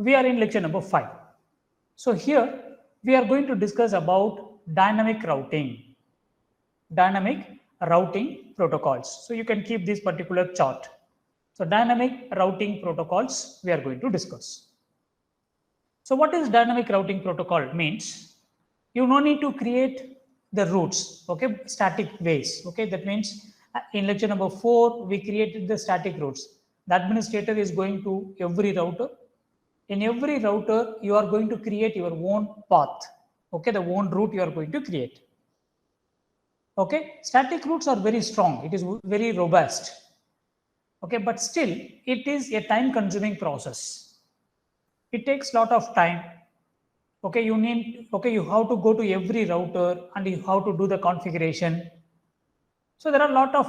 we are in lecture number 5. So here we are going to discuss about dynamic routing protocols. So you can keep this particular chart. So dynamic routing protocols we are going to discuss. So what is dynamic routing protocol means? You no need to create the routes, okay, static ways, okay. That means in lecture number 4 we created the static routes. The administrator is going to every router. In every router you are going to create your own path, okay, the own route you are going to create. Okay, static routes are very strong, it is very robust, okay, but still it is a time consuming process. It takes a lot of time. Okay, you have to go to every router and you have to do the configuration. So there are a lot of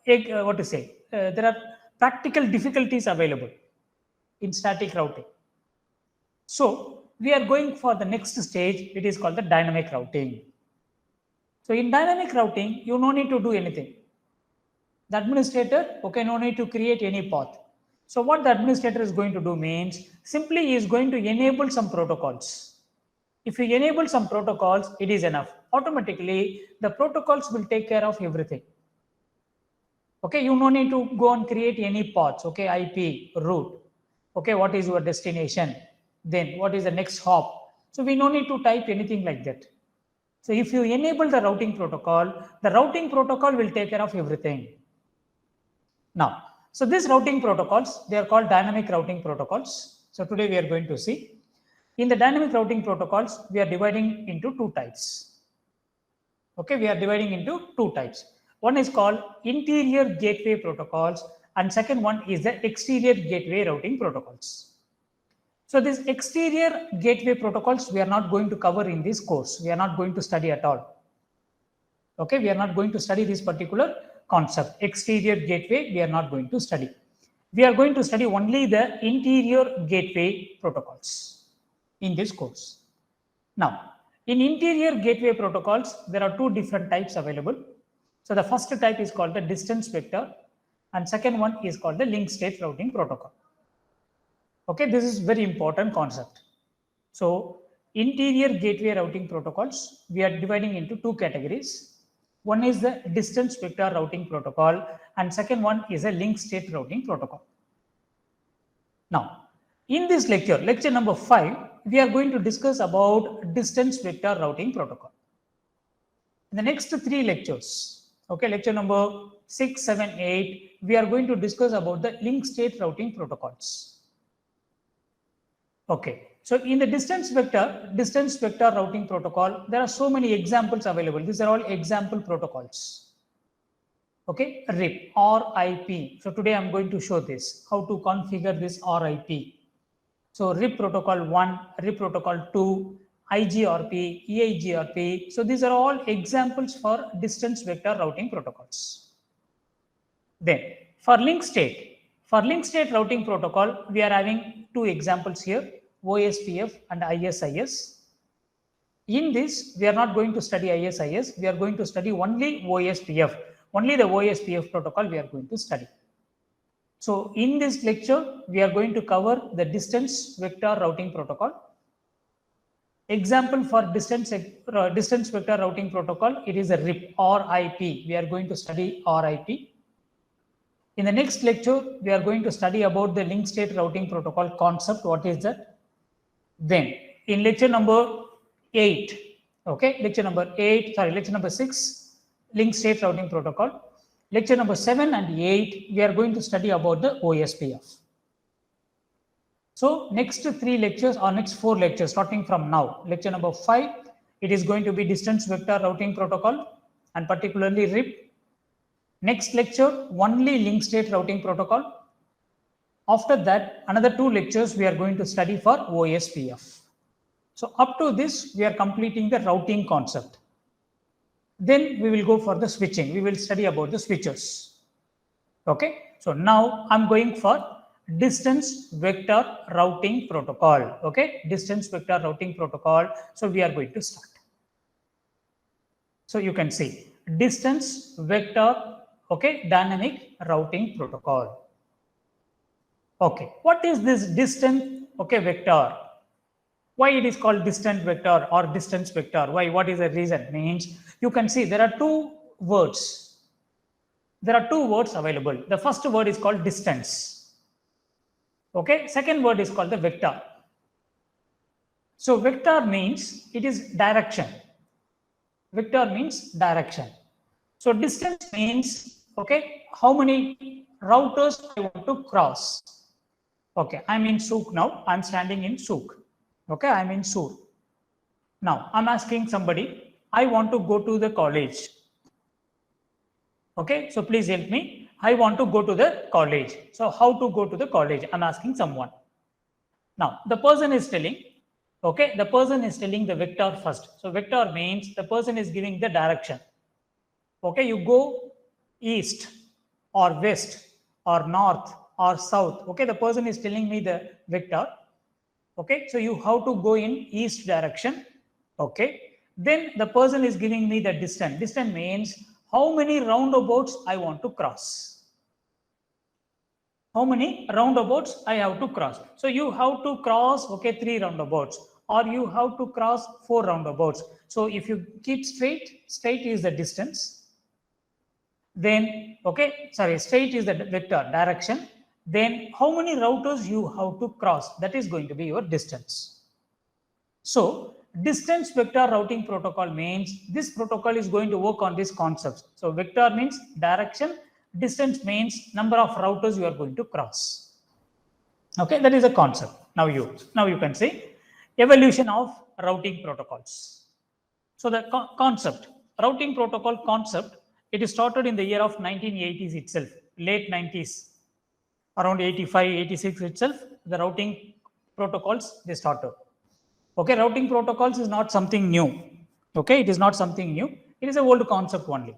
there are practical difficulties available in static routing. So we are going for the next stage. It is called the dynamic routing. So in dynamic routing, you no need to do anything. The administrator, okay, no need to create any path. So what the administrator is going to do means simply he is going to enable some protocols. If you enable some protocols, it is enough. Automatically, the protocols will take care of everything. Okay, you no need to go and create any paths. Okay, IP, route. Okay, what is your destination? Then what is the next hop? So we no need to type anything like that. So if you enable the routing protocol will take care of everything. Now, so these routing protocols, they are called dynamic routing protocols. So today we are going to see. In the dynamic routing protocols, we are dividing into two types. Okay, we are dividing into two types. One is called interior gateway protocols, and second one is the exterior gateway routing protocols. So these exterior gateway protocols, we are not going to cover in this course. We are not going to study at all. Okay, we are not going to study this particular concept. Exterior gateway, we are not going to study. We are going to study only the interior gateway protocols in this course. Now, in interior gateway protocols, there are two different types available. So the first type is called the distance vector, and second one is called the link state routing protocol. Okay, this is very important concept. So interior gateway routing protocols, we are dividing into two categories. One is the distance vector routing protocol, and second one is a link state routing protocol. Now, in this lecture number 5, we are going to discuss about distance vector routing protocol. In the next 3 lectures, okay, lecture number 6, 7, 8, we are going to discuss about the link state routing protocols. Okay, so in the distance vector routing protocol, there are so many examples available. These are all example protocols. Okay, RIP or IP. So today I'm going to show this, how to configure this RIP. So RIP protocol 1, RIP protocol 2, IGRP, EIGRP. So these are all examples for distance vector routing protocols. Then for link state routing protocol, we are having two examples here, OSPF and ISIS. In this, we are not going to study ISIS. We are going to study only OSPF. Only the OSPF protocol we are going to study. So in this lecture, we are going to cover the distance vector routing protocol. Example for distance vector routing protocol, it is a RIP or IP. We are going to study RIP. In the next lecture, we are going to study about the link state routing protocol concept. What is that? Then in lecture number 8, okay, lecture number 6, link state routing protocol. Lecture number 7 and 8, we are going to study about the OSPF. So next 3 lectures or next 4 lectures starting from now, lecture number 5, it is going to be distance vector routing protocol and particularly RIP. Next lecture, only link state routing protocol. After that, another 2 lectures we are going to study for OSPF. So up to this, we are completing the routing concept. Then we will go for the switching. We will study about the switches. Okay. So now I'm going for distance vector routing protocol. Okay. Distance vector routing protocol. So we are going to start. So you can see distance vector, okay, dynamic routing protocol. Okay. What is this distance okay, vector. Why it is called distant vector or distance vector? Why? What is the reason? Means you can see there are two words. There are two words available. The first word is called distance. Okay. Second word is called the vector. So vector means it is direction. Vector means direction. So distance means, okay, how many routers I want to cross. Okay, I'm in Souk now. I'm standing in Souk. Okay, I'm in Sur. Now I'm asking somebody, I want to go to the college. Okay, so please help me. I want to go to the college. So how to go to the college? I'm asking someone. Now the person is telling, okay, the person is telling the vector first. So vector means the person is giving the direction. Okay, you go east or west or north or south. Okay, the person is telling me the vector. Okay, so you have to go in east direction. Okay, then the person is giving me the distance. Distance means how many roundabouts I want to cross. How many roundabouts I have to cross. So you have to cross, okay, 3 roundabouts, or you have to cross 4 roundabouts. So if you keep straight is the distance. Then, okay, sorry, straight is the vector direction. Then how many routers you have to cross, that is going to be your distance. So distance vector routing protocol means this protocol is going to work on these concepts. So vector means direction, distance means number of routers you are going to cross. Okay, that is a concept. Now you can see evolution of routing protocols. So the concept, routing protocol concept, it is started in the year of 1980s itself, late 90s, around 85, 86 itself, the routing protocols, they started. Okay, routing protocols is not something new. Okay, it is not something new. It is a old concept only.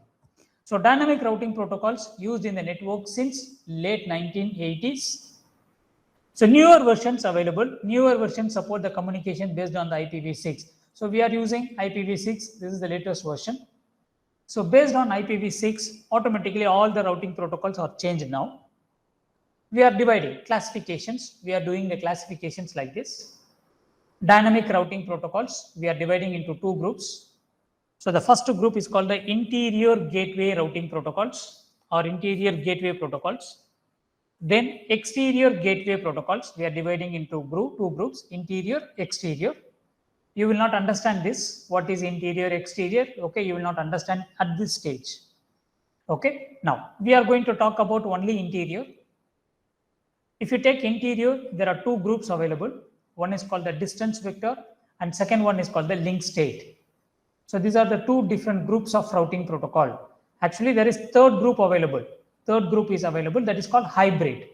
So dynamic routing protocols used in the network since late 1980s. So newer versions available, newer versions support the communication based on the IPv6. So we are using IPv6, this is the latest version. So based on IPv6, automatically all the routing protocols are changed now. We are dividing classifications. We are doing the classifications like this. Dynamic routing protocols, we are dividing into 2 groups. So the first group is called the interior gateway routing protocols or interior gateway protocols. Then exterior gateway protocols, we are dividing into 2 groups, interior, exterior. You will not understand this, what is interior, exterior, okay, you will not understand at this stage. Okay, now we are going to talk about only interior. If you take interior, there are 2 groups available. One is called the distance vector and second one is called the link state. So these are the 2 different groups of routing protocol. Actually, there is third group available. Third group is available, that is called hybrid.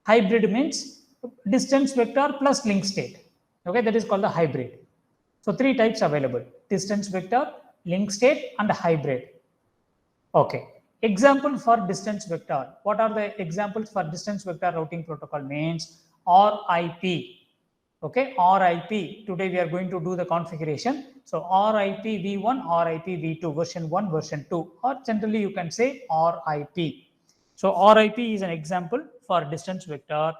Hybrid means distance vector plus link state. Okay, that is called the hybrid. So 3 types available: distance vector, link state, and hybrid. Okay. Example for distance vector. What are the examples for distance vector routing protocol? Means RIP. Okay, RIP. Today we are going to do the configuration. So RIP v1, RIP v2, version 1, version 2, or generally you can say RIP. So RIP is an example for distance vector,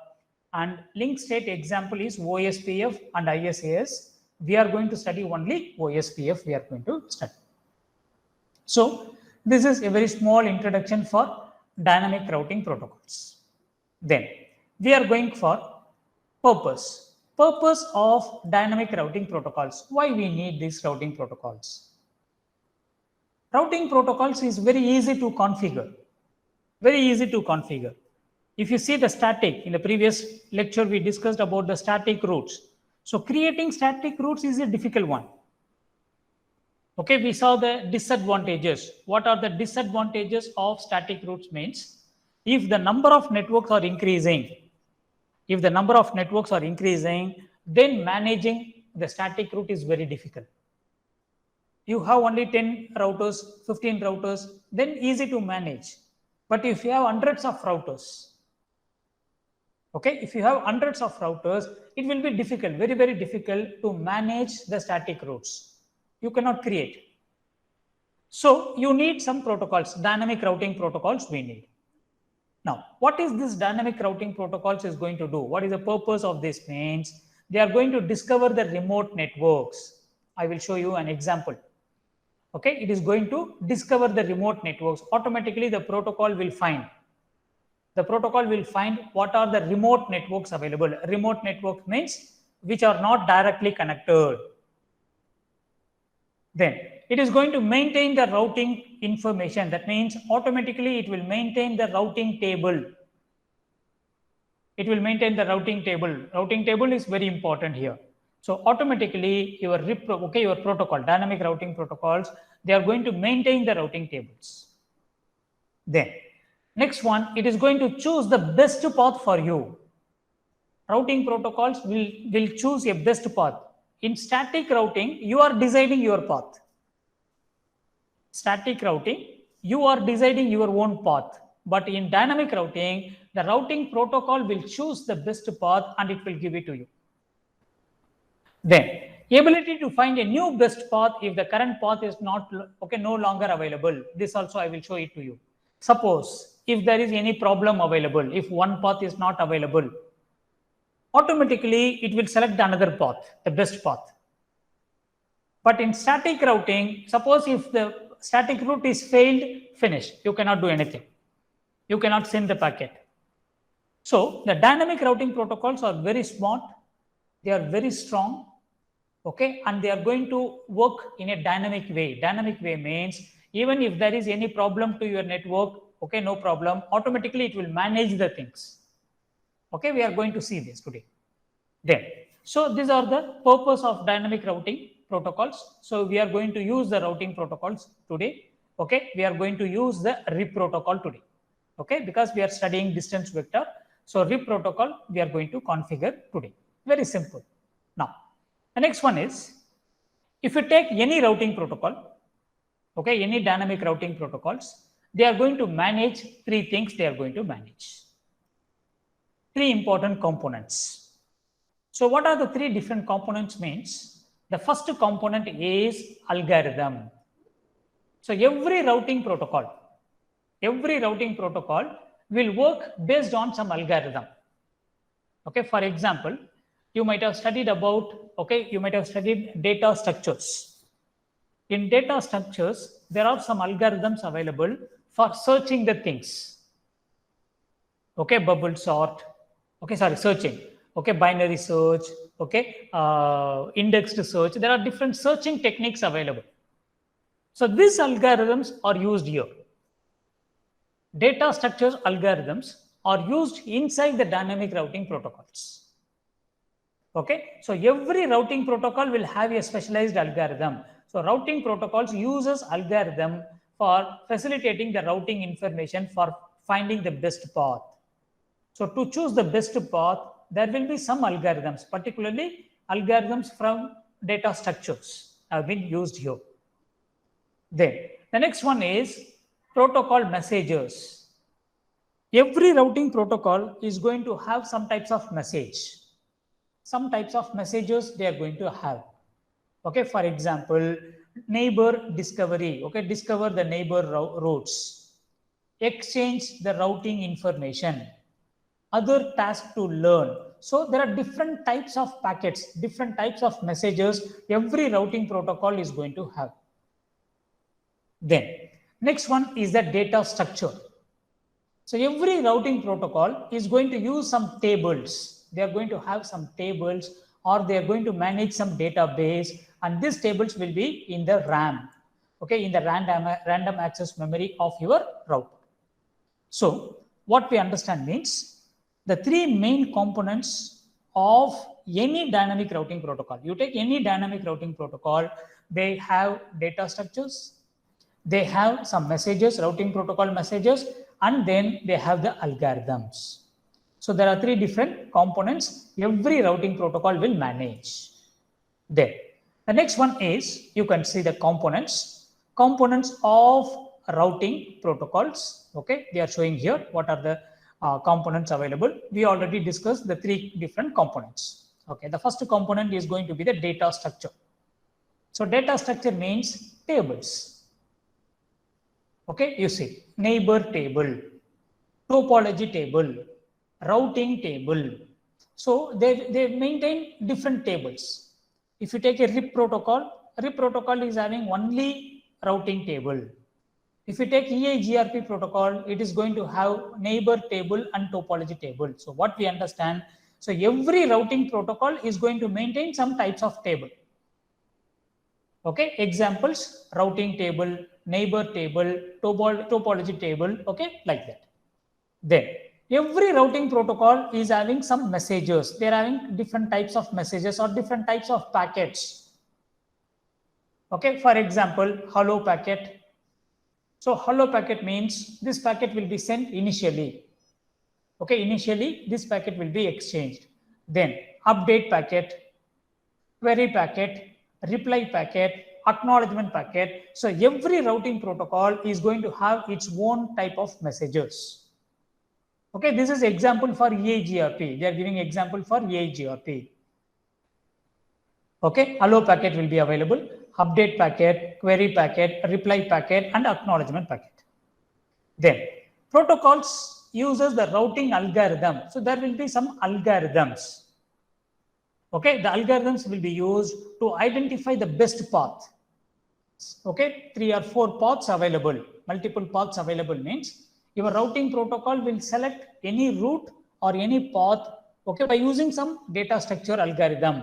and link state example is OSPF and ISAS. We are going to study only OSPF. We are going to study. So this is a very small introduction for dynamic routing protocols. Then we are going for purpose. Purpose of dynamic routing protocols. Why we need these routing protocols? Routing protocols is very easy to configure. Very easy to configure. If you see the static, in the previous lecture we discussed about the static routes. So creating static routes is a difficult one. Okay, we saw the disadvantages. What are the disadvantages of static routes? Means if the number of networks are increasing, then managing the static route is very difficult. You have only 10 routers, 15 routers, then easy to manage. But if you have hundreds of routers, okay, if you have hundreds of routers, it will be difficult, very, very difficult to manage the static routes. You cannot create. So you need some protocols, dynamic routing protocols we need. Now, what is this dynamic routing protocols is going to do? What is the purpose of this means? They are going to discover the remote networks. I will show you an example. Okay, it is going to discover the remote networks. Automatically, the protocol will find. The protocol will find what are the remote networks available. Remote network means which are not directly connected. Then it is going to maintain the routing information. That means automatically it will maintain the routing table. It will maintain the routing table. Routing table is very important here. So automatically your your protocol, dynamic routing protocols, they are going to maintain the routing tables. Then next one, it is going to choose the best path for you. Routing protocols will choose a best path. In static routing, you are deciding your path. Static routing, you are deciding your own path. But in dynamic routing, the routing protocol will choose the best path and it will give it to you. Then, ability to find a new best path if the current path is no longer available. This also I will show it to you. Suppose if there is any problem available, if one path is not available, automatically it will select another path, the best path. But in static routing, suppose if the static route is failed, finished. You cannot do anything. You cannot send the packet. So the dynamic routing protocols are very smart. They are very strong. Okay, and they are going to work in a dynamic way. Dynamic way means even if there is any problem to your network, okay, no problem. Automatically it will manage the things. Okay, we are going to see this today. Then, so these are the purpose of dynamic routing protocols. So we are going to use the routing protocols today. Okay, we are going to use the RIP protocol today. Okay, because we are studying distance vector. So RIP protocol we are going to configure today. Very simple. Now, the next one is, if you take any routing protocol, okay, any dynamic routing protocols, they are going to manage three things. They are going to manage three important components. So what are the three different components means? The first component is algorithm. So every routing protocol will work based on some algorithm. Okay, for example, you might have studied about, you might have studied data structures. In data structures, there are some algorithms available for searching the things. Okay, bubble sort, searching. Okay, binary search, indexed search. There are different searching techniques available. So these algorithms are used here. Data structures algorithms are used inside the dynamic routing protocols. Okay, so every routing protocol will have a specialized algorithm. So routing protocols uses algorithm for facilitating the routing information for finding the best path. So to choose the best path, there will be some algorithms, particularly algorithms from data structures have been used here. Then the next one is protocol messages. Every routing protocol is going to have some types of message. Some types of messages they are going to have. Okay, for example, neighbor discovery. Okay, discover the neighbor routes. Exchange the routing information. Other task to learn. So there are different types of packets, different types of messages every routing protocol is going to have. Then next one is the data structure. So every routing protocol is going to use some tables. They are going to have some tables, or they are going to manage some database, and these tables will be in the RAM, okay, in the random access memory of your router. So what we understand means the three main components of any dynamic routing protocol. You take any dynamic routing protocol, they have data structures, they have some messages, routing protocol messages, and then they have the algorithms. So there are three different components every routing protocol will manage. Then the next one is, you can see the components of routing protocols. Okay, they are showing here what are the components available. We already discussed the three different components. Okay, the first component is going to be the data structure. So data structure means tables. Okay, you see neighbor table. topology table, routing table. So they maintain different tables. If you take a RIP protocol is having only routing table. If you take Eigrp protocol, it is going to have neighbor table and topology table. So what we understand, so every routing protocol is going to maintain some types of table. Okay, examples, routing table, neighbor table, topology table, okay, like that. Then every routing protocol is having some messages. They're having different types of messages or different types of packets. Okay, for example, hello packet. So hello packet means this packet will be sent initially. Okay, initially this packet will be exchanged. Then update packet, query packet, reply packet, acknowledgement packet. So every routing protocol is going to have its own type of messages. Okay, this is example for Eigrp. They are giving example for Eigrp. Okay, hello packet will be available, update packet, query packet, reply packet, and acknowledgement packet. Then protocols uses the routing algorithm. So there will be some algorithms. Okay, the algorithms will be used to identify the best path. Okay, 3 or 4 paths available, multiple paths available means your routing protocol will select any route or any path, okay, by using some data structure algorithm.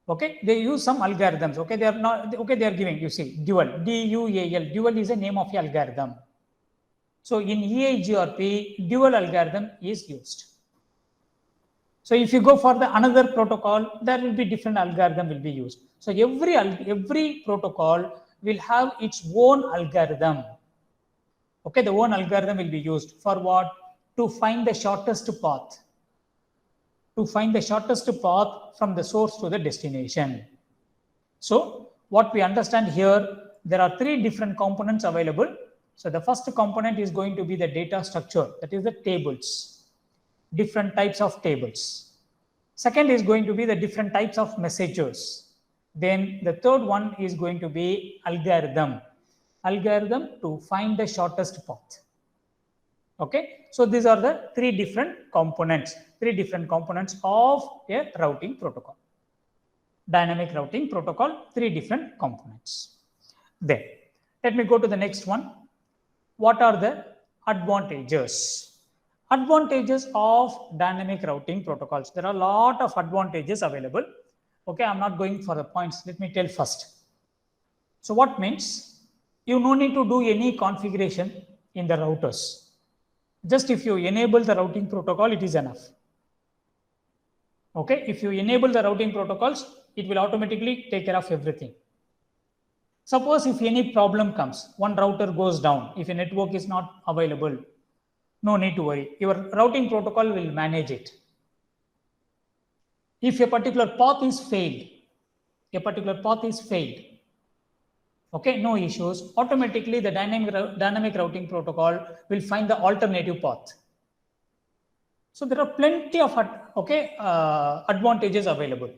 Okay, they use some algorithms. Okay, they are not, okay, they are giving, you see, dual, D-U-A-L, dual is a name of the algorithm. So in Eigrp, dual algorithm is used. So if you go for the another protocol, there will be different algorithm will be used. So every protocol will have its own algorithm. Okay, the own algorithm will be used for what? To find the shortest path. To find the shortest path from the source to the destination. So what we understand here, there are 3 different components available. So the first component is going to be the data structure, that is the tables, different types of tables. Second is going to be the different types of messages. Then the third one is going to be algorithm to find the shortest path. Okay, so these are the 3 different components of a routing protocol. Dynamic routing protocol, 3 different components. Then let me go to the next one. What are the advantages? Advantages of dynamic routing protocols. There are a lot of advantages available. Okay, I'm not going for the points. Let me tell first. So what means? You no need to do any configuration in the routers. Just if you enable the routing protocol, it is enough. Okay, if you enable the routing protocols, it will automatically take care of everything. Suppose if any problem comes, one router goes down, if a network is not available, no need to worry. Your routing protocol will manage it. If a particular path is failed, okay, no issues. Automatically, the dynamic routing protocol will find the alternative path. So there are plenty of advantages available.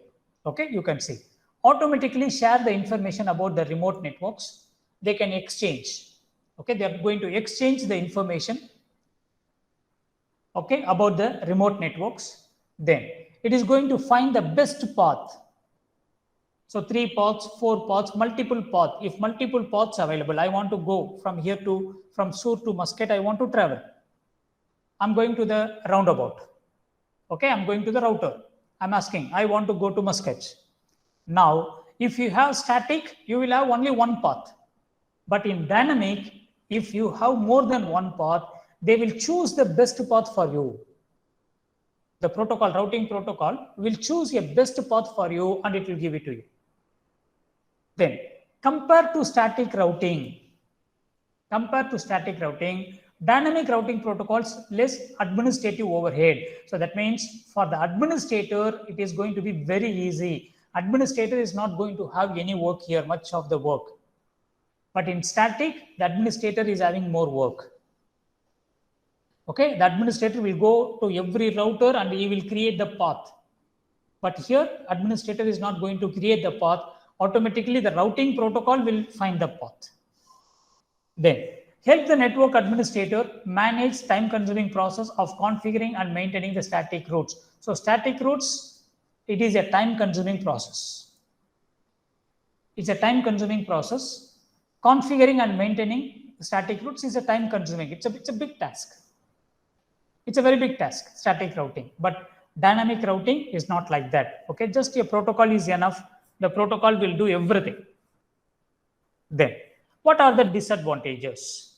Okay, you can see. Automatically share the information about the remote networks. They can exchange. Okay, they are going to exchange the information. Okay, about the remote networks. Then it is going to find the best path. So 3 paths, 4 paths, multiple paths. If multiple paths available, I want to go from here to, from Sur to Muscat, I want to travel. I'm going to the roundabout. Okay, I'm going to the router. I'm asking, I want to go to Muscat. Now, if you have static, you will have only one path. But in dynamic, if you have more than one path, they will choose the best path for you. The protocol, routing protocol, will choose a best path for you and it will give it to you. Then, compared to static routing, dynamic routing protocols less administrative overhead. So that means for the administrator, it is going to be very easy. Administrator is not going to have any work here, much of the work. But in static, the administrator is having more work. Okay, the administrator will go to every router and he will create the path. But here, administrator is not going to create the path. Automatically, the routing protocol will find the path. Then, help the network administrator manage time-consuming process of configuring and maintaining the static routes. So static routes, it is a time-consuming process. It's a time-consuming process. Configuring and maintaining static routes is a time-consuming. It's a big task. It's a very big task, static routing. But dynamic routing is not like that. Okay, just a protocol is enough. The protocol will do everything. Then, what are the disadvantages?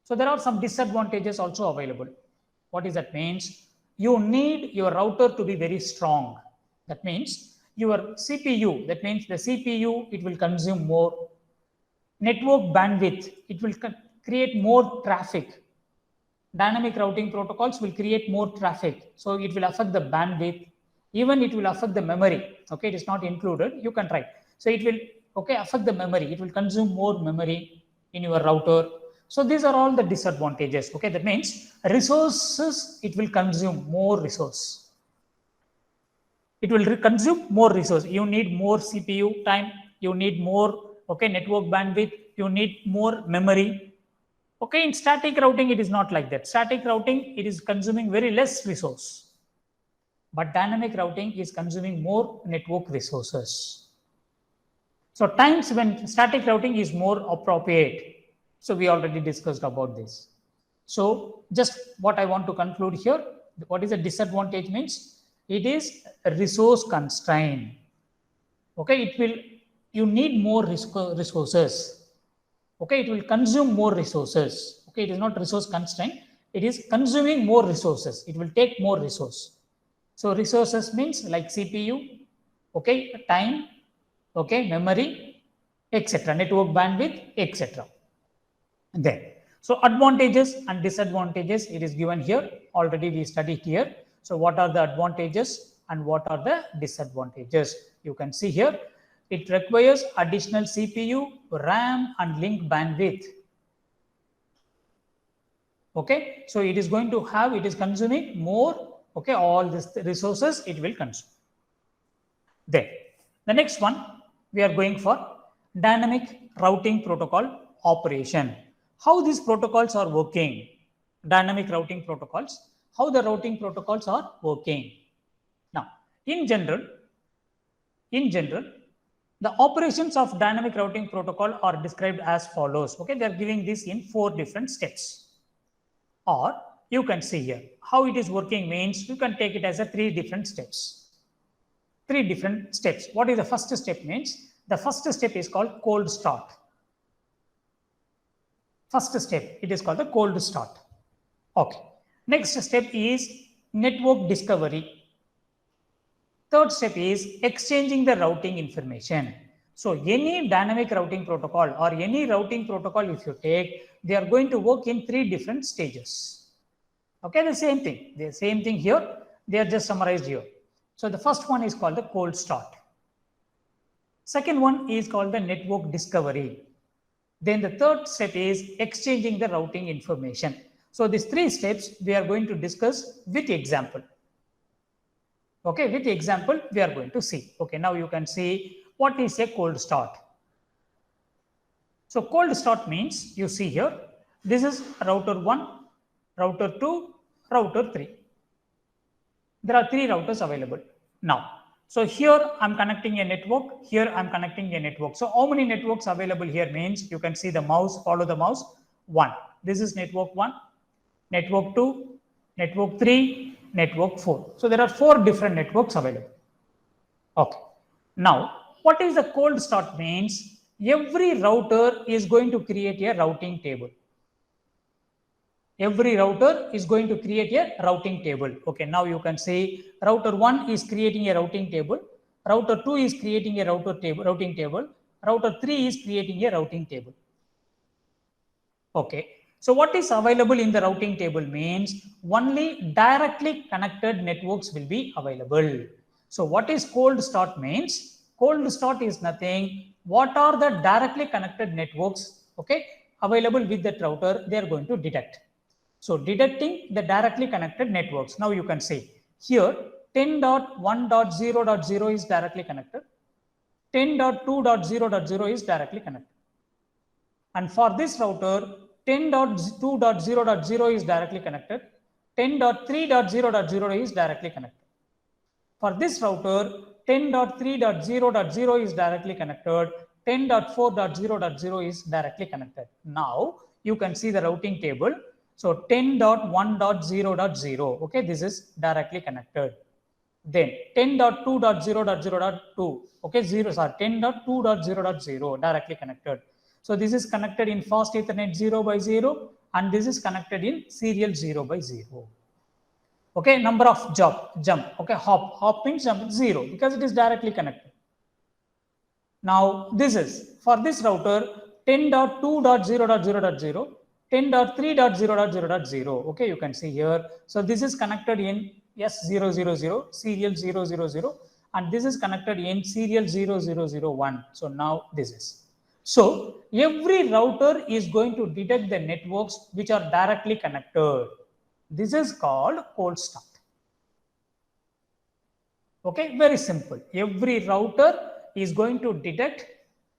So there are some disadvantages also available. What is that means? You need your router to be very strong. That means your CPU, that means the CPU, it will consume more. Network bandwidth, it will create more traffic. Dynamic routing protocols will create more traffic. So it will affect the bandwidth. Even it will affect the memory. Okay, it is not included. You can try. So it will affect the memory. It will consume more memory in your router. So these are all the disadvantages. Okay, that means resources, it will consume more resource. It will consume more resource. You need more CPU time. You need more network bandwidth. You need more memory. Okay, in static routing, it is not like that. Static routing, it is consuming very less resource. But dynamic routing is consuming more network resources. So times when static routing is more appropriate. So we already discussed about this. So just what I want to conclude here, what is a disadvantage means? It is a resource constraint. Okay, you need more resources. Okay, it will consume more resources. Okay, it is not resource constraint. It is consuming more resources. It will take more resource. So resources means like CPU, okay, time, okay, memory, etc., network bandwidth, etc. Then, so advantages and disadvantages, it is given here. Already we studied here. So what are the advantages and what are the disadvantages? You can see here. It requires additional CPU, RAM, and link bandwidth. Okay, so it is going to have, it is consuming more, okay, all these resources it will consume. Then, the next one, we are going for dynamic routing protocol operation. How these protocols are working, dynamic routing protocols, how the routing protocols are working. Now, in general, the operations of dynamic routing protocol are described as follows. Okay, they are giving this in 4 different steps. Or you can see here how it is working means you can take it as a 3 different steps. 3 different steps. What is the first step means? The first step is called cold start. First step, it is called the cold start. Okay. Next step is network discovery. Third step is exchanging the routing information. So any dynamic routing protocol or any routing protocol if you take, they are going to work in 3 different stages. Okay, the same thing. The same thing here. They are just summarized here. So the first one is called the cold start. Second one is called the network discovery. Then the third step is exchanging the routing information. So these 3 steps we are going to discuss with example. Okay, with example we are going to see. Okay, now you can see what is a cold start. So cold start means you see here, this is router 1, router 2, router 3. There are 3 routers available. Now, so here I'm connecting a network, here I'm connecting a network. So how many networks available here means you can see the mouse, follow the mouse, 1. This is network 1, network 2, network 3, network 4. So there are 4 different networks available. Okay. Now, what is the cold start means? Every router is going to create a routing table. Every router is going to create a routing table. Okay, now you can say router 1 is creating a routing table, router 2 is creating a routing table, router 3 is creating a routing table. Okay, so what is available in the routing table means only directly connected networks will be available. So what is cold start means? Cold start is nothing. What are the directly connected networks, okay, available with that router, they are going to detect. So detecting the directly connected networks. Now you can see here 10.1.0.0 is directly connected. 10.2.0.0 is directly connected. And for this router, 10.2.0.0 is directly connected. 10.3.0.0 is directly connected. For this router, 10.3.0.0 is directly connected. 10.4.0.0 is directly connected. Now you can see the routing table. So 10.1.0.0, okay, this is directly connected. Then 10.2.0.0.2, okay, 10.2.0.0 directly connected. So this is connected in fast Ethernet 0 by 0, and this is connected in serial 0 by 0. Okay, number of jump, okay, hop means jump 0 because it is directly connected. Now this is for this router 10.2.0.0.0, 10.3.0.0.0, okay, you can see here. So this is connected in S000, serial 000, and this is connected in serial 0001. So now this is. So every router is going to detect the networks which are directly connected. This is called cold start. Okay, very simple. Every router is going to detect,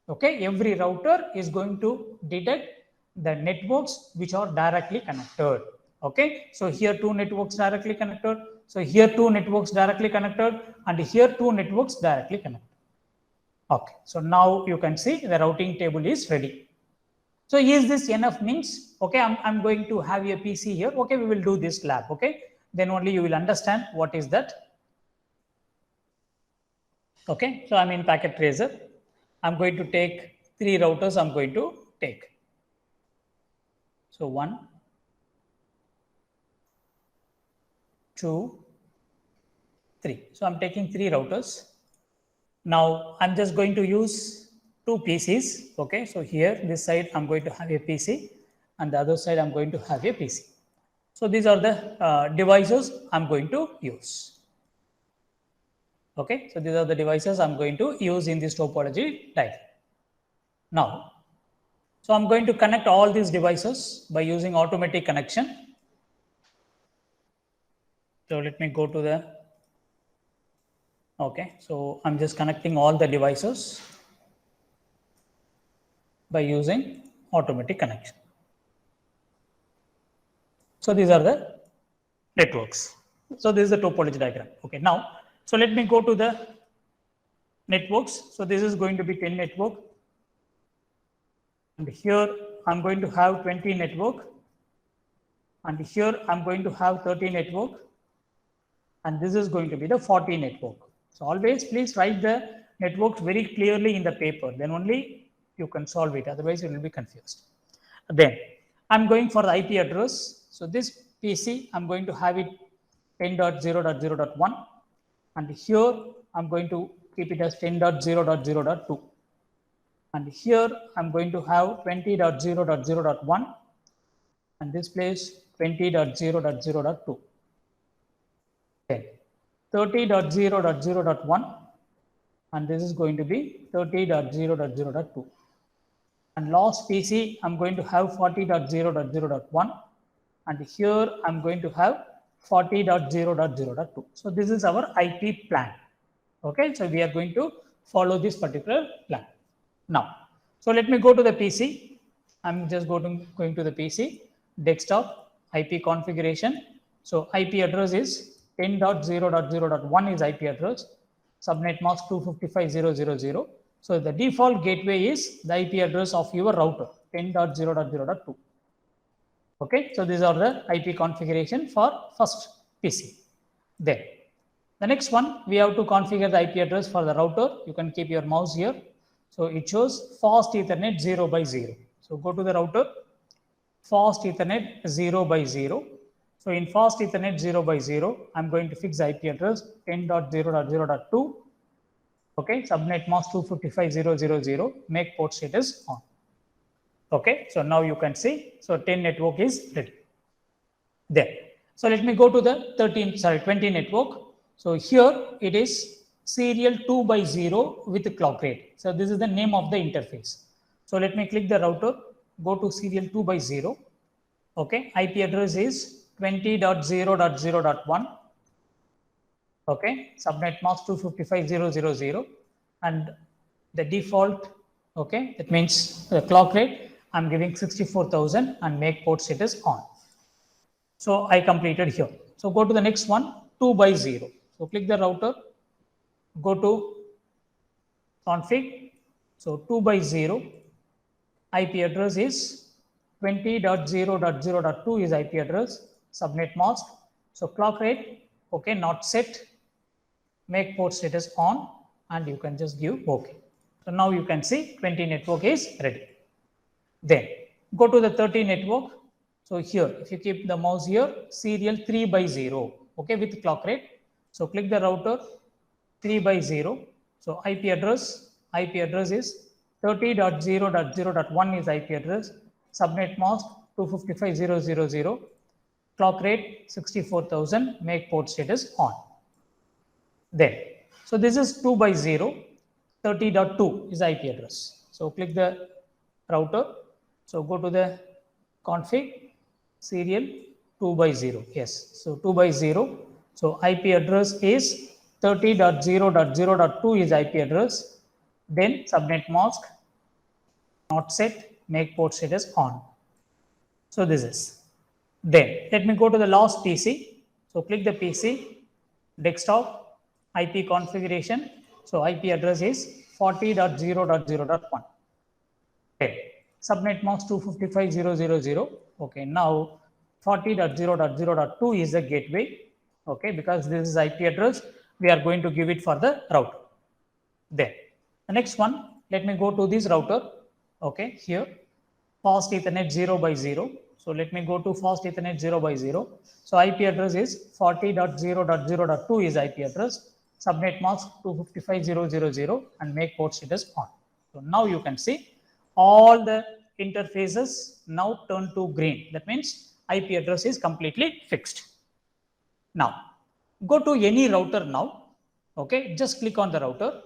okay, every router is going to detect the networks which are directly connected. Okay, so here two networks directly connected. So here two networks directly connected, and here two networks directly connected. Okay, so now you can see the routing table is ready. So is this enough means, okay, I'm going to have a PC here. Okay, we will do this lab. Okay, then only you will understand what is that. Okay, so I'm in packet tracer. I'm going to take 3 routers. I'm going to take. So 1, 2, 3. So I'm taking 3 routers. Now I'm just going to use 2 PCs. Okay, so here this side I'm going to have a PC, and the other side I'm going to have a PC. So these are the devices I'm going to use. Okay, so these are the devices I'm going to use in this topology diagram. Now, so I'm going to connect all these devices by using automatic connection. So let me go to the, okay, so I'm just connecting all the devices by using automatic connection. So these are the networks. So this is the topology diagram. Okay, now, so let me go to the networks. So this is going to be 10 network. And here I'm going to have 20 network. And here I'm going to have 30 network. And this is going to be the 40 network. So always please write the networks very clearly in the paper. Then only you can solve it. Otherwise you will be confused. Then I'm going for the IP address. So this PC, I'm going to have it 10.0.0.1. And here I'm going to keep it as 10.0.0.2. And here I'm going to have 20.0.0.1. And this place 20.0.0.2. Okay. 30.0.0.1, and this is going to be 30.0.0.2. And last PC, I'm going to have 40.0.0.1, and here I'm going to have 40.0.0.2. So this is our IP plan. Okay, so we are going to follow this particular plan. Now, so let me go to the PC. I'm just going to the PC, desktop, IP configuration. So IP address is 10.0.0.1 is IP address, subnet mask 255.0.0.0. So the default gateway is the IP address of your router 10.0.0.2. Okay, so these are the IP configuration for first PC. Then the next one, we have to configure the IP address for the router. You can keep your mouse here. So it shows fast Ethernet 0 by 0. So go to the router, fast Ethernet 0 by 0. So in fast Ethernet 0 by 0, I'm going to fix the IP address 10.0.0.2. Okay, subnet mask 255.0.0.0, make port status on. Okay, so now you can see, so 10 network is ready. There. So let me go to the 20 network. So here it is serial 2 by 0 with clock rate. So this is the name of the interface. So let me click the router, go to serial 2 by 0. Okay, IP address is 20.0.0.1. Okay, subnet mask 255.0.0.0, and the default, okay, that means the clock rate I'm giving 64,000 and make port status on. So I completed here. So go to the next one, 2 by 0. So click the router, go to config. So 2 by 0, IP address is 20.0.0.2 is IP address, subnet mask. So clock rate, okay, not set, make port status on, and you can just give OK. So now you can see 20 network is ready. Then go to the 30 network. So here, if you keep the mouse here, serial 3 by 0, okay, with clock rate. So click the router, 3 by 0. So IP address is 30.0.0.1 is IP address, subnet mask 255.0.0.0, clock rate 64,000, make port status on. Then, so this is 2 by 0, 30.2 is IP address. So click the router. So go to the config, serial 2 by 0. Yes, so 2 by 0. So IP address is 30.0.0.2 is IP address. Then subnet mask, not set, make port status on. So this is. Then let me go to the last PC. So click the PC, desktop, IP configuration. So IP address is 40.0.0.1. Okay. Subnet mask 255.0.0.0. Okay, now 40.0.0.2 is the gateway. Okay, because this is IP address, we are going to give it for the router. Then the next one, let me go to this router. Okay, here fast Ethernet 0 by 0. So let me go to fast Ethernet 0 by 0. So IP address is 40.0.0.2 is IP address. Subnet mask 255.0.0.0 and make port status on. So now you can see all the interfaces now turn to green. That means IP address is completely fixed. Now go to any router now. Okay, just click on the router.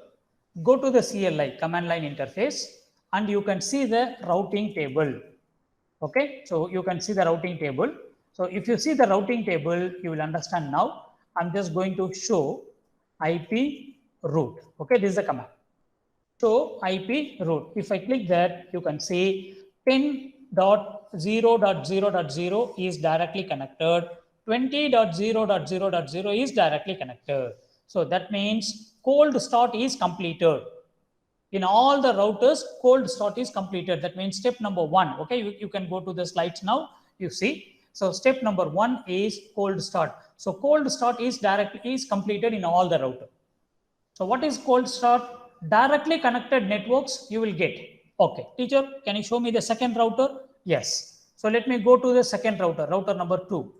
Go to the CLI, command line interface, and you can see the routing table. Okay, so you can see the routing table. So if you see the routing table, you will understand now. I'm just going to show IP root. Okay, this is the command. So IP root. If I click that, you can see 10.0.0.0 is directly connected. 20.0.0.0 is directly connected. So that means cold start is completed. In all the routers, cold start is completed. That means step number 1. Okay, you can go to the slides now. You see. So step number 1 is cold start. So cold start is completed in all the router. So what is cold start? Directly connected networks you will get. Okay, teacher, can you show me the second router? Yes. So let me go to the second router, router number 2.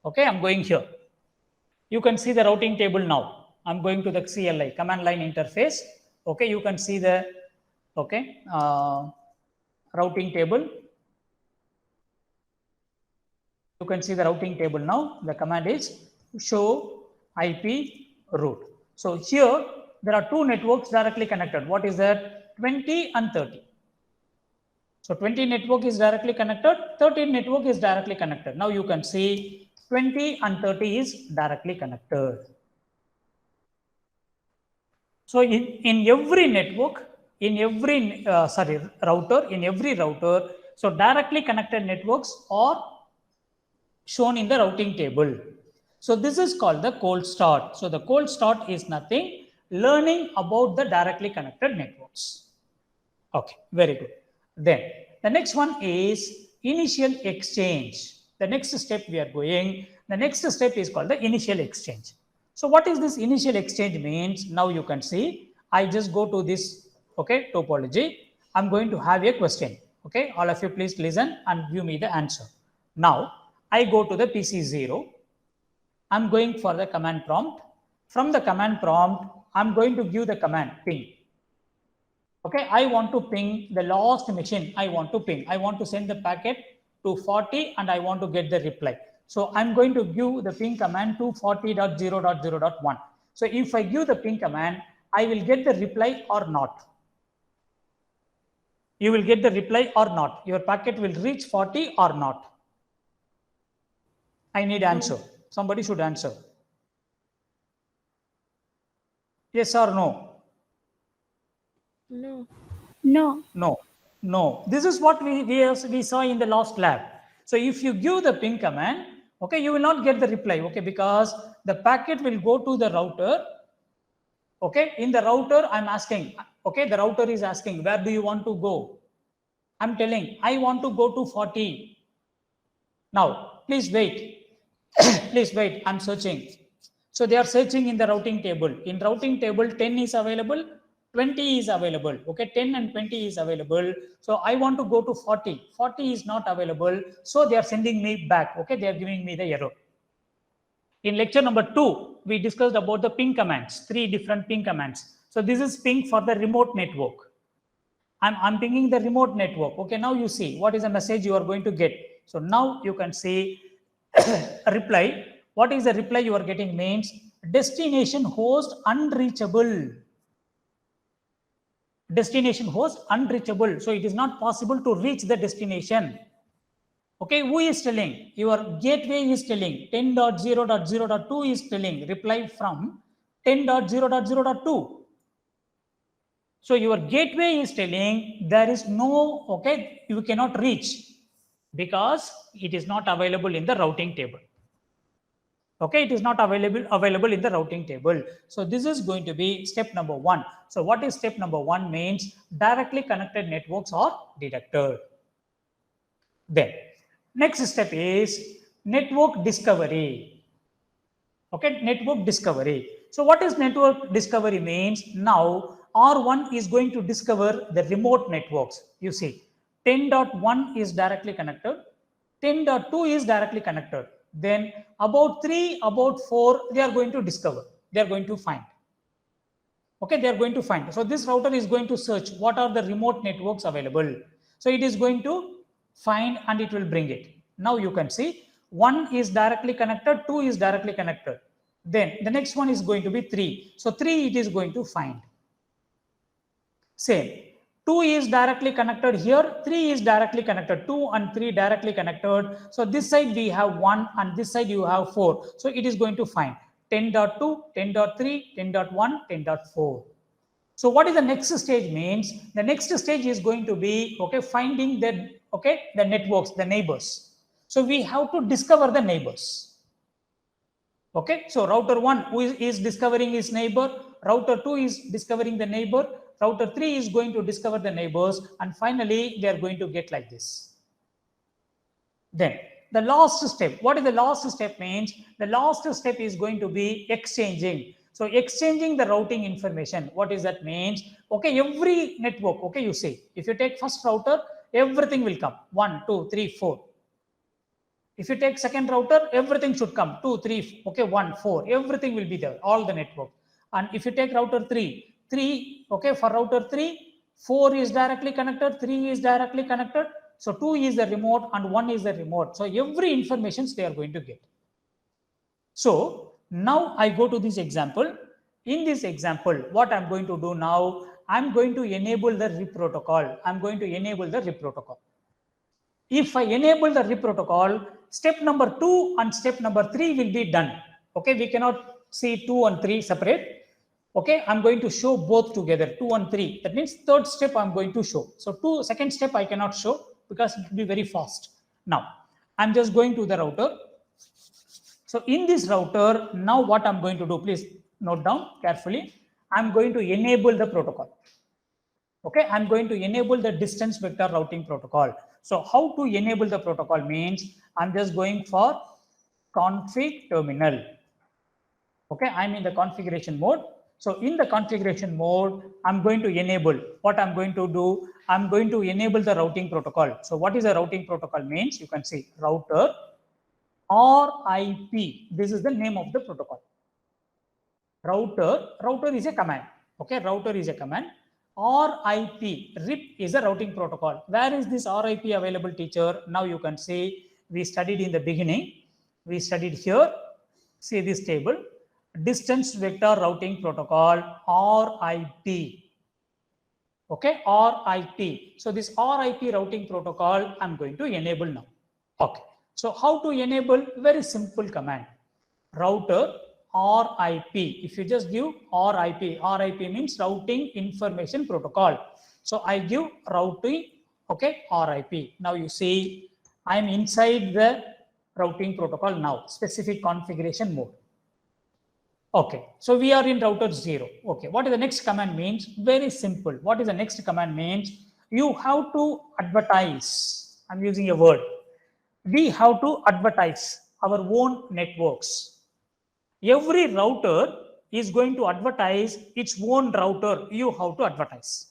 Okay, I'm going here. You can see the routing table now. I'm going to the CLI, command line interface. Okay, you can see the routing table. You can see the routing table now. The command is show IP root. So here there are 2 networks directly connected. What is that? 20 and 30. So 20 network is directly connected, 30 network is directly connected. Now you can see 20 and 30 is directly connected. So in every network, in every router, so directly connected networks are shown in the routing table. So this is called the cold start. So the cold start is nothing, learning about the directly connected networks. Okay, very good. Then the next one is initial exchange. The next step we are going, the next step is called the initial exchange. So what is this initial exchange means? Now you can see, I just go to this, okay, topology. I'm going to have a question. Okay, all of you please listen and give me the answer. Now I go to the PC0. I'm going for the command prompt. From the command prompt, I'm going to give the command ping. Okay, I want to ping the last machine. I want to send the packet to 40 and I want to get the reply. So I'm going to give the ping command to 40.0.0.1. So if I give the ping command, I will get the reply or not. You will get the reply or not. Your packet will reach 40 or not. I need answer. Somebody should answer. Yes or no? No. No. No. No, this is what we saw in the last lab. So if you give the ping command, okay, you will not get the reply, okay, because the packet will go to the router. Okay, in the router, I'm asking, okay, the router is asking, where do you want to go? I'm telling, I want to go to 40. Now, please wait. Please wait, I'm searching. So they are searching in the routing table. In routing table, 10 is available, 20 is available. Okay, 10 and 20 is available. So I want to go to 40. 40 is not available. So they are sending me back. Okay, they are giving me the error. In lecture number 2, we discussed about the ping commands, 3 different ping commands. So this is ping for the remote network. I'm pinging the remote network. Okay, now you see what is the message you are going to get. So now you can see a reply. What is the reply you are getting means destination host unreachable. Destination host unreachable. So it is not possible to reach the destination. Okay, who is telling? Your gateway is telling 10.0.0.2 is telling reply from 10.0.0.2. So your gateway is telling there is no, okay, you cannot reach because it is not available in the routing table. Okay, it is not available in the routing table. So this is going to be step number 1. So what is step number 1 means directly connected networks are detected. Then next step is network discovery. Okay, network discovery. So what is network discovery means? Now R1 is going to discover the remote networks. You see 10.1 is directly connected, 10.2 is directly connected. Then about 3, about 4, they are going to discover, they are going to find. Okay, they are going to find. So this router is going to search what are the remote networks available. So it is going to find and it will bring it. Now you can see 1 is directly connected, 2 is directly connected. Then the next one is going to be 3. So 3 it is going to find. Same. 2 is directly connected here, 3 is directly connected, 2 and 3 directly connected. So this side we have 1 and this side you have 4. So it is going to find 10.2, 10.3, 10.1, 10.4. So what is the next stage means? The next stage is going to be, okay, finding the, okay, the networks, the neighbors. So we have to discover the neighbors. Okay, so router 1 who is discovering his neighbor, router 2 is discovering the neighbor, router 3 is going to discover the neighbors, and finally they are going to get like this. Then the last step, what is the last step means? The last step is going to be exchanging. So exchanging the routing information. What is that means? Okay, every network, okay, you see, if you take first router, everything will come 1, 2, 3, 4. If you take second router, everything should come 2, 3, okay, 1, 4, everything will be there, all the network. And if you take router 3, okay, for router 3, 4 is directly connected, 3 is directly connected. So 2 is the remote and 1 is the remote. So every information they are going to get. So now I go to this example. In this example, what I'm going to do now, I'm going to enable the RIP protocol. I'm going to enable the RIP protocol. If I enable the RIP protocol, step number 2 and step number 3 will be done. Okay, we cannot see 2 and 3 separate. Okay, I'm going to show both together, 2 and 3. That means third step I'm going to show. So second step I cannot show because it will be very fast. Now, I'm just going to the router. So in this router, now what I'm going to do, please note down carefully. I'm going to enable the protocol. Okay, I'm going to enable the distance vector routing protocol. So how to enable the protocol means I'm just going for config terminal. Okay, I'm in the configuration mode. So in the configuration mode, I'm going to enable. What I'm going to do, I'm going to enable the routing protocol. So what is the routing protocol means? You can see router RIP. This is the name of the protocol. Router is a command. Okay, router is a command. RIP is a routing protocol. Where is this RIP available, teacher? Now you can see we studied in the beginning. We studied here. See this table. Distance vector routing protocol RIP. Okay, RIP. So this RIP routing protocol I'm going to enable now. Okay. So how to enable? Very simple command. Router RIP. If you just give RIP means routing information protocol. So I give routing okay, RIP. Now you see I am inside the routing protocol now, specific configuration mode. Okay, so we are in router 0. Okay, what is the next command means? Very simple. What is the next command means? You have to advertise. I'm using a word. We have to advertise our own networks. Every router is going to advertise its own router. You have to advertise.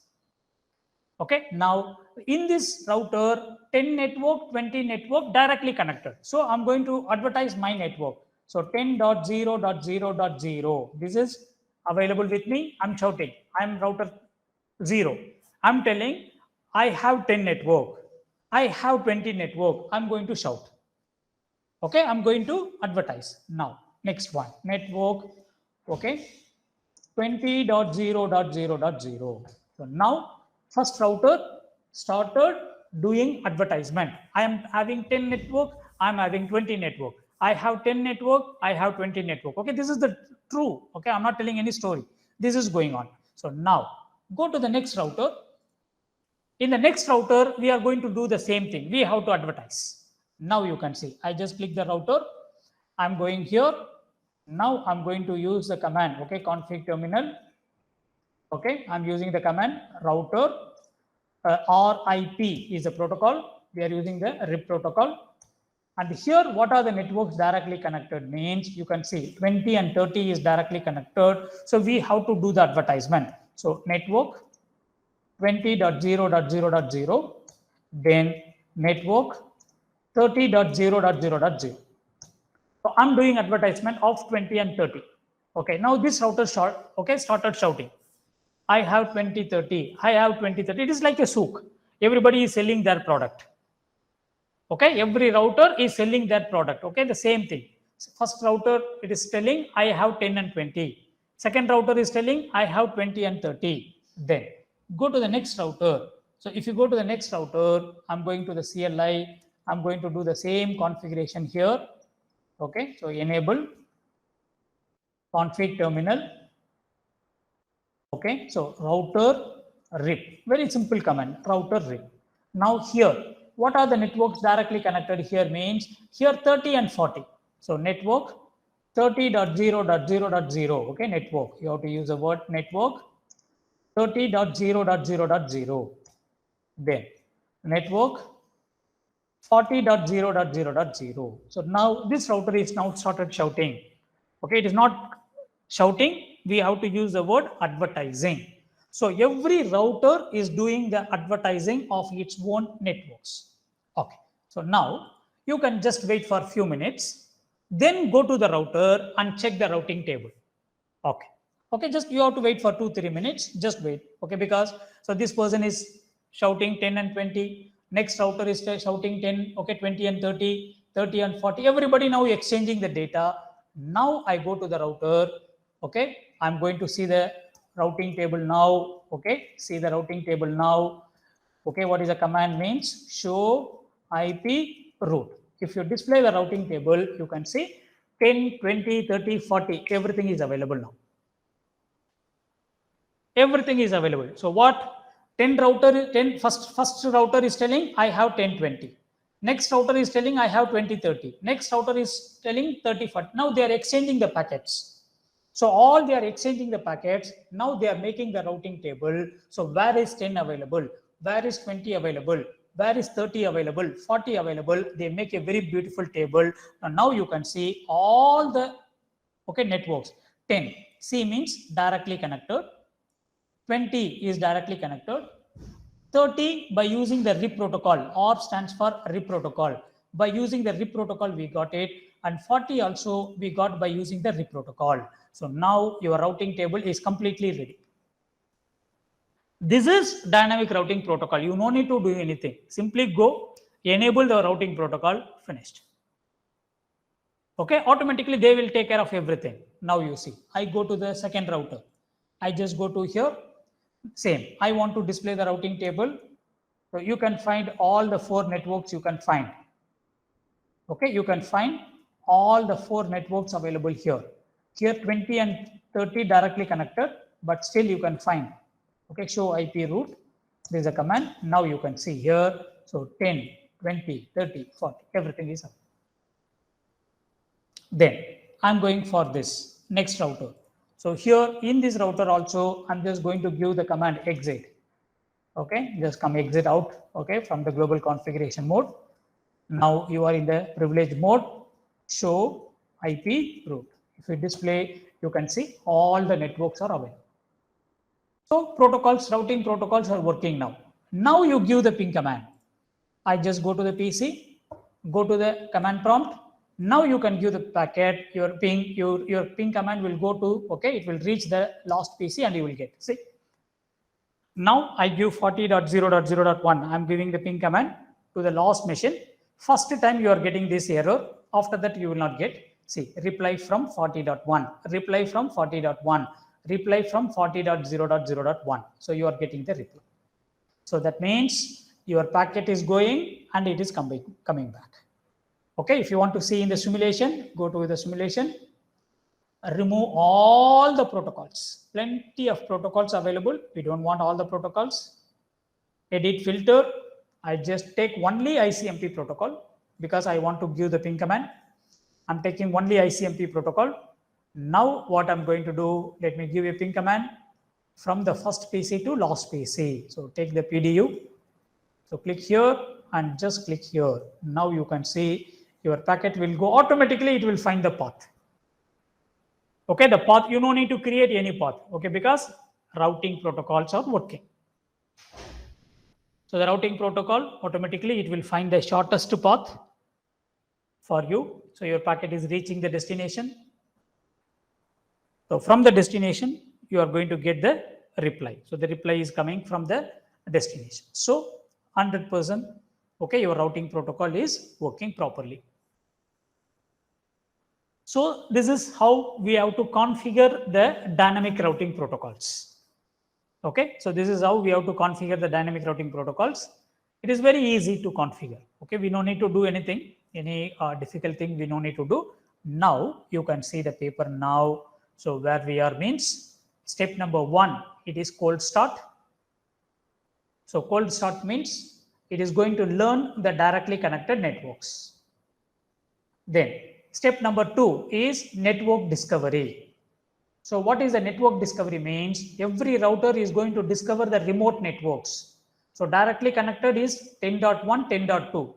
Okay, now in this router, 10 network, 20 network directly connected. So I'm going to advertise my network. So 10.0.0.0. This is available with me. I'm shouting. I'm router 0. I'm telling I have 10 network. I have 20 network. I'm going to shout. Okay, I'm going to advertise. Now, next one, network, okay, 20.0.0.0. So now, first router started doing advertisement. I am having 10 network, I'm having 20 network. I have 10 network, I have 20 network. Okay, this is the true. Okay, I'm not telling any story. This is going on. So now, go to the next router. In the next router, we are going to do the same thing. We have to advertise. Now you can see, I just click the router. I'm going here. Now I'm going to use the command, okay, config terminal. Okay, I'm using the command router. RIP is the protocol. We are using the RIP protocol. And here, what are the networks directly connected means you can see 20 and 30 is directly connected. So we have to do the advertisement. So network 20.0.0.0, then network 30.0.0.0. So I'm doing advertisement of 20 and 30. Okay, now this router started shouting. I have 2030. I have 2030. It is like a souk. Everybody is selling their product. Okay, every router is selling their product. Okay, the same thing. First router, it is telling I have 10 and 20. Second router is telling I have 20 and 30. Then go to the next router. So if you go to the next router, I'm going to the CLI. I'm going to do the same configuration here. Okay, so enable config terminal. Okay, so router RIP. Very simple command, router RIP. Now here, what are the networks directly connected here means here 30 and 40. So network 30.0.0.0. Okay, network. You have to use the word network 30.0.0.0. Then network 40.0.0.0. So now this router is now started shouting. Okay, it is not shouting. We have to use the word advertising. So every router is doing the advertising of its own networks. Okay, so now you can just wait for a few minutes, then go to the router and check the routing table. Okay. Okay, just you have to wait for 2-3 minutes. Just wait. Okay, because so this person is shouting 10 and 20. Next router is shouting 10, okay, 20 and 30, 30 and 40. Everybody now exchanging the data. Now I go to the router. Okay, I'm going to see the routing table now. Okay, see the routing table now. Okay, what is the command means? Show IP route. If you display the routing table, you can see 10, 20, 30, 40. Everything is available now. Everything is available. So what 10 router 10 first router is telling I have 1020. Next router is telling I have 2030. Next router is telling 3040. Now they are exchanging the packets. So all they are exchanging the packets. Now they are making the routing table. So where is 10 available? Where is 20 available? Where is 30 available? 40 available? They make a very beautiful table. And now you can see all the networks. 10 C means directly connected. 20 is directly connected. 30 by using the RIP protocol. R stands for RIP protocol. By using the RIP protocol, we got it. And 40 also we got by using the RIP protocol. So now your routing table is completely ready. This is dynamic routing protocol. You no need to do anything. Simply go, enable the routing protocol, finished. Okay, automatically they will take care of everything. Now you see, I go to the second router. I just go to here. Same. I want to display the routing table. So you can find all the 4 networks you can find. Okay, you can find all the 4 networks available here. Here 20 and 30 directly connected, but still you can find. Okay, show IP route. This is a command. Now you can see here. So 10, 20, 30, 40, everything is up. Then I'm going for this next router. So here in this router also, I'm just going to give the command exit. Okay, just come exit out. Okay, from the global configuration mode. Now you are in the privilege mode. Show IP root. If you display, you can see all the networks are available. So protocols, routing protocols are working now. Now you give the ping command. I just go to the PC, go to the command prompt. Now you can give the packet, your ping command will go to, okay, it will reach the last PC and you will get, see. Now I give 40.0.0.1. I'm giving the ping command to the last machine. First time you are getting this error. After that you will not get. See, reply from 40.1, reply from 40.1, reply from 40.0.0.1. So you are getting the reply. So that means your packet is going and it is coming back. Okay, if you want to see in the simulation, go to the simulation. Remove all the protocols. Plenty of protocols available. We don't want all the protocols. Edit filter. I just take only ICMP protocol because I want to give the ping command. I'm taking only ICMP protocol. Now what I'm going to do, let me give a ping command from the first PC to last PC. So take the PDU. So click here and just click here. Now you can see your packet will go automatically. It will find the path. Okay, the path, you don't need to create any path. Okay, because routing protocols are working. So the routing protocol, automatically it will find the shortest path for you. So your packet is reaching the destination. So from the destination, you are going to get the reply. So the reply is coming from the destination. So 100%, okay, your routing protocol is working properly. So this is how we have to configure the dynamic routing protocols. Okay, so this is how we have to configure the dynamic routing protocols. It is very easy to configure. Okay, we don't need to do anything, any difficult thing we don't need to do. Now you can see the paper now. So where we are means step number 1, it is cold start. So cold start means it is going to learn the directly connected networks. Then step number 2 is network discovery. So what is the network discovery means? Every router is going to discover the remote networks. So directly connected is 10.1, 10.2.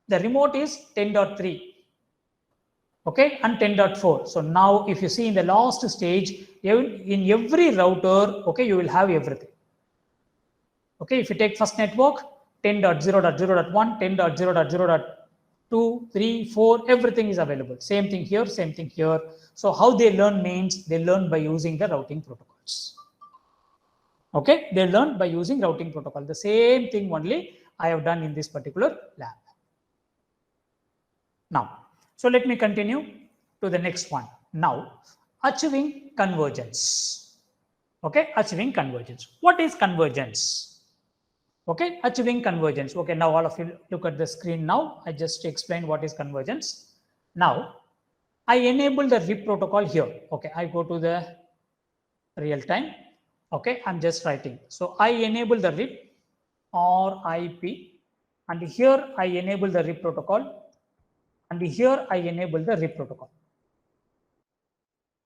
The remote is 10.3. Okay, and 10.4. So now if you see in the last stage, in every router, okay, you will have everything. Okay, if you take first network, 10.0.0.1, 10.0.0.2, 3, 4, everything is available. Same thing here, same thing here. So how they learn means they learn by using the routing protocols. Okay, they learn by using routing protocol. The same thing only I have done in this particular lab. Now, so let me continue to the next one. Now, achieving convergence. Okay, achieving convergence. What is convergence? Okay, achieving convergence. Okay, now all of you look at the screen now. I just explain what is convergence. Now, I enable the RIP protocol here. Okay, I go to the real time. Okay, I'm just writing. So I enable the RIP or IP, and here I enable the RIP protocol, and here I enable the RIP protocol.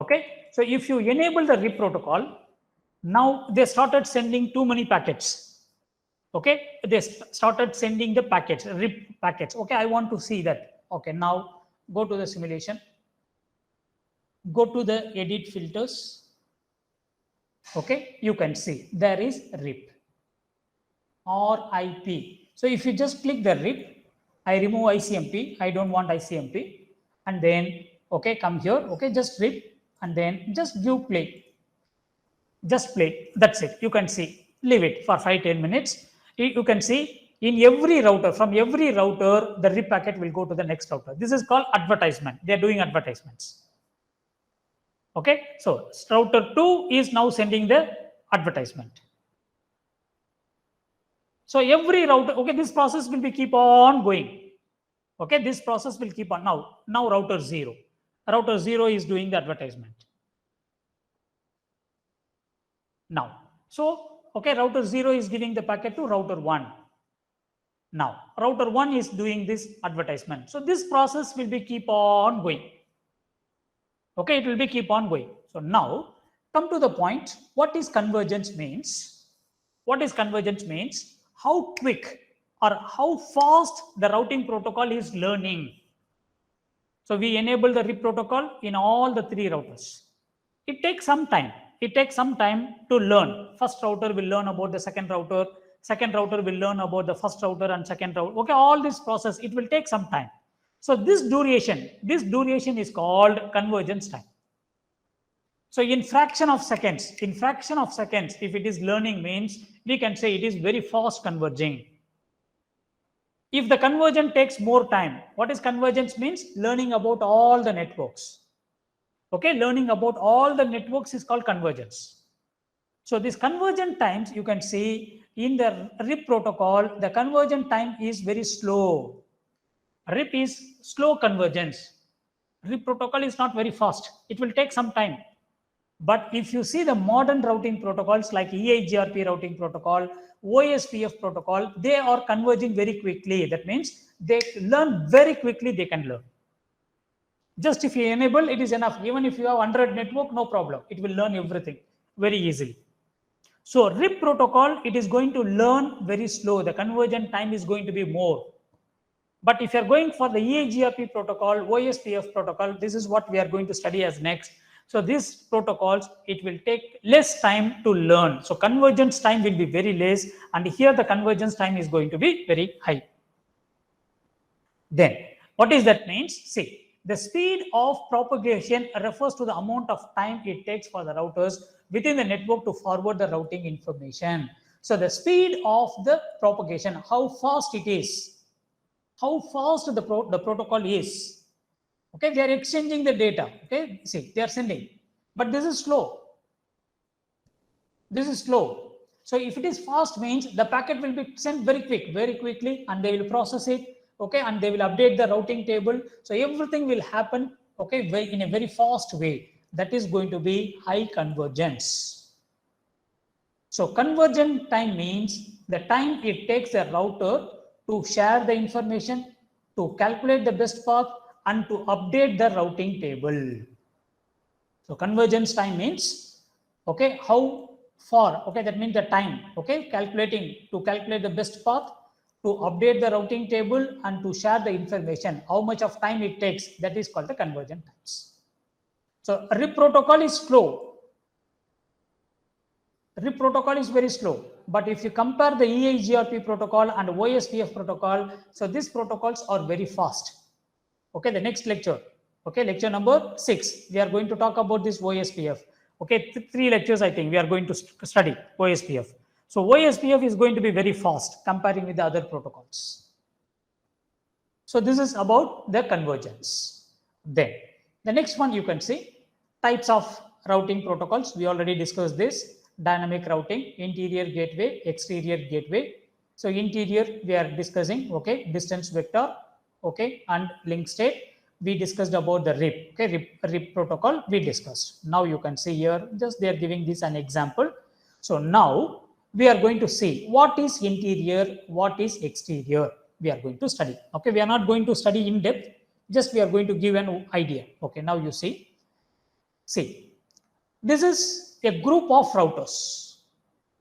Okay, so if you enable the RIP protocol, now they started sending too many packets. Okay, they started sending the packets, RIP packets. Okay, I want to see that. Okay, now go to the simulation, go to the edit filters. Okay, you can see there is RIP or IP. So if you just click the RIP, I remove ICMP. I don't want ICMP, and then okay, come here. Okay, just RIP, and then just give play. Just play. That's it. You can see. Leave it for 5-10 minutes. You can see in every router, from every router, the RIP packet will go to the next router. This is called advertisement. They are doing advertisements. Okay, so router 2 is now sending the advertisement. So every router, okay, this process will be keep on going. Okay, this process will keep on. Now router 0. Router 0 is doing the advertisement. Now, so Okay, router 0 is giving the packet to router 1. Now, router 1 is doing this advertisement. So this process will be keep on going. Okay, it will be keep on going. So now, come to the point, what is convergence means? What is convergence means? How quick or how fast the routing protocol is learning. So we enable the RIP protocol in all the 3 routers. It takes some time. It takes some time to learn. First router will learn about the second router. Second router will learn about the first router and second router. Okay, all this process, it will take some time. So this duration is called convergence time. So in fraction of seconds, if it is learning means, we can say it is very fast converging. If the convergence takes more time, what is convergence means? Learning about all the networks. Okay, learning about all the networks is called convergence. So this convergent times, you can see in the RIP protocol, the convergent time is very slow. RIP is slow convergence. RIP protocol is not very fast. It will take some time. But if you see the modern routing protocols like Eigrp routing protocol, Ospf protocol, they are converging very quickly. That means they learn very quickly, they can learn. Just if you enable, it is enough. Even if you have 100 network, no problem. It will learn everything very easily. So RIP protocol, it is going to learn very slow. The convergent time is going to be more. But if you are going for the Eigrp protocol, Ospf protocol, this is what we are going to study as next. So these protocols, it will take less time to learn. So convergence time will be very less, and here the convergence time is going to be very high. Then, what is that means? See, the speed of propagation refers to the amount of time it takes for the routers within the network to forward the routing information. So the speed of the propagation, how fast it is, how fast the protocol is. Okay, they are exchanging the data. Okay, see, they are sending, but this is slow. This is slow. So if it is fast means the packet will be sent very quickly, and they will process it. Okay, and they will update the routing table. So everything will happen. Okay, in a very fast way. That is going to be high convergence. So convergent time means the time it takes the router to share the information, to calculate the best path, and to update the routing table. So convergence time means, okay, how far, okay, that means the time, okay, to calculate the best path, to update the routing table, and to share the information, how much of time it takes, that is called the convergent times. So RIP protocol is slow. RIP protocol is very slow, but if you compare the Eigrp protocol and Ospf protocol, so these protocols are very fast. Okay, the next lecture, okay, lecture number 6, we are going to talk about this Ospf. Okay, 3 lectures I think we are going to study Ospf. So Ospf is going to be very fast comparing with the other protocols. So this is about the convergence. Then the next one you can see types of routing protocols. We already discussed this: dynamic routing, interior gateway, exterior gateway. So interior we are discussing, okay, distance vector, okay, and link state. We discussed about the RIP, okay, RIP protocol we discussed. Now you can see here, just they are giving this an example. So now we are going to see what is interior, what is exterior. We are going to study. Okay, we are not going to study in depth, just we are going to give an idea. Okay, now you see, this is a group of routers.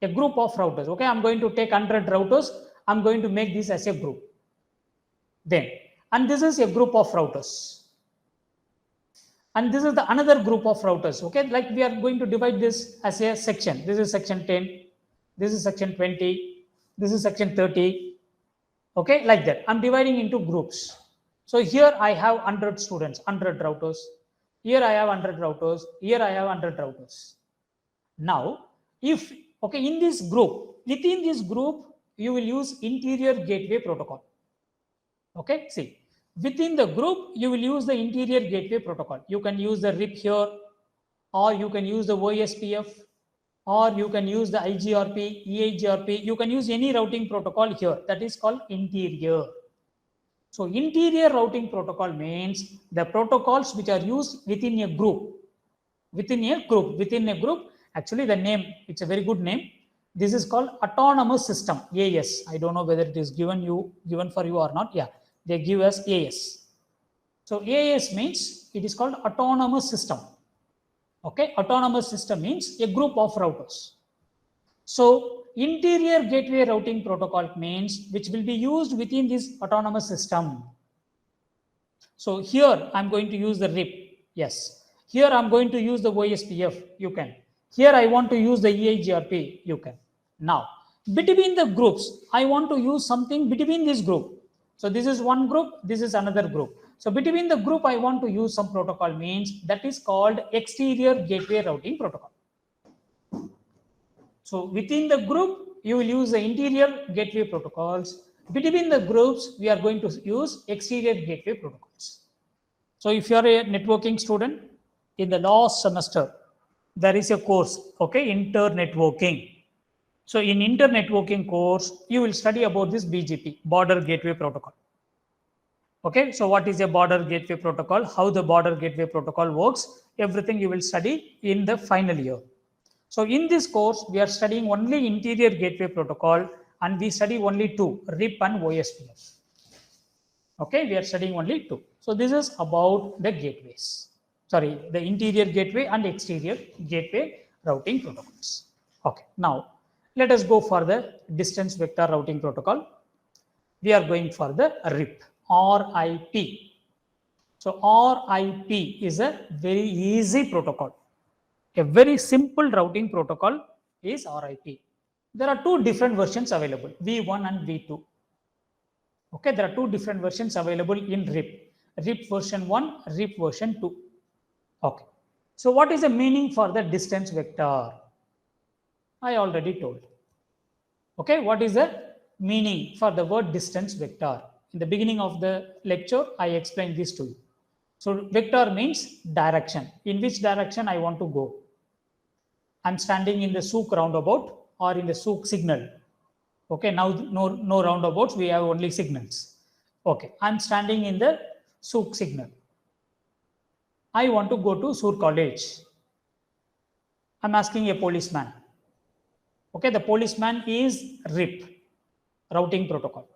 Okay, I'm going to take 100 routers. I'm going to make this as a group. Then, and this is a group of routers. And this is the another group of routers. Okay, like we are going to divide this as a section. This is section 10. This is section 20. This is section 30. Okay, like that. I'm dividing into groups. So here I have 100 students, 100 routers. Here I have 100 routers. Here I have 100 routers. Now, if, okay, in this group, within this group, you will use interior gateway protocol. Okay, see, within the group, you will use the interior gateway protocol. You can use the RIP here, or you can use the Ospf, or you can use the Eigrp, Eigrp. You can use any routing protocol here. That is called interior. So interior routing protocol means the protocols which are used within a group. Within a group, actually the name, it's a very good name. This is called autonomous system, AS. I don't know whether it is given for you or not. Yeah, they give us AS. So AS means it is called autonomous system. Okay, autonomous system means a group of routers. So interior gateway routing protocol means which will be used within this autonomous system. So here I'm going to use the RIP. Yes. Here I'm going to use the OSPF. You can. Here I want to use the Eigrp. You can. Now, between the groups, I want to use something between this group. So this is one group. This is another group. So between the group, I want to use some protocol means that is called exterior gateway routing protocol. So within the group, you will use the interior gateway protocols. Between the groups, we are going to use exterior gateway protocols. So if you are a networking student, in the last semester, there is a course, okay, internetworking. So in internetworking course, you will study about this BGP, border gateway protocol. Okay, so what is a border gateway protocol? How the border gateway protocol works? Everything you will study in the final year. So in this course, we are studying only interior gateway protocol and we study only two, RIP and OSPF. Okay, we are studying only two. So this is about the gateways. Sorry, the interior gateway and exterior gateway routing protocols. Okay, now let us go for the distance vector routing protocol. We are going for the RIP, RIP. So RIP is a very easy protocol. A very simple routing protocol is RIP. There are two different versions available, V1 and V2. Okay, there are two different versions available in RIP. RIP version 1, RIP version 2. Okay. So what is the meaning for the distance vector? I already told. Okay, what is the meaning for the word distance vector? In the beginning of the lecture, I explained this to you. So vector means direction. In which direction I want to go? I'm standing in the souk roundabout or in the souk signal. Okay, now no roundabouts, we have only signals. Okay, I'm standing in the souk signal. I want to go to Sur College. I'm asking a policeman. Okay, the policeman is RIP, routing protocol.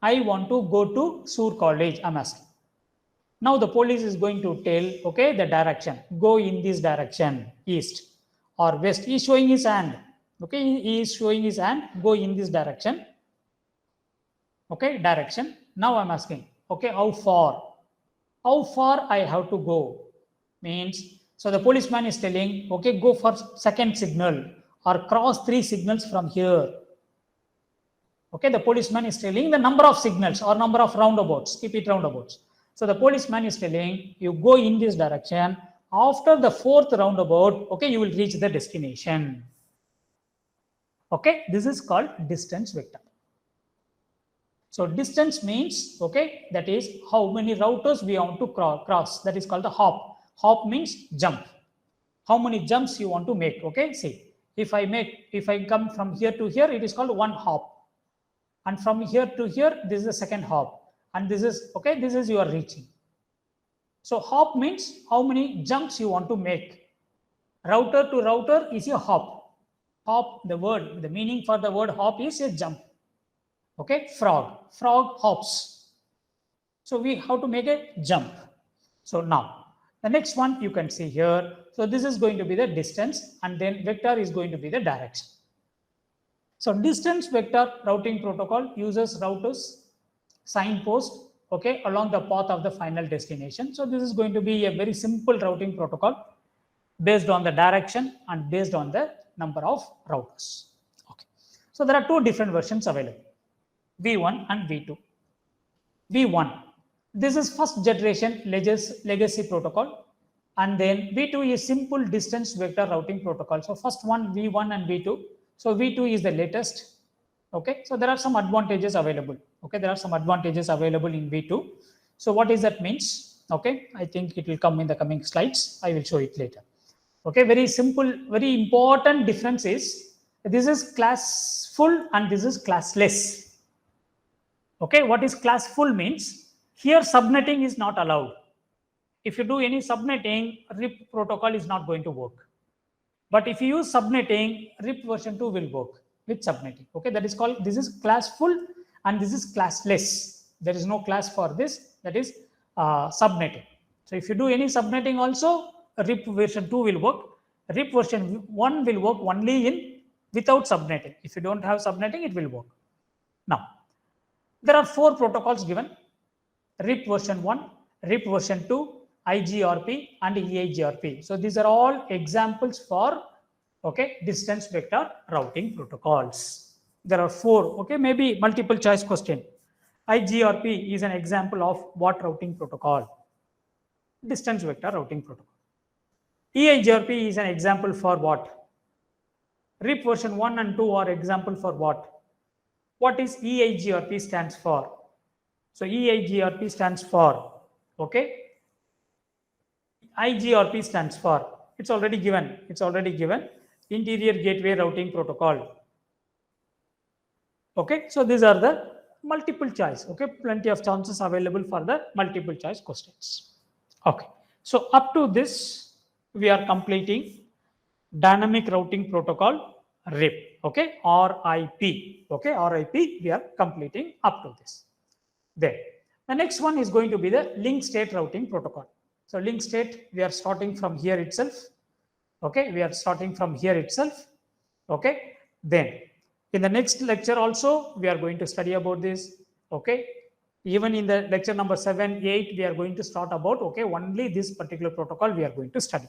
I want to go to Sur College, I'm asking. Now the police is going to tell, okay, the direction, go in this direction, east or west. He is showing his hand. Okay, he is showing his hand, go in this direction. Okay, direction. Now I'm asking, okay, how far? How far I have to go? Means, so the policeman is telling, okay, go for second signal or cross 3 signals from here. Okay, the policeman is telling the number of signals or number of roundabouts, keep it roundabouts. So the policeman is telling you go in this direction. After the 4th roundabout, okay, you will reach the destination. Okay, this is called distance vector. So distance means, okay, that is how many routers we want to cross. That is called the hop. Hop means jump. How many jumps you want to make? Okay, see, if I come from here to here, it is called one hop. And from here to here, this is the second hop. And this is, okay, this is your reaching. So hop means how many jumps you want to make. Router to router is a hop. Hop, the word, the meaning for the word hop is a jump. Okay, frog hops. So we have to make a jump. So now the next one you can see here. So this is going to be the distance and then vector is going to be the direction. So distance vector routing protocol uses routers signpost, okay, along the path of the final destination. So this is going to be a very simple routing protocol based on the direction and based on the number of routers. Okay. So there are two different versions available, V1 and V2. V1, this is first generation legacy protocol, and then V2 is simple distance vector routing protocol. So first one, V1 and V2. So V2 is the latest. Okay, so there are some advantages available. Okay, there are some advantages available in V2. So what is that means? Okay, I think it will come in the coming slides. I will show it later. Okay, very simple, very important difference is this is classful and this is classless. Okay, what is classful means here subnetting is not allowed. If you do any subnetting, RIP protocol is not going to work. But if you use subnetting, RIP version 2 will work with subnetting. Okay, that is called, this is classful and this is classless. There is no class for this, that is subnetting. So if you do any subnetting also, RIP version 2 will work. RIP version 1 will work only in without subnetting. If you don't have subnetting, it will work. Now, there are 4 protocols given: RIP version 1, RIP version 2, IGRP and EIGRP. So these are all examples for distance vector routing protocols. There are 4. Okay, maybe multiple choice question. IGRP is an example of what routing protocol? Distance vector routing protocol. EIGRP is an example for what? RIP version 1 and 2 are example for what? What is EIGRP stands for? So EIGRP stands for, IGRP stands for, it's already given, Interior Gateway Routing Protocol. Okay, so these are the multiple choice. Okay, plenty of chances available for the multiple choice questions. Okay, so up to this, we are completing dynamic routing protocol RIP. Okay, RIP. Okay, RIP, we are completing up to this. There. The next one is going to be the link state routing protocol. So link state, we are starting from here itself. Okay, we are starting from here itself. Okay, then in the next lecture also, we are going to study about this. Okay, even in the lecture number 7, 8, we are going to start about, only this particular protocol we are going to study.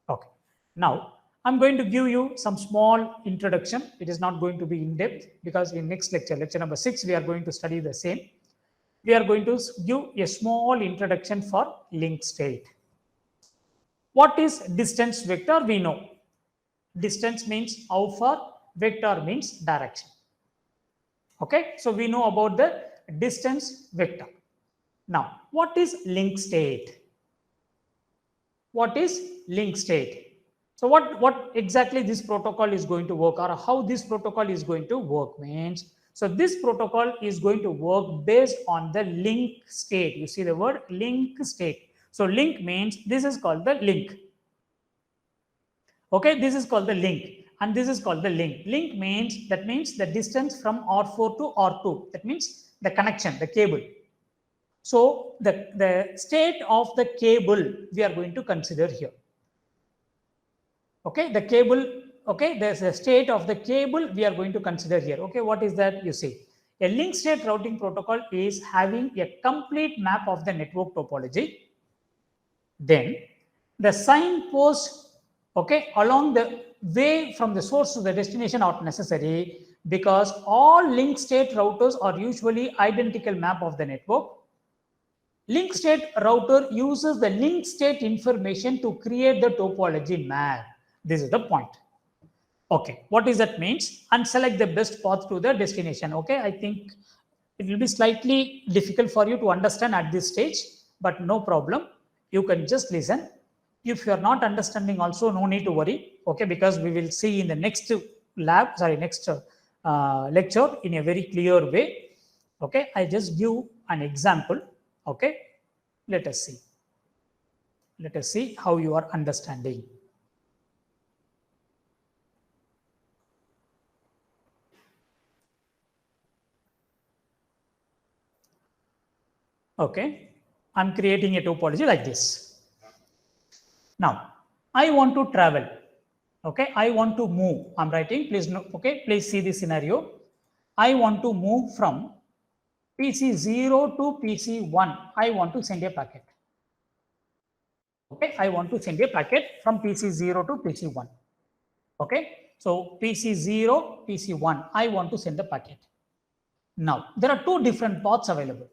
Okay, now I'm going to give you some small introduction. It is not going to be in depth because in next lecture, lecture number 6, we are going to study the same. We are going to give a small introduction for link state. What is distance vector? We know. Distance means how far, vector means direction. Okay, so we know about the distance vector. Now, what is link state? What is link state? So what exactly this protocol is going to work, or how this protocol is going to work means, so this protocol is going to work based on the link state. You see the word link state. So link means this is called the link. Okay, this is called the link and this is called the link. Link means, that means the distance from R4 to R2. That means the connection, the cable. So the state of the cable we are going to consider here. Okay, the cable, there's a state of the cable we are going to consider here. Okay, what is that? You see, a link state routing protocol is having a complete map of the network topology. Then the signposts, along the way from the source to the destination are necessary because all link state routers are usually identical map of the network. Link state router uses the link state information to create the topology map. This is the point. Okay, what is that means? And select the best path to the destination. Okay, I think it will be slightly difficult for you to understand at this stage, but no problem. You can just listen. If you are not understanding also, no need to worry. Okay, because we will see in the next lecture in a very clear way. Okay, I just give an example. Okay, let us see. Let us see how you are understanding. Okay, I'm creating a topology like this. Now, I want to travel. Okay, I want to move. I'm writing, please no, please see this scenario. I want to move from PC0 to PC1. I want to send a packet. Okay, I want to send a packet from PC0 to PC1. Okay, so PC0, PC1, I want to send a packet. Now, there are 2 different paths available.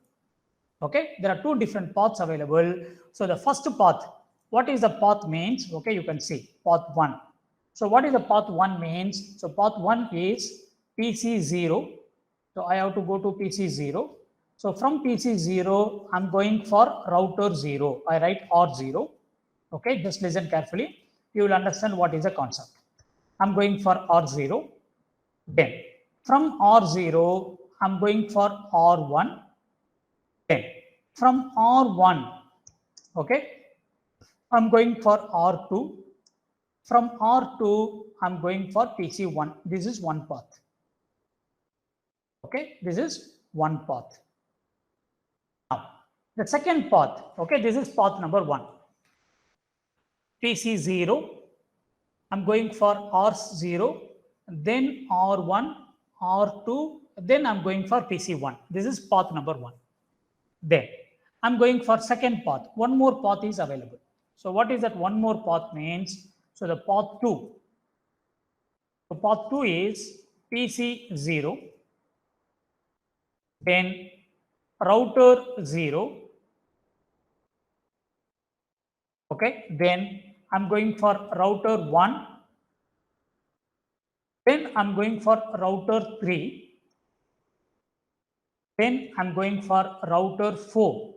Okay, there are 2 different paths available. So the first path, what is the path means? Okay, you can see path 1. So what is the path 1 means? So path 1 is PC0. So I have to go to PC0. So from PC0, I'm going for router 0. I write R0. Okay, just listen carefully. You will understand what is the concept. I'm going for R0. Then from R0, I'm going for R1. Then from R1, okay, I'm going for R2. From R2, I'm going for PC1. This is one path. Okay, this is one path. Now, the second path, okay, this is path number 1. PC0, I'm going for R0, then R1, R2, then I'm going for PC1. This is path number 1. Then I'm going for second path. One more path is available. So what is that one more path means? So the path 2. So path 2 is PC0, then router 0. Okay, then I'm going for router 1. Then I'm going for router 3. Then I'm going for router 4.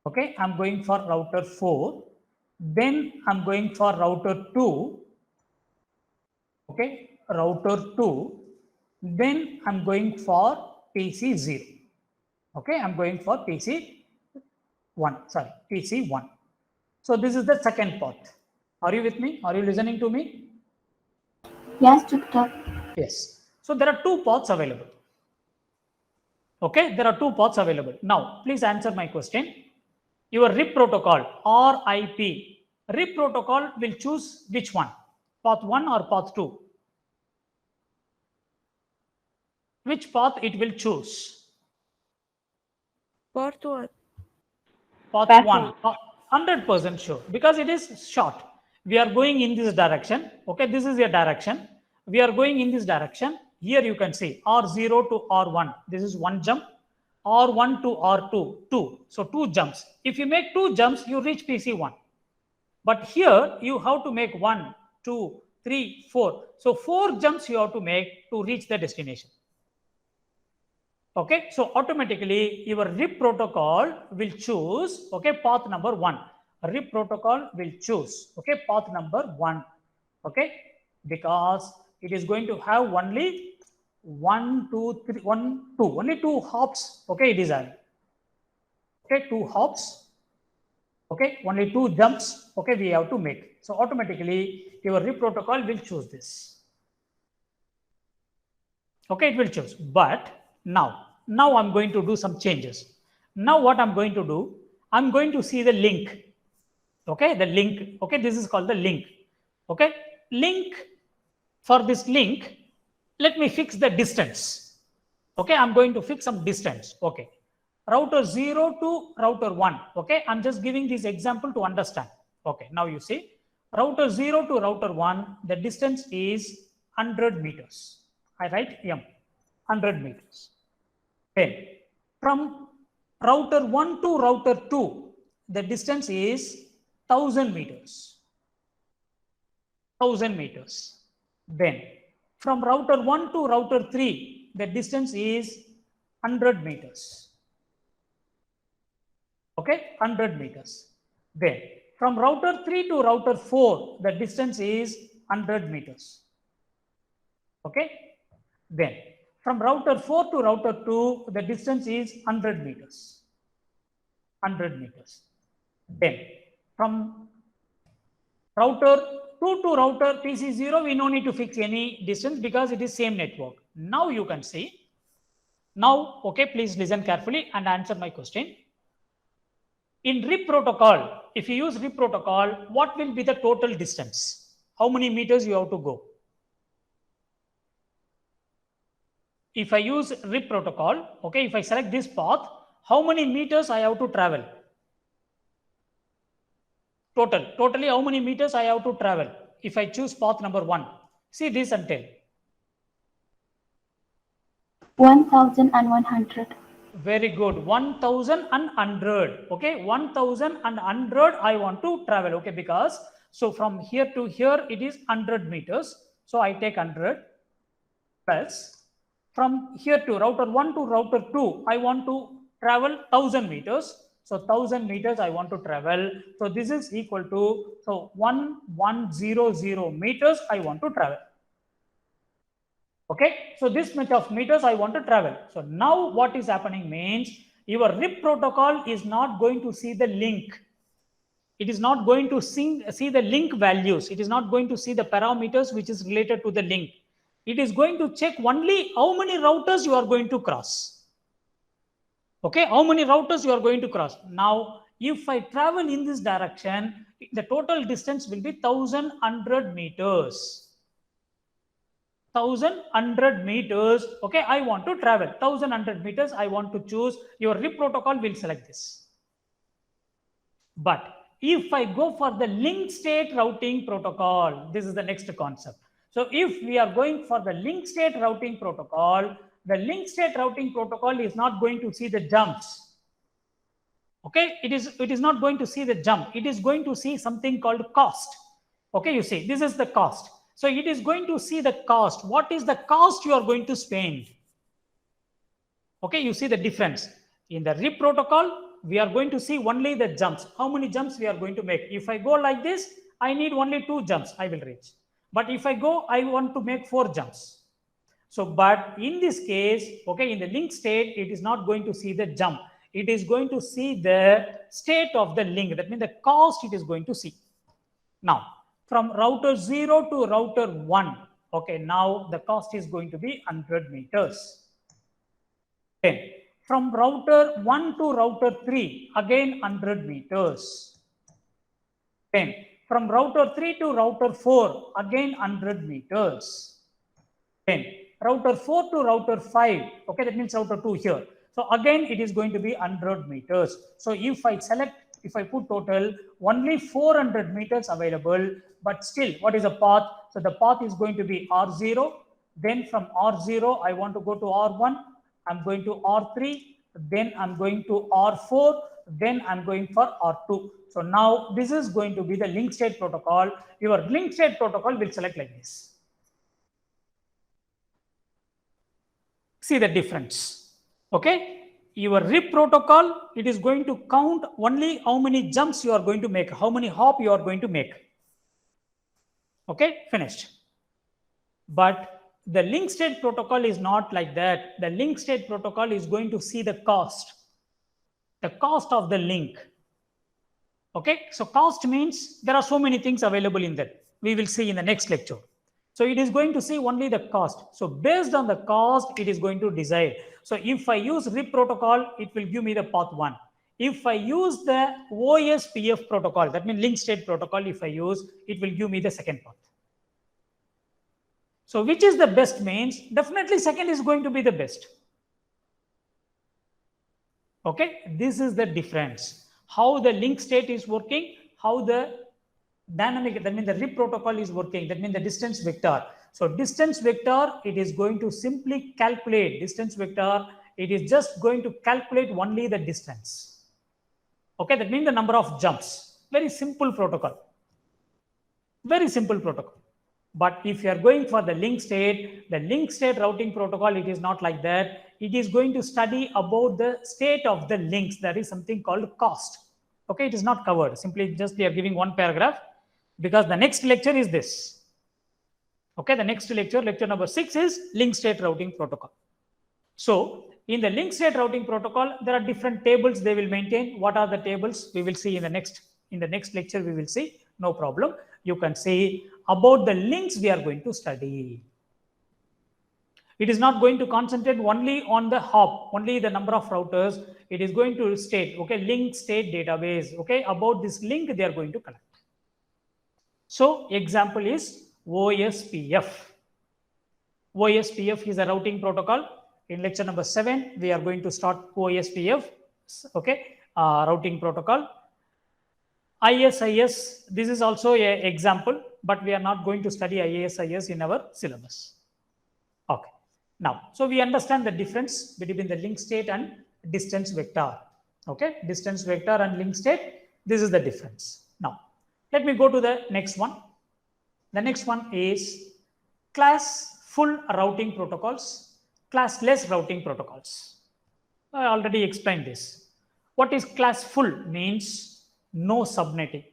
Okay, I'm going for router 4. Then I'm going for router 2. Okay, router 2. Then I'm going for PC0. Okay, I'm going for PC1. Sorry, PC1. So this is the second path. Are you with me? Are you listening to me? Yes, Doctor. Yes. So there are two paths available. Okay, there are two paths available. Now, please answer my question. Your RIP protocol, RIP, RIP protocol will choose which one? Path 1 or path 2? Which path it will choose? Path 1. Path 1. 100% sure, because it is short. We are going in this direction. Okay, this is your direction. We are going in this direction. Here you can see R0 to R1. This is one jump. R1 to R2, 2. So 2 jumps. If you make 2 jumps, you reach PC1. But here you have to make 1, 2, 3, 4. So 4 jumps you have to make to reach the destination. Okay, so automatically your RIP protocol will choose, okay, path number 1. RIP protocol will choose, okay, path number 1. Okay, because it is going to have only 1, 2, 3, 1, 2, only 2 hops. Okay, it is having. Okay, 2 hops. Okay, only 2 jumps. Okay, we have to make. So automatically your RIP protocol will choose this. Okay, it will choose. But now I'm going to do some changes. Now what I'm going to do, I'm going to see the link. Okay, the link. Okay, this is called the link. Okay, link. For this link, let me fix the distance. Okay, I'm going to fix some distance. Okay, router 0 to router 1. Okay, I'm just giving this example to understand. Okay, now you see router 0 to router 1, the distance is 100 meters. I write M, 100 meters. Then from router 1 to router 2, the distance is 1000 meters. 1000 meters. Then from router 1 to router 3, the distance is 100 meters. Okay, 100 meters. Then from router 3 to router 4, the distance is 100 meters. Okay, then from router 4 to router 2, the distance is 100 meters. 100 meters. Then from router 2 to router PC0, we no need to fix any distance because it is same network. Now you can see. Now, okay, please listen carefully and answer my question. In RIP protocol, if you use RIP protocol, what will be the total distance? How many meters you have to go? If I use RIP protocol, okay, if I select this path, how many meters I have to travel? Totally how many meters I have to travel if I choose path number 1? See this and tell. 1100. Very good. 1100. Okay, 1100 I want to travel. Okay, because so from here to here it is 100 meters. So I take 100 plus from here to router 1 to router 2, I want to travel 1000 meters. So 1000 meters I want to travel. So this is equal to, so 1100 meters I want to travel. Okay, so this much of meters I want to travel. So now what is happening means your RIP protocol is not going to see the link. It is not going to see the link values. It is not going to see the parameters which is related to the link. It is going to check only how many routers you are going to cross. Okay, how many routers you are going to cross. Now, if I travel in this direction, the total distance will be 1100 meters. 1100 meters. Okay, I want to travel 1100 meters. I want to choose. Your RIP protocol will select this. But if I go for the link state routing protocol, this is the next concept. So if we are going for the link state routing protocol, the link state routing protocol is not going to see the jumps. Okay, it is not going to see the jump. It is going to see something called cost. Okay, you see, this is the cost. So it is going to see the cost. What is the cost you are going to spend? Okay, you see the difference. In the RIP protocol, we are going to see only the jumps. How many jumps we are going to make? If I go like this, I need only 2 jumps I will reach. But if I go, I want to make 4 jumps. So, but in this case, okay, in the link state, it is not going to see the jump. It is going to see the state of the link. That means the cost it is going to see. Now, from router 0 to router 1, okay, now the cost is going to be 100 meters. Then, from router 1 to router 3, again 100 meters. Then, from router 3 to router 4, again 100 meters. Then, router 4 to router 5, okay, that means router 2 here. So, again, it is going to be 100 meters. So, if I put total, only 400 meters available, but still, what is the path? So, the path is going to be R0. Then, from R0, I want to go to R1. I'm going to R3. Then, I'm going to R4. Then, I'm going for R2. So, now, this is going to be the link state protocol. Your link state protocol will select like this. See the difference. Okay, your RIP protocol, it is going to count only how many jumps you are going to make, how many hop you are going to make. Okay, finished. But the link state protocol is not like that. The link state protocol is going to see the cost of the link. Okay, so cost means there are so many things available in that. We will see in the next lecture. So it is going to see only the cost. So based on the cost, it is going to decide. So if I use RIP protocol, it will give me the path 1. If I use the Ospf protocol, that means link state protocol, if I use, it will give me the second path. So which is the best means? Definitely second is going to be the best. Okay, this is the difference. How the link state is working, how the dynamic, that means the RIP protocol is working, that means the distance vector. So distance vector, it is going to simply calculate distance vector. It is just going to calculate only the distance. Okay, that means the number of jumps. Very simple protocol. Very simple protocol. But if you are going for the link state routing protocol, it is not like that. It is going to study about the state of the links. There is something called cost. Okay, it is not covered. Simply just they are giving one paragraph, because the next lecture is this. Okay, the next lecture number 6 is link state routing protocol. So in the link state routing protocol, there are different tables they will maintain. What are the tables? We will see in the next lecture. We will see, no problem. You can see about the links we are going to study. It is not going to concentrate only on the hop, only the number of routers. It is going to state, okay, link state database. Okay, about this link they are going to collect. So example is Ospf. Ospf is a routing protocol. In lecture number 7, we are going to start Ospf. Okay, routing protocol. ISIS, this is also an example, but we are not going to study ISIS in our syllabus. Okay. Now, so we understand the difference between the link state and distance vector. Okay, distance vector and link state, this is the difference. Now, let me go to the next one. The next one is class full routing protocols, classless routing protocols. I already explained this. What is class full means? No subnetting.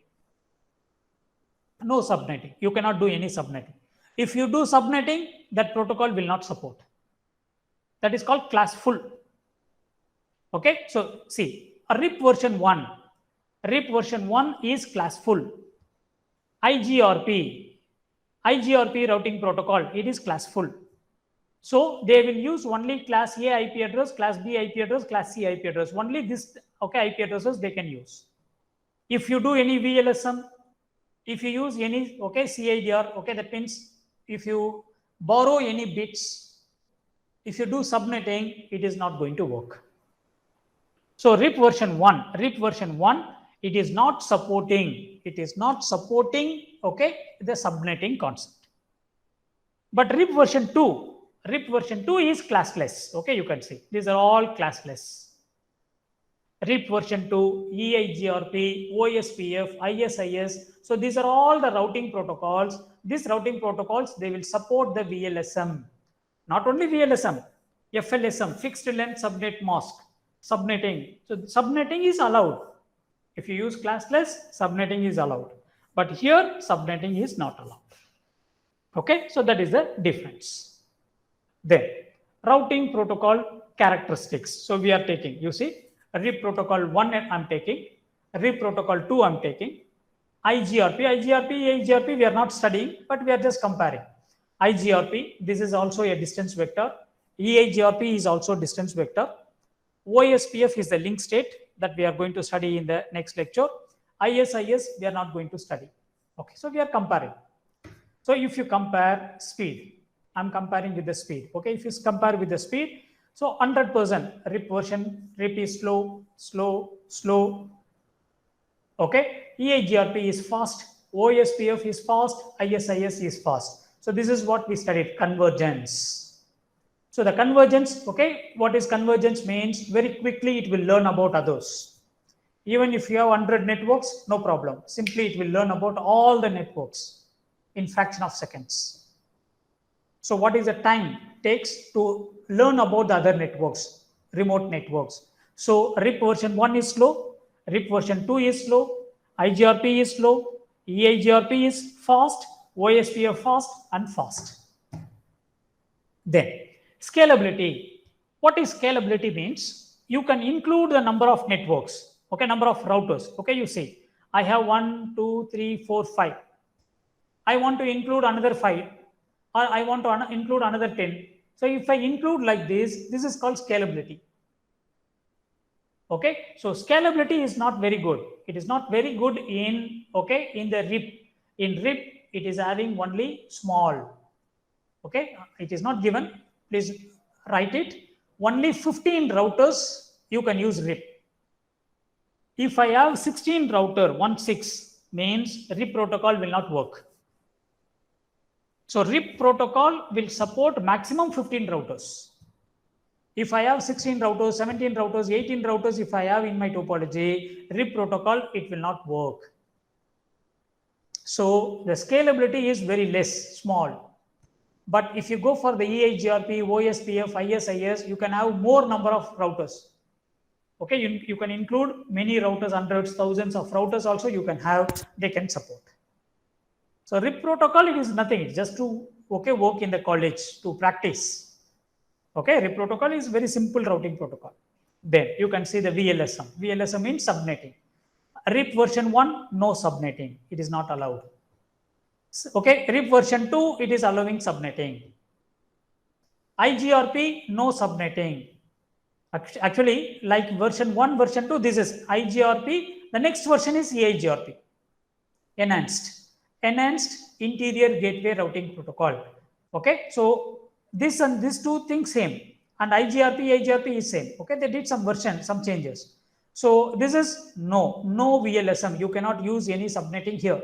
No subnetting. You cannot do any subnetting. If you do subnetting, that protocol will not support. That is called class full. Okay, so see, a RIP version 1, RIP version 1 is classful. IGRP routing protocol, it is classful. So they will use only class A IP address, class B IP address, class C IP address. Only this IP addresses they can use. If you do any VLSM, if you use any CIDR, that means if you borrow any bits, if you do subnetting, it is not going to work. So RIP version 1, it is not supporting the subnetting concept. But RIP version 2 is classless. You can see these are all classless. RIP version 2, EIGRP, OSPF, ISIS. So these are all the routing protocols. These routing protocols, they will support the VLSM. Not only VLSM, FLSM, fixed length subnet mask, subnetting. So subnetting is allowed. If you use classless, subnetting is allowed. But here, subnetting is not allowed. So that is the difference. Then, routing protocol characteristics. So we are taking, you see, RIP protocol 1 I'm taking, RIP protocol 2 I'm taking, IGRP, EIGRP we are not studying, but we are just comparing. IGRP, this is also a distance vector. EIGRP is also distance vector. OSPF is the link state that we are going to study in the next lecture. ISIS we are not going to study. So we are comparing. So if you compare speed, I'm comparing with the speed. If you compare with the speed, so 100% RIP is slow. EIGRP is fast, OSPF is fast, ISIS is fast. So this is what we studied, convergence. So the convergence, what is convergence means? Very quickly it will learn about others. Even if you have 100 networks, no problem. Simply it will learn about all the networks in fraction of seconds. So what is the time takes to learn about the other networks, remote networks? So RIP version 1 is slow, RIP version 2 is slow, IGRP is slow, EIGRP is fast, OSPF fast and fast. Then scalability. What is scalability means? You can include the number of networks, number of routers. You see, I have 1, 2, 3, 4, 5. I want to include another 5, or I want to include another 10. So if I include like this is called scalability. So scalability is not very good. It is not very good in the RIP. In RIP, it is having only small. It is not given. Please write it. Only 15 routers you can use RIP. If I have 16 router, 16 means RIP protocol will not work. So RIP protocol will support maximum 15 routers. If I have 16 routers, 17 routers, 18 routers, if I have in my topology, RIP protocol, it will not work. So the scalability is very less, small. But if you go for the EIGRP, OSPF, ISIS, you can have more number of routers. You can include many routers, hundreds, thousands of routers also you can have, they can support. So RIP protocol, it is nothing, it's just to work in the college, to practice. RIP protocol is very simple routing protocol. Then you can see the VLSM. VLSM means subnetting. RIP version 1, no subnetting. It is not allowed. RIP version 2, it is allowing subnetting. IGRP, no subnetting. Actually, like version 1, version 2, this is IGRP. The next version is EIGRP. Enhanced interior gateway routing protocol. So this and these two things same, and EIGRP is same. They did some changes. So this is no VLSM. You cannot use any subnetting here,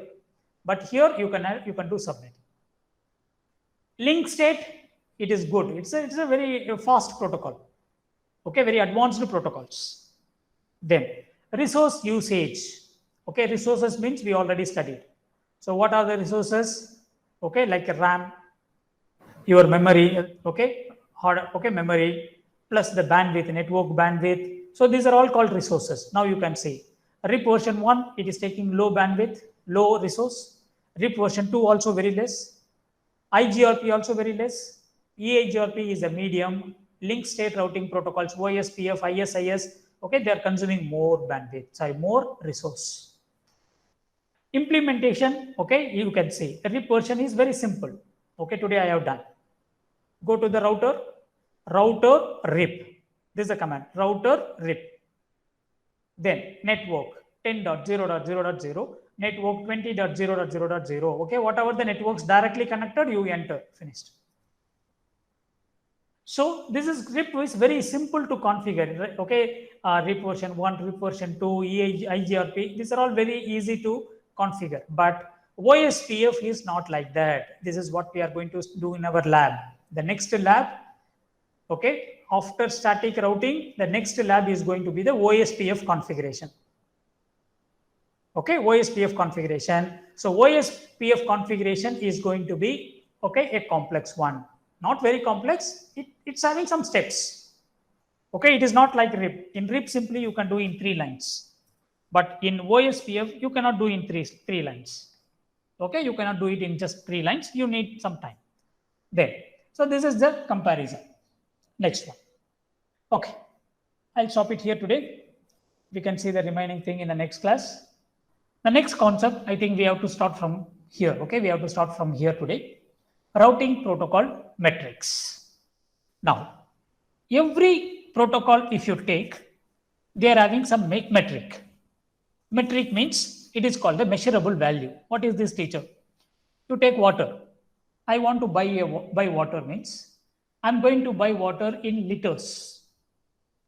but here you can do subnetting. Link state, it is good. It's a very fast protocol. Very advanced protocols. Then resource usage. Resources means we already studied. So what are the resources? Like RAM, your memory, memory plus the bandwidth, network bandwidth. So these are all called resources. Now you can see RIP version 1, it is taking low bandwidth, low resource. RIP version 2 also very less. IGRP also very less. EIGRP is a medium. Link state routing protocols, OSPF, ISIS, Okay, they are consuming more bandwidth, sorry, more resource. Implementation, okay, you can see the RIP version is very simple. Okay, today I have done. Go to the router RIP. This is a command, router RIP. Then network 10.0.0.0, network 20.0.0.0. Okay, whatever the networks directly connected, you enter, finished. So this is RIP is very simple to configure. Right? Okay, RIP version 1, RIP version 2, Eigrp, these are all very easy to configure. But OSPF is not like that. This is what we are going to do in our lab. The next lab, okay, after static routing, the next lab is going to be the OSPF configuration. Okay, OSPF configuration. So OSPF configuration is going to be, okay, a complex one. Not very complex. It's having some steps. Okay, it is not like RIP. In RIP, simply you can do in 3 lines. But in OSPF, you cannot do in three lines. Okay, you cannot do it in just 3 lines. You need some time. There. So this is the comparison. Next one. Okay, I'll stop it here today. We can see the remaining thing in the next class. The next concept, I think we have to start from here. Okay, we have to start from here today. Routing protocol metrics. Now, every protocol, if you take, they are having some metric. Metric means it is called the measurable value. What is this, teacher? You take water. I want to buy water means I'm going to buy water in liters.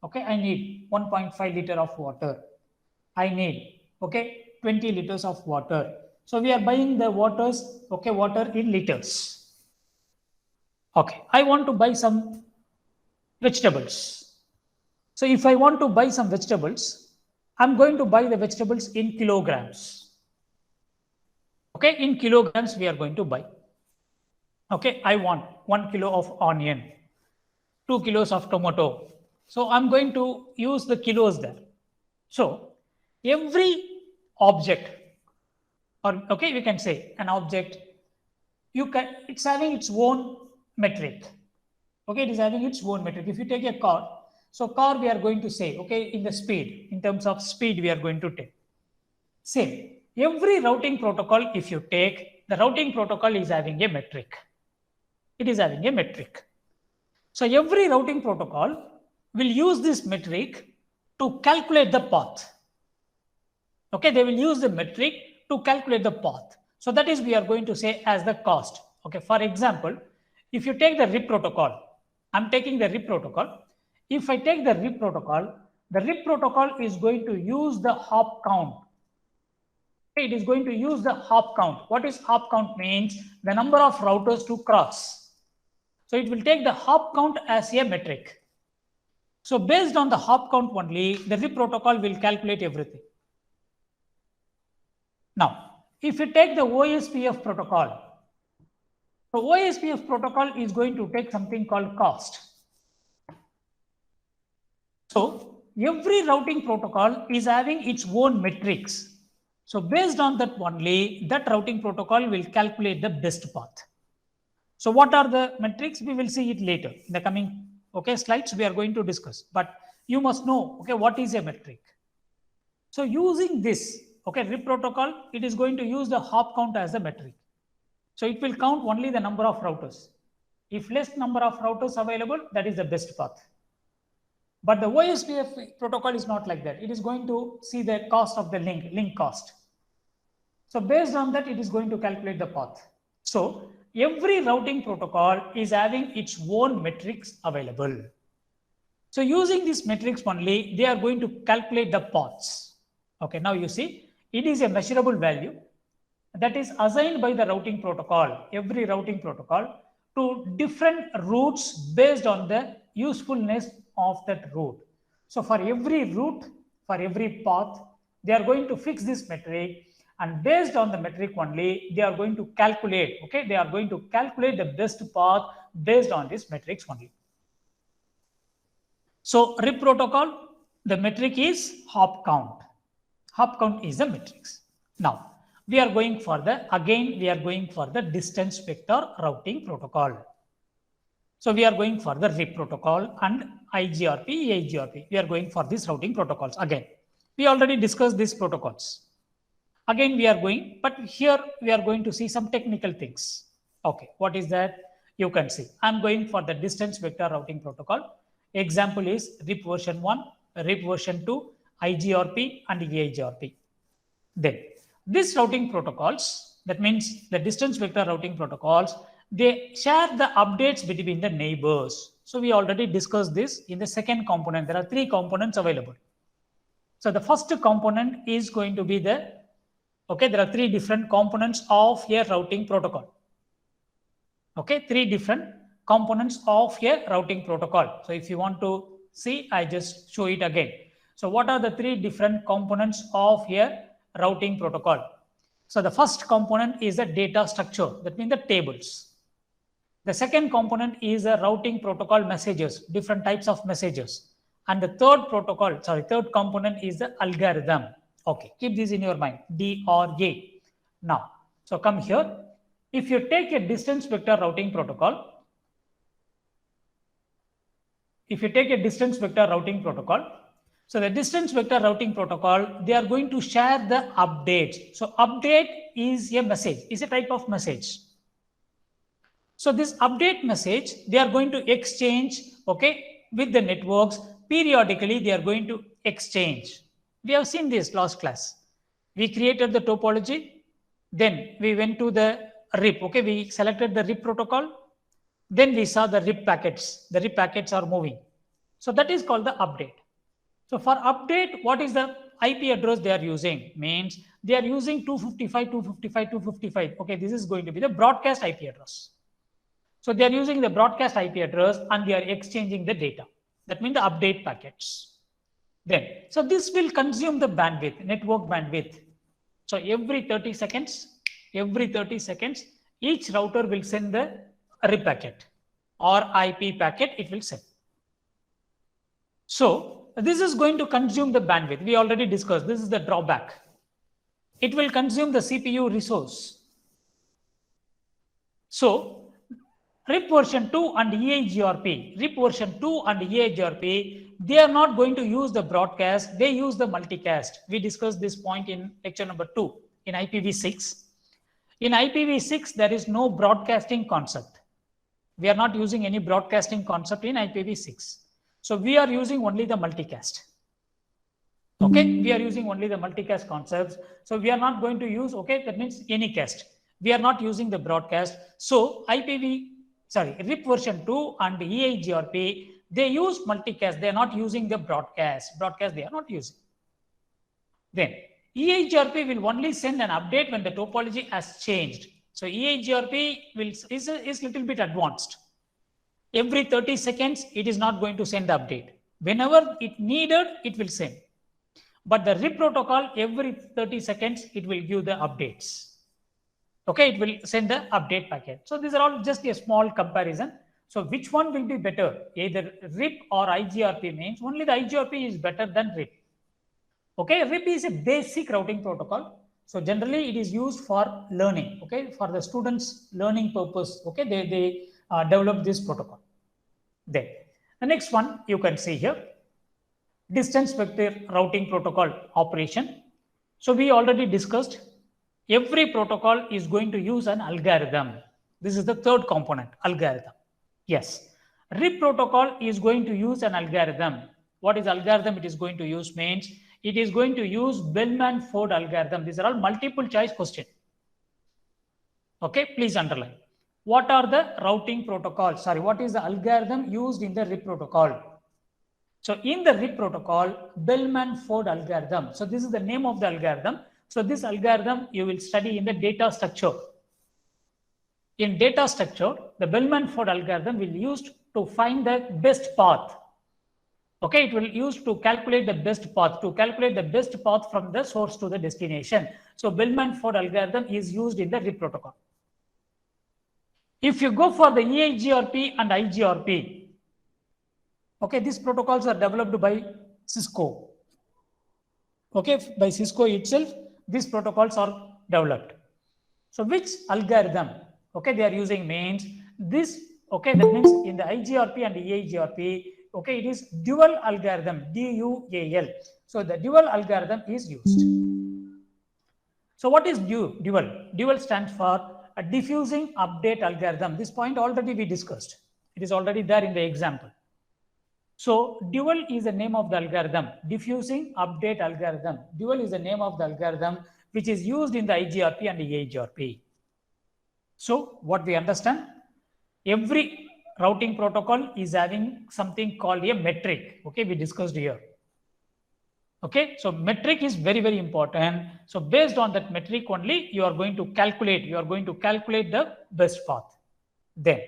Okay, I need 1.5 liter of water. I need, okay, 20 liters of water. So we are buying the water in liters. Okay, I want to buy some vegetables. So if I want to buy some vegetables, I'm going to buy the vegetables in kilograms. Okay, in kilograms we are going to buy. Okay, I want 1 kilo of onion, 2 kilos of tomato. So I'm going to use the kilos there. So every object, or okay, we can say an object, it's having its own metric. Okay, it is having its own metric. If you take a car, so car we are going to say, okay, in the speed, in terms of speed we are going to take. Same, every routing protocol, if you take, the routing protocol is having a metric. It is having a metric. So every routing protocol will use this metric to calculate the path. Okay, they will use the metric to calculate the path. So that is we are going to say as the cost. Okay, for example, if you take the RIP protocol, I'm taking the RIP protocol. If I take the RIP protocol is going to use the hop count. Okay, it is going to use the hop count. What is hop count means? The number of routers to cross. So it will take the hop count as a metric. So based on the hop count only, the RIP protocol will calculate everything. Now, if you take the OSPF protocol, the OSPF protocol is going to take something called cost. So every routing protocol is having its own metrics. So based on that only, that routing protocol will calculate the best path. So what are the metrics? We will see it later in the coming slides. We are going to discuss, but you must know what is a metric. So using this RIP protocol, it is going to use the hop count as a metric. So it will count only the number of routers. If less number of routers available, that is the best path. But the OSPF protocol is not like that. It is going to see the cost of the link cost. So based on that, it is going to calculate the path. So every routing protocol is having its own metrics available. So using these metrics only, they are going to calculate the paths. Okay, now you see, it is a measurable value that is assigned by the routing protocol, every routing protocol, to different routes based on the usefulness of that route. So for every route, for every path, they are going to fix this metric, and based on the metric only, they are going to calculate, they are going to calculate the best path based on this metrics only. So RIP protocol, the metric is hop count. Hop count is the metrics. Now, we are going for the distance vector routing protocol. So we are going for the RIP protocol and IGRP, EIGRP. We are going for these routing protocols. Again, we already discussed these protocols. Again, we are going, but here we are going to see some technical things. Okay, what is that? You can see. I'm going for the distance vector routing protocol. Example is RIP version 1, RIP version 2, IGRP and EIGRP. Then these routing protocols, that means the distance vector routing protocols, they share the updates between the neighbors. So we already discussed this in the second component. There are 3 components available. So the first component is going to be the, okay, there are 3 different components of a routing protocol. Okay, 3 different components of a routing protocol. So if you want to see, I just show it again. So what are the 3 different components of a routing protocol? So the first component is the data structure, that means the tables. The second component is a routing protocol messages, different types of messages. And the third component is the algorithm. Okay, keep this in your mind, DRA. Now, so come here. If you take a distance vector routing protocol, so the distance vector routing protocol, they are going to share the updates. So update is a message, is a type of message. So this update message, they are going to exchange, okay, with the networks. Periodically, they are going to exchange. We have seen this last class. We created the topology. Then we went to the RIP. Okay, we selected the RIP protocol. Then we saw the RIP packets. The RIP packets are moving. So that is called the update. So for update, what is the IP address they are using? Means they are using 255, 255, 255. Okay, this is going to be the broadcast IP address. So they are using the broadcast IP address and they are exchanging the data. That means the update packets. Then, so this will consume the bandwidth, network bandwidth. So every 30 seconds, each router will send the RIP packet or IP packet, it will send. So this is going to consume the bandwidth. We already discussed, this is the drawback. It will consume the CPU resource. So RIP version 2 and EIGRP, they are not going to use the broadcast, they use the multicast. We discussed this point in lecture number 2 in IPv6. In IPv6, there is no broadcasting concept. We are not using any broadcasting concept in IPv6. So we are using only the multicast. Okay, we are using only the multicast concepts. So we are not going to use, okay, that means any cast. We are not using the broadcast. So RIP version 2 and EIGRP, they use multicast. They are not using the broadcast. Broadcast they are not using. Then EIGRP will only send an update when the topology has changed. So EIGRP is little bit advanced. Every 30 seconds, it is not going to send the update. Whenever it needed, it will send. But the RIP protocol, every 30 seconds, it will give the updates. Okay, it will send the update packet. So these are all just a small comparison. So which one will be better? Either RIP or IGRP means only the IGRP is better than RIP. Okay, RIP is a basic routing protocol. So generally it is used for learning, okay, for the students' learning purpose. Okay, they develop this protocol. Then the next one you can see here, distance vector routing protocol operation. So we already discussed every protocol is going to use an algorithm. This is the third component, algorithm. Yes, RIP protocol is going to use an algorithm. What is algorithm it is going to use means it is going to use Bellman-Ford algorithm. These are all multiple choice questions. Okay, please underline. What are the routing protocols? Sorry, what is the algorithm used in the RIP protocol? So in the RIP protocol, Bellman-Ford algorithm. So this is the name of the algorithm. So this algorithm you will study in the data structure. In data structure, the Bellman-Ford algorithm will be used to find the best path. Okay, it will use to calculate the best path, from the source to the destination. So Bellman-Ford algorithm is used in the RIP protocol. If you go for the EIGRP and IGRP, okay, these protocols are developed by Cisco. Okay, by Cisco itself, these protocols are developed. So which algorithm, okay, they are using means this Okay, that means in the Eigrp and Eigrp, okay, it is dual algorithm, DUAL. So the dual algorithm is used. So what is dual? Dual stands for a diffusing update algorithm. This point already we discussed. It is already there in the example. So dual is the name of the algorithm, diffusing update algorithm. Dual is the name of the algorithm which is used in the Eigrp and Eigrp. So what we understand, every routing protocol is having something called a metric. Okay, we discussed here. Okay, so metric is very, very important. So based on that metric only, you are going to calculate the best path. Then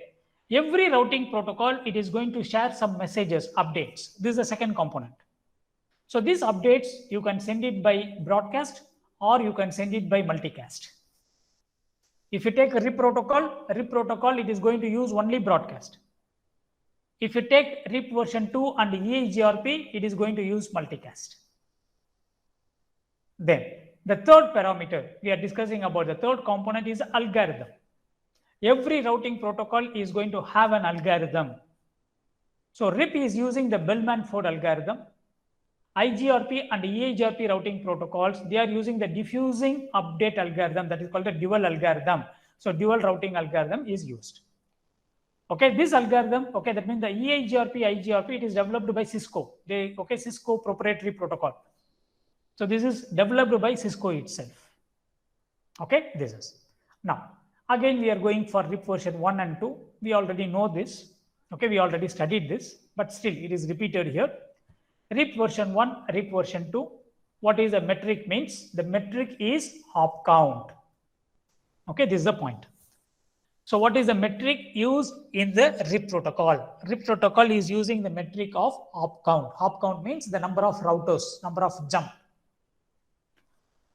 every routing protocol, it is going to share some messages, updates. This is the second component. So these updates, you can send it by broadcast or you can send it by multicast. If you take a RIP protocol, it is going to use only broadcast. If you take RIP version 2 and Eigrp, it is going to use multicast. Then the third parameter we are discussing about, the third component is algorithm. Every routing protocol is going to have an algorithm. So RIP is using the Bellman-Ford algorithm. Eigrp and Eigrp routing protocols, they are using the diffusing update algorithm, that is called the dual algorithm. So dual routing algorithm is used. Okay, this algorithm, okay, that means the Eigrp, it is developed by Cisco. Cisco proprietary protocol. So this is developed by Cisco itself. Okay, this is. Now, again, we are going for RIP version 1 and 2. We already know this. Okay, we already studied this, but still it is repeated here. RIP version 1, RIP version 2. What is the metric means? The metric is hop count. Okay, this is the point. So what is the metric used in the RIP protocol? RIP protocol is using the metric of hop count. Hop count means the number of routers, number of jump.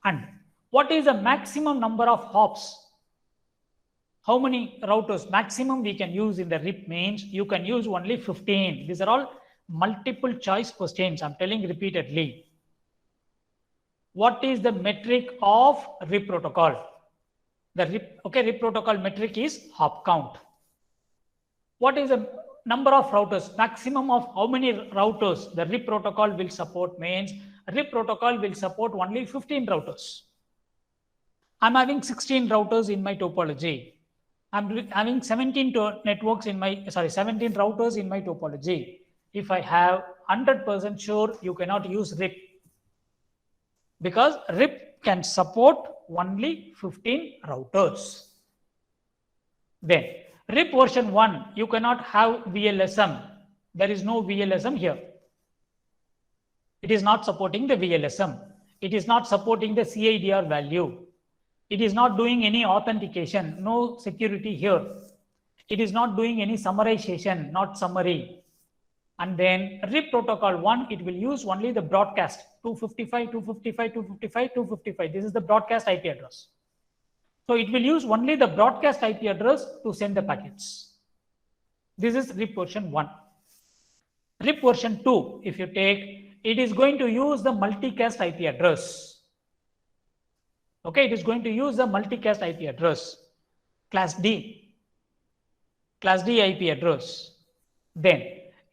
And what is the maximum number of hops? How many routers maximum we can use in the RIP means you can use only 15. These are all multiple choice questions. I'm telling repeatedly. What is the metric of RIP protocol? The RIP protocol metric is hop count. What is the number of routers? Maximum of how many routers the RIP protocol will support means RIP protocol will support only 15 routers. I'm having 16 routers in my topology. I'm having 17 networks in my 17 routers in my topology. If I have 100% sure you cannot use RIP, because RIP can support only 15 routers. Then RIP version 1, you cannot have VLSM. There is no VLSM here. It is not supporting the VLSM. It is not supporting the CIDR value. It is not doing any authentication, no security here. It is not doing any summarization, not summary. And then RIP protocol 1, it will use only the broadcast 255, 255, 255, 255. This is the broadcast IP address. So it will use only the broadcast IP address to send the packets. This is RIP version 1. RIP version 2, if you take, it is going to use the multicast IP address. Okay, it is going to use the multicast IP address, class D IP address. Then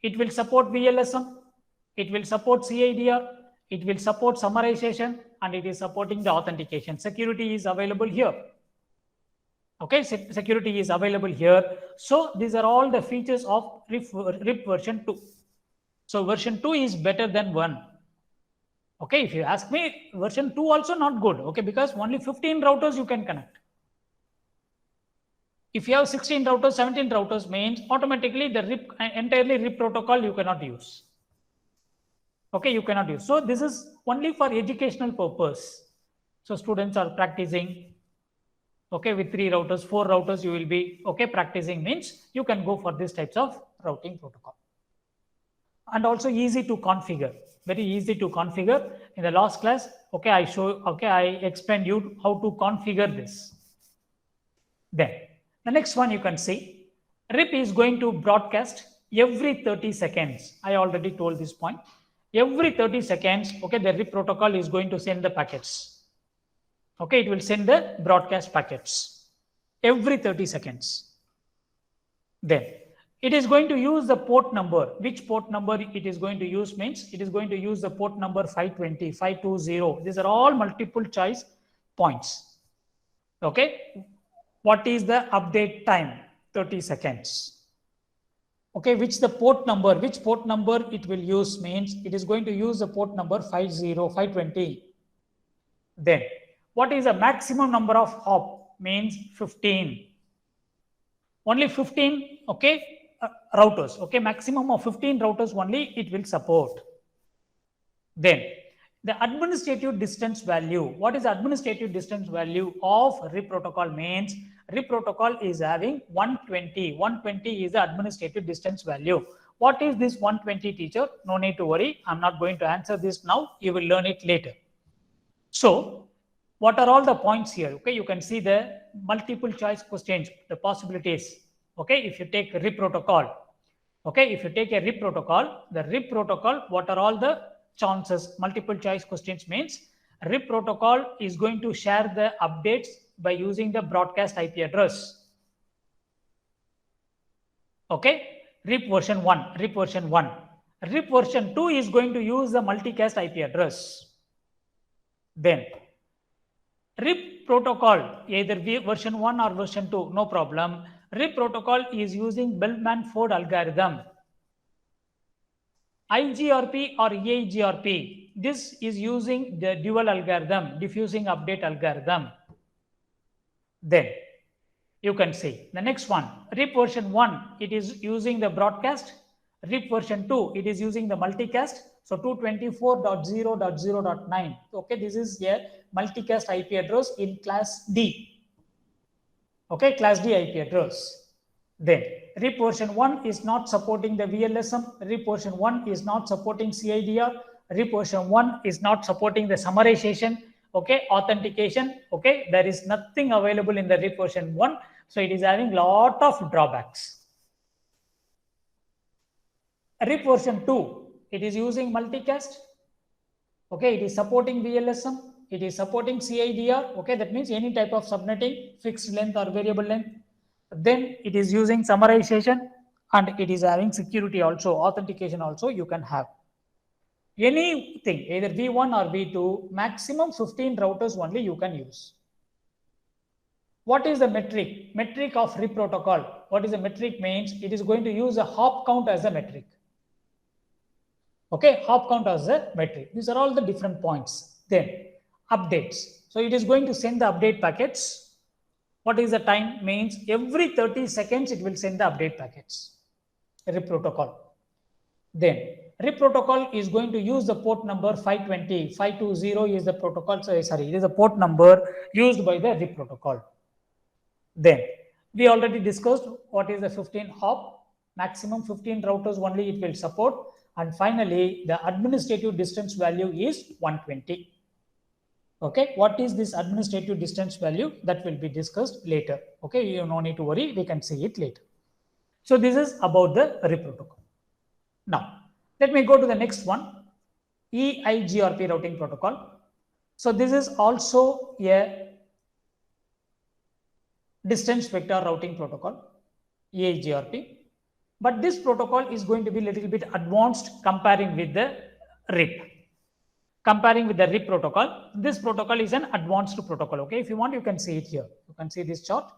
it will support VLSM, it will support CIDR, it will support summarization, and it is supporting the authentication. Security is available here. Okay, security is available here. So these are all the features of RIP version 2. So version 2 is better than 1. Okay, if you ask me, version 2 also not good. Okay, because only 15 routers you can connect. If you have 16 routers, 17 routers means automatically the entirely RIP protocol you cannot use. Okay, you cannot use. So this is only for educational purpose. So students are practicing. Okay, with 3 routers, 4 routers you will be practicing means you can go for these types of routing protocol. And also easy to configure, very easy to configure. In the last class, I explained you how to configure this. Then the next one you can see, RIP is going to broadcast every 30 seconds. I already told this point. Every 30 seconds, the RIP protocol is going to send the packets. Okay, it will send the broadcast packets every 30 seconds. Then it is going to use the port number. Which port number it is going to use means it is going to use the port number 520, 520. These are all multiple choice points. Okay. What is the update time? 30 seconds. Okay, which port number it will use means it is going to use the port number 520. Then what is the maximum number of hop means 15. Only 15, okay, routers. Okay, maximum of 15 routers only it will support. Then the administrative distance value. What is the administrative distance value of RIP protocol means? RIP protocol is having 120. 120 is the administrative distance value. What is this 120, teacher? No need to worry. I'm not going to answer this now. You will learn it later. So what are all the points here? Okay, you can see the multiple choice questions, the possibilities. Okay, if you take RIP protocol, okay, if you take a RIP protocol, the RIP protocol, what are all the chances? Multiple choice questions means RIP protocol is going to share the updates by using the broadcast IP address. Okay, RIP version 1, RIP version 1. RIP version 2 is going to use the multicast IP address. Then RIP protocol, either version 1 or version 2, no problem. RIP protocol is using Bellman-Ford algorithm. Eigrp or Eigrp, this is using the dual algorithm, diffusing update algorithm. Then you can see the next one, RIP version 1, it is using the broadcast. RIP version 2, it is using the multicast. So 224.0.0.9. Okay, this is a multicast IP address in class D. Okay, class D IP address. Then RIP version 1 is not supporting the VLSM. RIP version 1 is not supporting CIDR. RIP version 1 is not supporting the summarization. Okay, authentication. Okay, there is nothing available in the RIP version 1. So it is having lot of drawbacks. RIP version 2, it is using multicast. Okay, it is supporting VLSM. It is supporting CIDR. Okay, that means any type of subnetting, fixed length or variable length. Then it is using summarization and it is having security also, authentication also you can have. Anything, either V1 or V2, maximum 15 routers only you can use. What is the metric? Metric of RIP protocol. What is the metric means? It is going to use a hop count as a metric. Okay, hop count as a metric. These are all the different points. Then updates. So it is going to send the update packets. What is the time means? Every 30 seconds it will send the update packets. RIP protocol. Then RIP protocol is going to use the port number 520. 520 is the protocol. Sorry, it is a port number used by the RIP protocol. Then we already discussed what is the 15 hop. Maximum 15 routers only it will support. And finally, the administrative distance value is 120. Okay, what is this administrative distance value? That will be discussed later. Okay, you no need to worry, we can see it later. So this is about the RIP protocol. Now, let me go to the next one, Eigrp routing protocol. So this is also a distance vector routing protocol, Eigrp. But this protocol is going to be a little bit advanced comparing with the RIP. Comparing with the RIP protocol, this protocol is an advanced protocol. Okay, if you want, you can see it here. You can see this chart.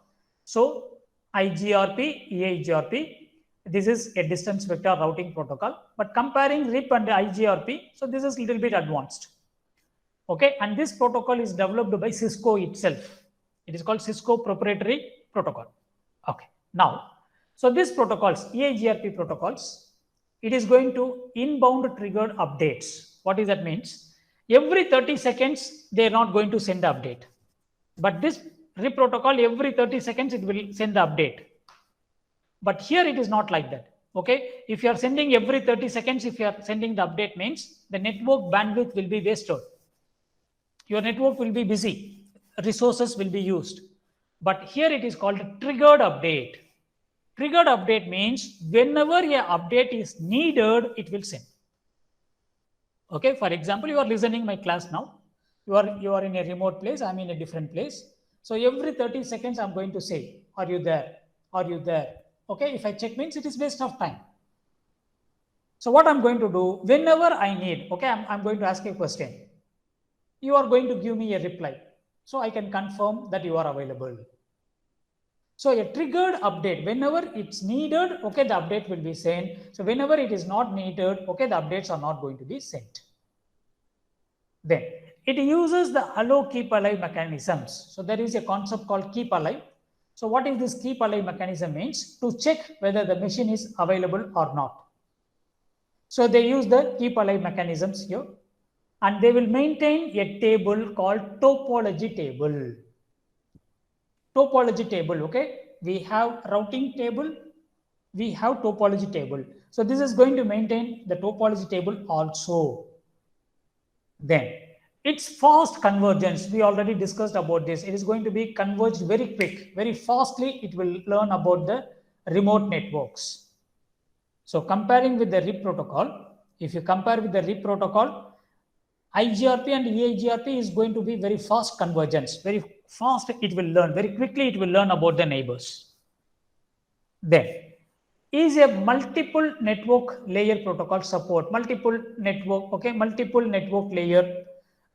So Eigrp, this is a distance vector routing protocol. But comparing RIP and Eigrp, so this is a little bit advanced. Okay, and this protocol is developed by Cisco itself. It is called Cisco proprietary protocol. Okay, now. So these protocols, Eigrp protocols, it is going to inbound triggered updates. What is that means? Every 30 seconds, they are not going to send the update. But this RIP protocol, every 30 seconds, it will send the update. But here it is not like that. Okay, if you are sending every 30 seconds, if you are sending the update means the network bandwidth will be wasted. Your network will be busy, resources will be used. But here it is called a triggered update. Triggered update means whenever a update is needed, it will send. Okay, for example, you are listening my class now. You are in a remote place, I'm in a different place. So every 30 seconds, I'm going to say, are you there? Are you there? Okay, if I check means it is waste of time. So what I'm going to do, whenever I need, okay, I'm going to ask a question. You are going to give me a reply. So I can confirm that you are available. So a triggered update, whenever it's needed, okay, the update will be sent. So whenever it is not needed, okay, the updates are not going to be sent. Then it uses the allow keep alive mechanisms. So there is a concept called keep alive. So what is this keep alive mechanism means? To check whether the machine is available or not. So they use the keep alive mechanisms here, and they will maintain a table called topology table. Topology table, okay? We have routing table, we have topology table. So this is going to maintain the topology table also. Then it's fast convergence. We already discussed about this. It is going to be converged very quick, very fastly. It will learn about the remote networks. So comparing with the RIP protocol, if you compare with the RIP protocol, Eigrp and Eigrp is going to be very fast convergence. Very fast it will learn. Very quickly it will learn about the neighbors. Then is a multiple network layer protocol support. Multiple network, okay, multiple network layer,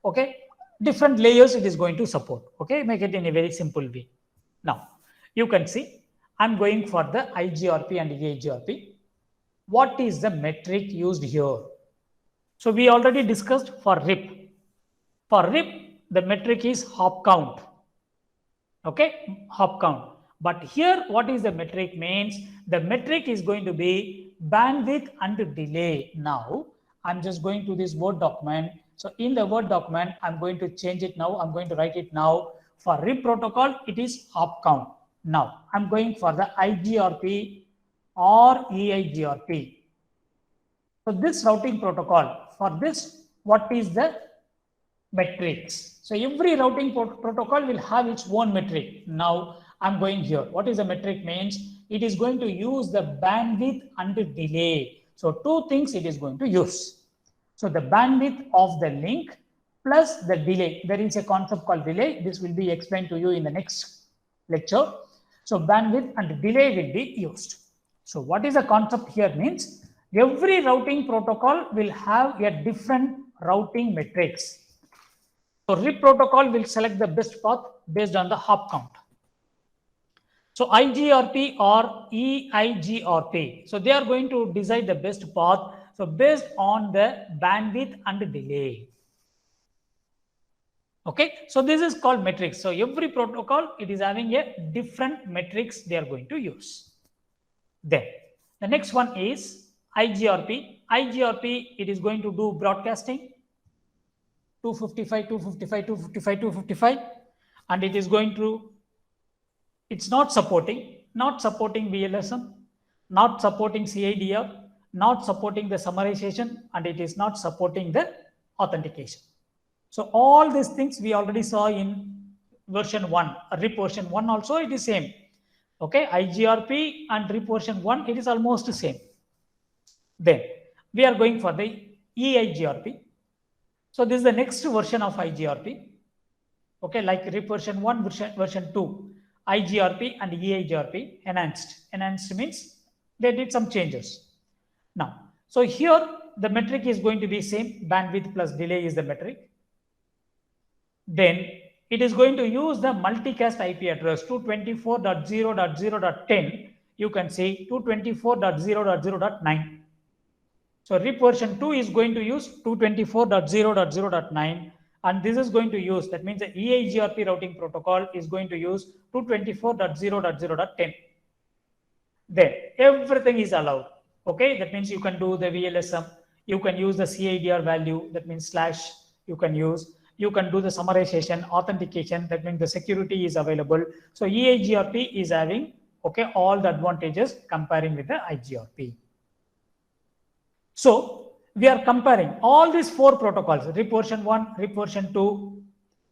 okay, different layers it is going to support. Okay, make it in a very simple way. Now you can see I'm going for the Eigrp and Eigrp. What is the metric used here? So we already discussed for RIP. For RIP, the metric is hop count. Okay, hop count. But here, what is the metric means? The metric is going to be bandwidth and delay. Now, I'm just going to this Word document. So in the Word document, I'm going to change it now. I'm going to write it now. For RIP protocol, it is hop count. Now, I'm going for the Eigrp or Eigrp. So this routing protocol, for this, what is the metrics? So every routing protocol will have its own metric. Now I'm going here. What is the metric means? It is going to use the bandwidth and the delay. So two things it is going to use. So the bandwidth of the link plus the delay. There is a concept called delay. This will be explained to you in the next lecture. So bandwidth and delay will be used. So what is the concept here means? Every routing protocol will have a different routing metrics. So RIP protocol will select the best path based on the hop count. So Eigrp or Eigrp. So they are going to decide the best path. So based on the bandwidth and delay. Okay. So this is called metrics. So every protocol, it is having a different metrics they are going to use. Then the next one is Eigrp. Eigrp, it is going to do broadcasting 255, 255, 255, 255, and it is going to, it's not supporting VLSM, not supporting CIDR, not supporting the summarization, and it is not supporting the authentication. So all these things we already saw in version 1, RIP version 1 also it is same. Okay, Eigrp and RIP version 1, it is almost the same. Then we are going for the Eigrp. So this is the next version of Eigrp. Okay, like RIP version 1, version 2, Eigrp and Eigrp enhanced. Enhanced means they did some changes. Now, so here the metric is going to be same, bandwidth plus delay is the metric. Then it is going to use the multicast IP address 224.0.0.10. You can say 224.0.0.9. So RIP version 2 is going to use 224.0.0.9, and this is going to use, that means the Eigrp routing protocol is going to use 224.0.0.10. Then everything is allowed. Okay, that means you can do the VLSM, you can use the CIDR value, that means slash, you can do the summarization, authentication, that means the security is available. So Eigrp is having, okay, all the advantages comparing with the Eigrp. So we are comparing all these four protocols, RIP version 1, RIP version 2,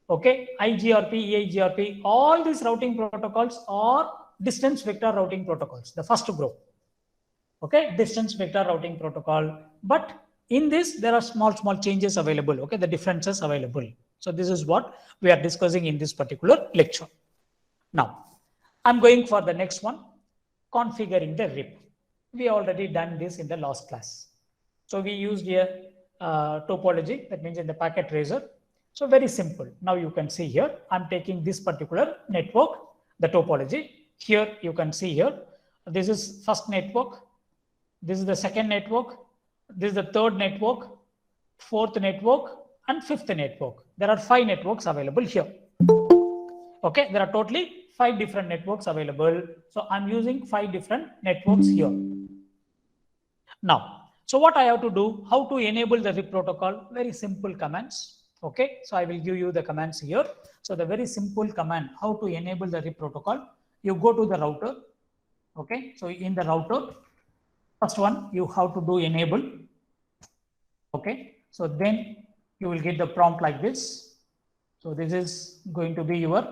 okay, Eigrp, Eigrp, all these routing protocols are distance vector routing protocols, the first group. Okay, distance vector routing protocol. But in this, there are small changes available, okay, the differences available. So this is what we are discussing in this particular lecture. Now, I'm going for the next one, configuring the RIP. We already done this in the last class. So we used a topology, that means in the packet tracer. So very simple. Now you can see here, I'm taking this particular network, the topology. Here you can see here, this is first network, this is the second network, this is the third network, fourth network, and fifth network. There are 5 networks available here. Okay, there are totally 5 different networks available. So I'm using 5 different networks here. Now, so what I have to do, how to enable the RIP protocol? Very simple commands. Okay, so I will give you the commands here. So the very simple command, how to enable the RIP protocol, you go to the router. Okay, so in the router, first one, you have to do enable. Okay, so then you will get the prompt like this. So this is going to be your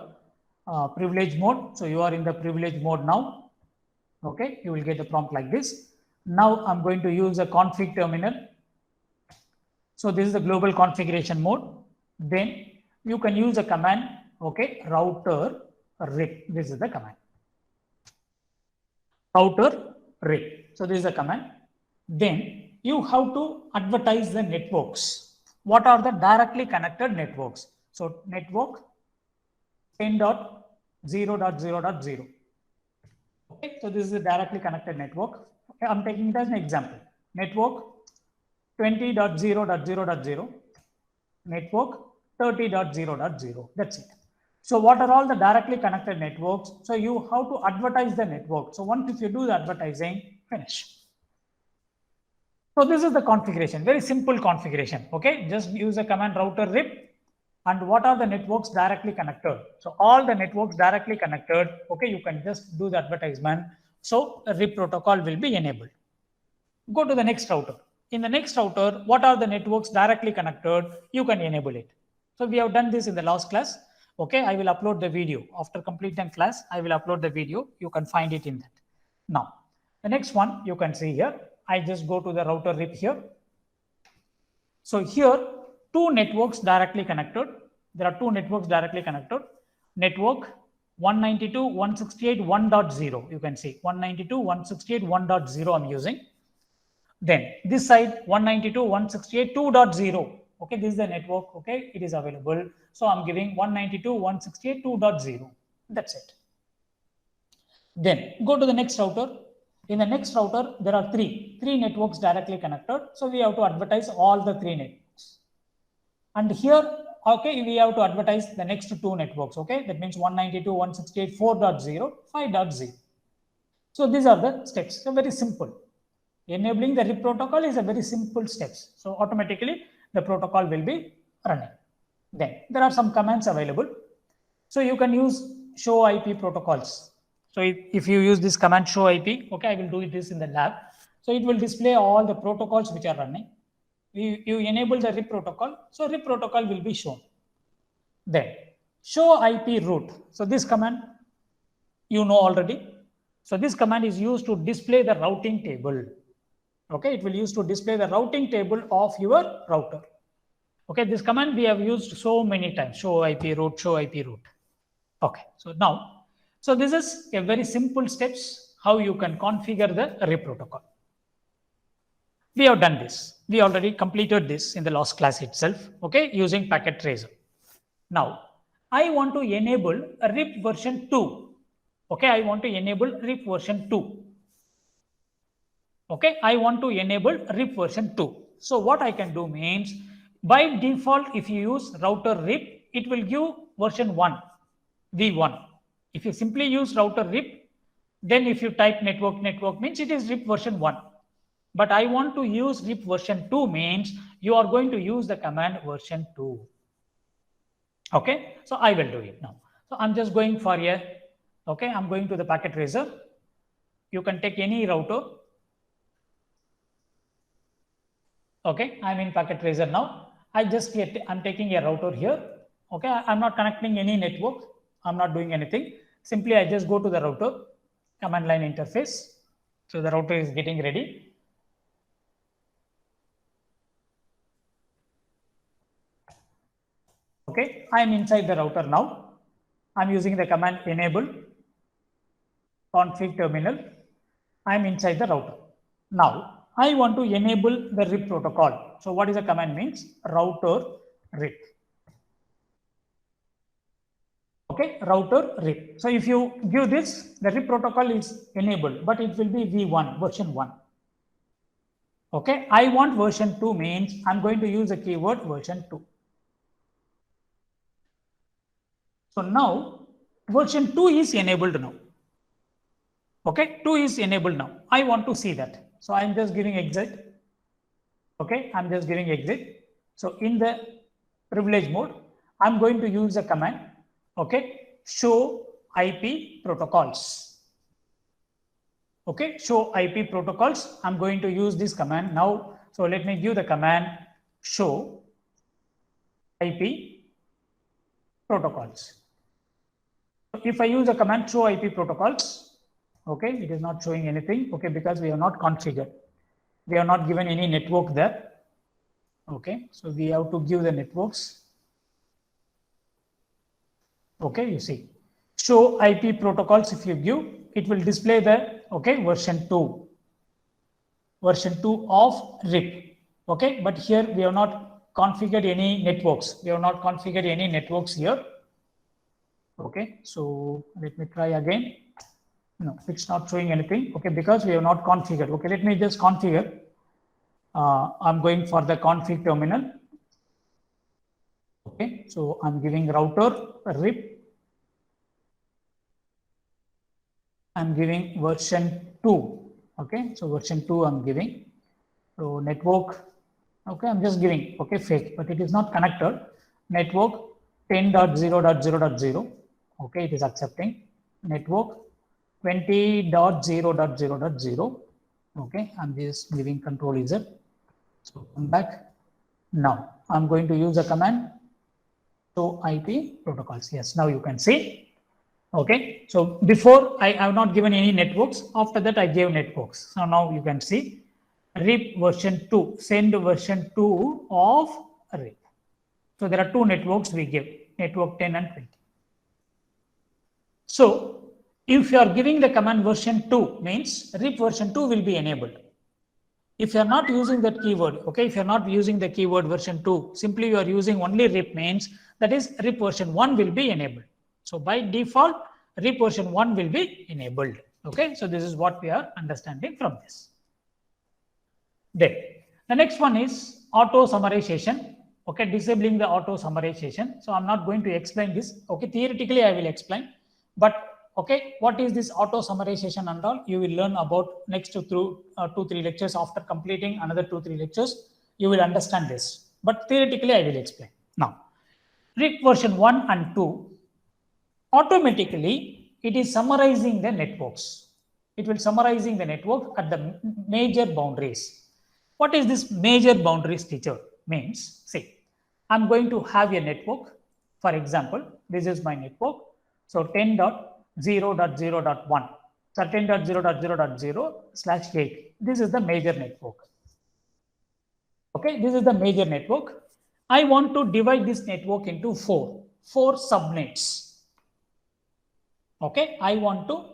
privilege mode. So you are in the privilege mode now. Okay, you will get the prompt like this. Now I'm going to use a config terminal. So this is the global configuration mode. Then you can use a command, okay, router RIP. This is the command. Router RIP. So this is the command. Then you have to advertise the networks. What are the directly connected networks? So network 10.0.0.0. Okay, so this is a directly connected network. Okay, I'm taking it as an example. Network 20.0.0.0, network 30.0.0. That's it. So what are all the directly connected networks? So you have to advertise the network. So once if you do the advertising, finish. So this is the configuration, very simple configuration. Okay, just use the command router RIP. And what are the networks directly connected? So all the networks directly connected, okay, you can just do the advertisement. So a RIP protocol will be enabled. Go to the next router. In the next router, what are the networks directly connected? You can enable it. So we have done this in the last class. Okay, I will upload the video. After completing class, I will upload the video. You can find it in that. Now, the next one you can see here. I just go to the router RIP here. So here, 2 networks directly connected. There are 2 networks directly connected. Network 192.168.1.0. You can see 192.168.1.0 I'm using. Then this side 192.168.2.0. Okay, this is the network. Okay, it is available. So I'm giving 192.168.2.0. That's it. Then go to the next router. In the next router, there are three networks directly connected. So we have to advertise all the 3 networks. And here, okay, we have to advertise the next 2 networks. Okay, that means 192.168.4.0, 5.0. So these are the steps. So very simple. Enabling the RIP protocol is a very simple steps. So automatically the protocol will be running. Then there are some commands available. So you can use show IP protocols. So if you use this command show IP, okay, I will do this in the lab. So it will display all the protocols which are running. You enable the RIP protocol. So RIP protocol will be shown. Then show IP route. So this command you know already. So this command is used to display the routing table. Okay, it will use to display the routing table of your router. Okay, this command we have used so many times, show IP route, show IP route. Okay, so now, so this is a very simple steps how you can configure the RIP protocol. We have done this. We already completed this in the last class itself, okay, using packet tracer. Now, I want to enable a RIP version 2. Okay, I want to enable RIP version 2. Okay, I want to enable RIP version 2. So what I can do means, by default, if you use router RIP, it will give version 1, V1. If you simply use router RIP, then if you type network means it is RIP version 1. But I want to use RIP version 2 means you are going to use the command version 2. Okay, so I will do it now. So I'm just going for a, okay, I'm going to the packet tracer. You can take any router. Okay, I'm in packet tracer now. I'm taking a router here. Okay, I'm not connecting any network. I'm not doing anything. Simply, I just go to the router, command line interface. So the router is getting ready. Okay, I'm inside the router now. I'm using the command enable config terminal. I'm inside the router. Now I want to enable the RIP protocol. So what is the command means? Router RIP. Okay, router RIP. So if you give this, the RIP protocol is enabled, but it will be V1, version 1. Okay, I want version 2 means I'm going to use the keyword version 2. So now version 2 is enabled now. Okay, 2 is enabled now. I want to see that. So I'm just giving exit. Okay, I'm just giving exit. So in the privilege mode, I'm going to use a command. Okay, show IP protocols. Okay, show IP protocols. I'm going to use this command now. So let me give the command show IP protocols. If I use the command show IP protocols, okay, it is not showing anything. Okay, because we have not configured. We have not given any network there. Okay, so we have to give the networks. Okay, you see, show IP protocols. If you give, it will display the version 2 of RIP. Okay, but here we have not configured any networks. We have not configured any networks here. Okay, so let me try again. No, it's not showing anything. Okay, because we have not configured. Okay, let me just configure. I'm going for the config terminal. Okay, so I'm giving router RIP. I'm giving version 2. Okay, so version 2 I'm giving. So network. Okay, I'm just giving. Okay, fake, but it is not connected. Network 10.0.0.0. Okay, it is accepting. Network 20.0.0.0. Okay, I'm just giving control user. So come back. Now I'm going to use a command show IP protocols. Yes, now you can see. Okay, so before I have not given any networks. After that, I gave networks. So now you can see RIP version 2, send version 2 of RIP. So there are two networks we give, network 10 and 20. So if you are giving the command version 2 means RIP version 2 will be enabled. If you are not using that keyword, okay, if you are not using the keyword version 2, simply you are using only RIP means that is RIP version 1 will be enabled. So by default, RIP version 1 will be enabled. Okay, so this is what we are understanding from this. Then the next one is auto summarization. Okay, disabling the auto summarization. So I'm not going to explain this. Okay, theoretically I will explain, but okay, what is this auto summarization and all? You will learn about next 2-3 lectures. After completing another 2-3 lectures, you will understand this. But theoretically, I will explain. Now, RIP version 1 and 2, automatically it is summarizing the networks. It will summarizing the network at the major boundaries. What is this major boundaries, teacher? Means, see, I'm going to have a network. For example, this is my network. So 10.0.0.1. So 10.0.0.0/8. This is the major network. Okay, this is the major network. I want to divide this network into four subnets. Okay, I want to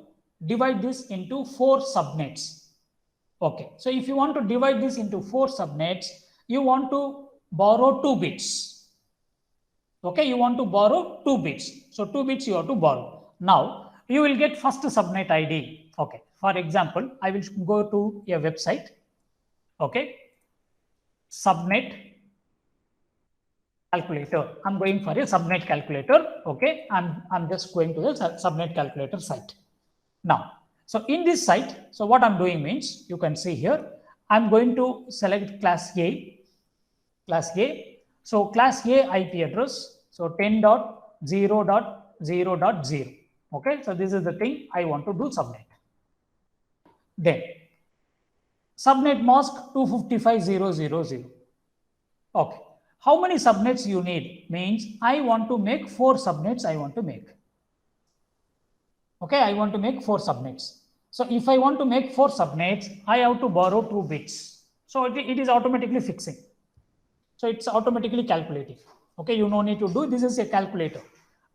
divide this into 4 subnets. Okay, so if you want to divide this into 4 subnets, you want to borrow 2 bits. Okay, you want to borrow 2 bits. So 2 bits you have to borrow. Now you will get first subnet ID. Okay, for example, I will go to a website. Okay, Subnet Calculator. I'm going for a Subnet Calculator. Okay, I'm just going to the Subnet Calculator site. Now, so in this site, so what I'm doing means, you can see here, I'm going to select class A. So class A IP address, so 10.0.0.0. Okay, so this is the thing I want to do subnet. Then subnet mask 255.0.0.0. Okay, how many subnets you need? Means I want to make 4 subnets. I want to make. Okay, I want to make 4 subnets. So if I want to make 4 subnets, I have to borrow 2 bits. So it is automatically fixing. So it's automatically calculating. Okay, you no need to do. This is a calculator.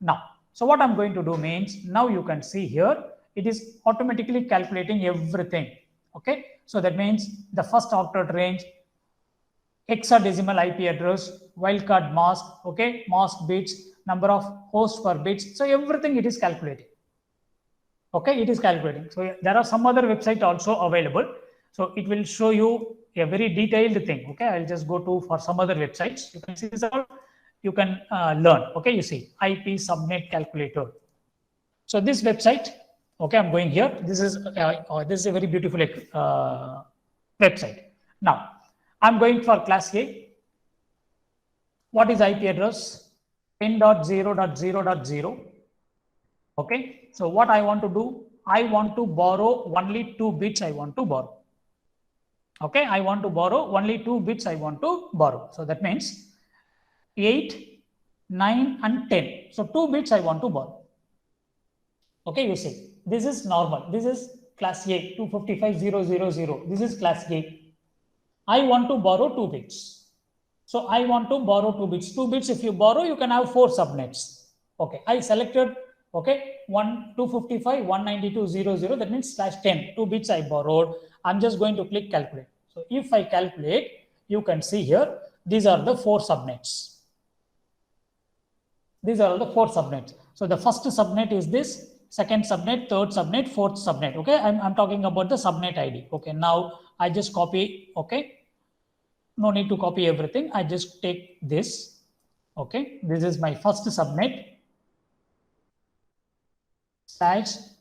Now, so what I'm going to do means, now you can see here, it is automatically calculating everything. Okay, so that means the first octet range, hexadecimal IP address, wildcard mask, okay, mask bits, number of hosts per bits. So everything it is calculating. Okay, it is calculating. So there are some other website also available. So it will show you a very detailed thing. Okay, I'll just go to for some other websites. You can see this all. You can learn. Okay, you see IP Subnet Calculator. So this website. Okay, I'm going here. This is a very beautiful website. Now I'm going for class A. What is IP address? 10.0.0.0. Okay, so what I want to do, I want to borrow only 2 bits I want to borrow. Okay, I want to borrow only 2 bits I want to borrow. So that means 8, 9 and 10. So 2 bits I want to borrow. Okay, you see, this is normal. This is class A, 255.0.0.0. This is class A. I want to borrow 2 bits. So I want to borrow 2 bits. 2 bits, if you borrow, you can have 4 subnets. Okay, I selected, okay, 255, 192.0.0. That means /10, 2 bits I borrowed. I'm just going to click calculate. So if I calculate, you can see here, these are the 4 subnets. These are the 4 subnets. So the first subnet is this, second subnet, third subnet, fourth subnet. Okay, I'm talking about the subnet ID. Okay, now I just copy. Okay, no need to copy everything. I just take this. Okay, this is my first subnet /10.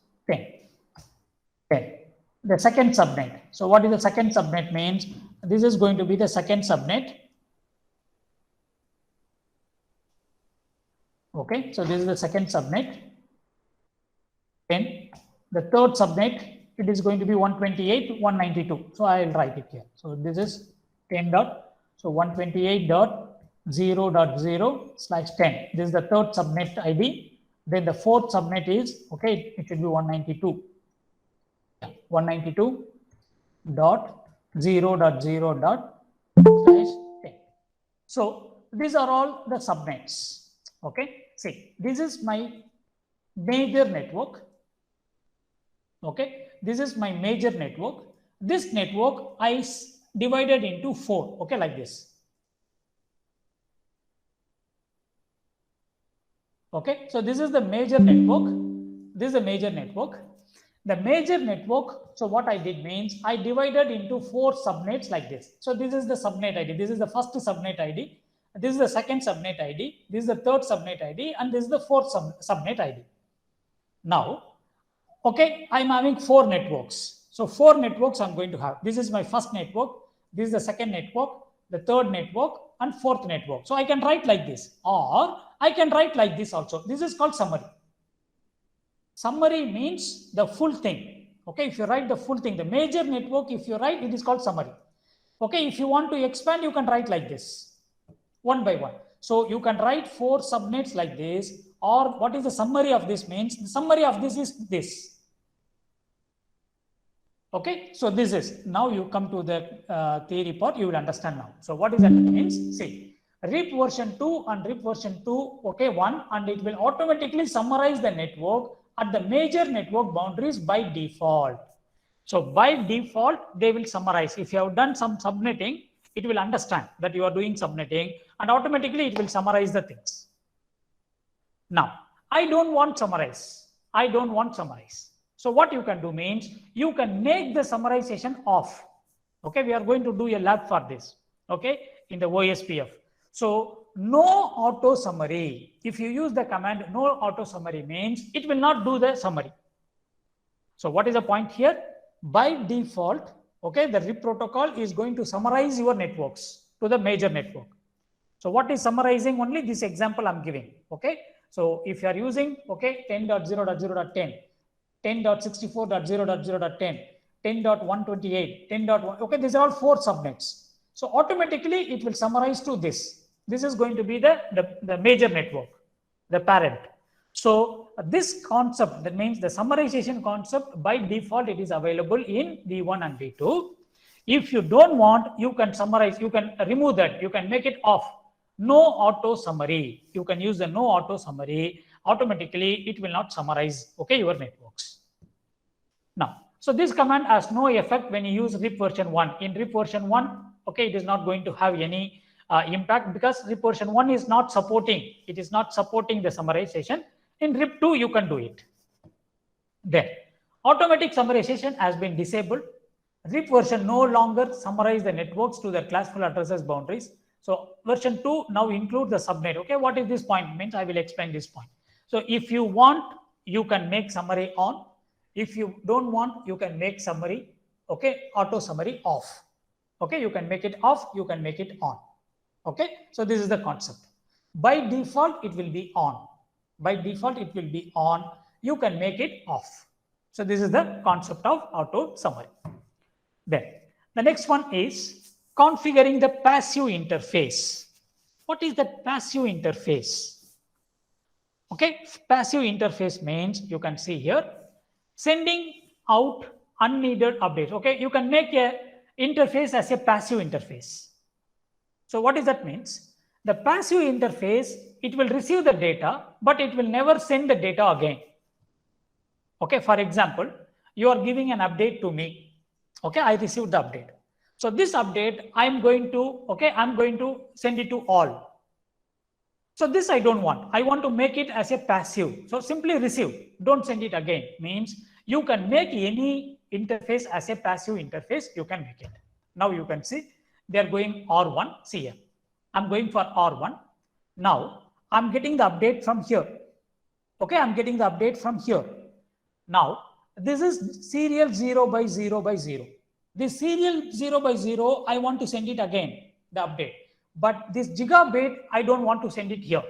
The second subnet. So what is the second subnet means? This is going to be the second subnet. Okay, so this is the second subnet. 10. The third subnet, it is going to be 128, 192. So I will write it here. So this is 10 dot. So 128.0.0/10. This is the third subnet ID. Then the fourth subnet is, okay, it should be 192. 192.0.0.10. So these are all the subnets. Okay, see, this is my major network. Okay, this is my major network. This network I divided into 4. Okay, like this. Okay, so this is the major network. This is a major network. The major network, so what I did means I divided into 4 subnets like this. So this is the subnet ID. This is the first subnet ID. This is the second subnet ID. This is the third subnet ID. And this is the fourth subnet ID. Now, okay, I'm having 4 networks. So 4 networks I'm going to have. This is my first network. This is the second network, the third network, and fourth network. So I can write like this, or I can write like this also. This is called summary. Summary means the full thing. Okay, if you write the full thing, the major network, if you write, it is called summary. Okay, if you want to expand, you can write like this, one by one. So you can write 4 subnets like this, or what is the summary of this means? The summary of this is this. Okay, so this is, now you come to the theory part, you will understand now. So what is that means? See, RIP version 2 and RIP version 2, okay, 1, and it will automatically summarize the network at the major network boundaries by default. So by default, they will summarize. If you have done some subnetting, it will understand that you are doing subnetting, and automatically it will summarize the things. Now, I don't want summarize. I don't want summarize. So what you can do means you can make the summarization off. Okay, we are going to do a lab for this. Okay, in the Ospf. So no auto summary. If you use the command no auto summary means it will not do the summary. So what is the point here? By default, okay, the RIP protocol is going to summarize your networks to the major network. So what is summarizing? Only this example I'm giving. Okay, so if you are using, okay, 10.0.0.10, 10.64.0.0.10, 10.128, 10.1, okay, these are all 4 subnets. So automatically it will summarize to this. This is going to be the major network, the parent. So this concept, that means the summarization concept, by default it is available in V1 and V2. If you don't want, you can summarize, you can remove that, you can make it off. No auto summary. You can use the no auto summary. Automatically it will not summarize, okay, your networks. Now, So this command has no effect when you use RIP version 1. In RIP version 1, okay, it is not going to have any impact because RIP version 1 is not supporting. It is not supporting the summarization. In RIP 2, you can do it. There, automatic summarization has been disabled. RIP version no longer summarize the networks to their classical addresses boundaries. So version 2 now include the subnet. Okay, what is this point means? I will explain this point. So if you want, you can make summary on. If you don't want, you can make summary, okay, auto summary off. Okay, you can make it off, you can make it on. Okay, so this is the concept. By default, it will be on. By default, it will be on. You can make it off. So this is the concept of auto summary. Then the next one is configuring the passive interface. What is that passive interface? Okay, passive interface means you can see here sending out unneeded updates. Okay, you can make a interface as a passive interface. So what does that means? The passive interface, it will receive the data, but it will never send the data again. Okay, for example, you are giving an update to me. Okay, I received the update. So this update, I'm going to send it to all. So this I don't want. I want to make it as a passive. So simply receive, don't send it again. Means you can make any interface as a passive interface, you can make it. Now you can see they are going R1, CM. I'm going for R1. Now I'm getting the update from here. Okay, I'm getting the update from here. Now this is serial 0 by 0 by 0. This serial 0 by 0, I want to send it again, the update. But this gigabit, I don't want to send it here.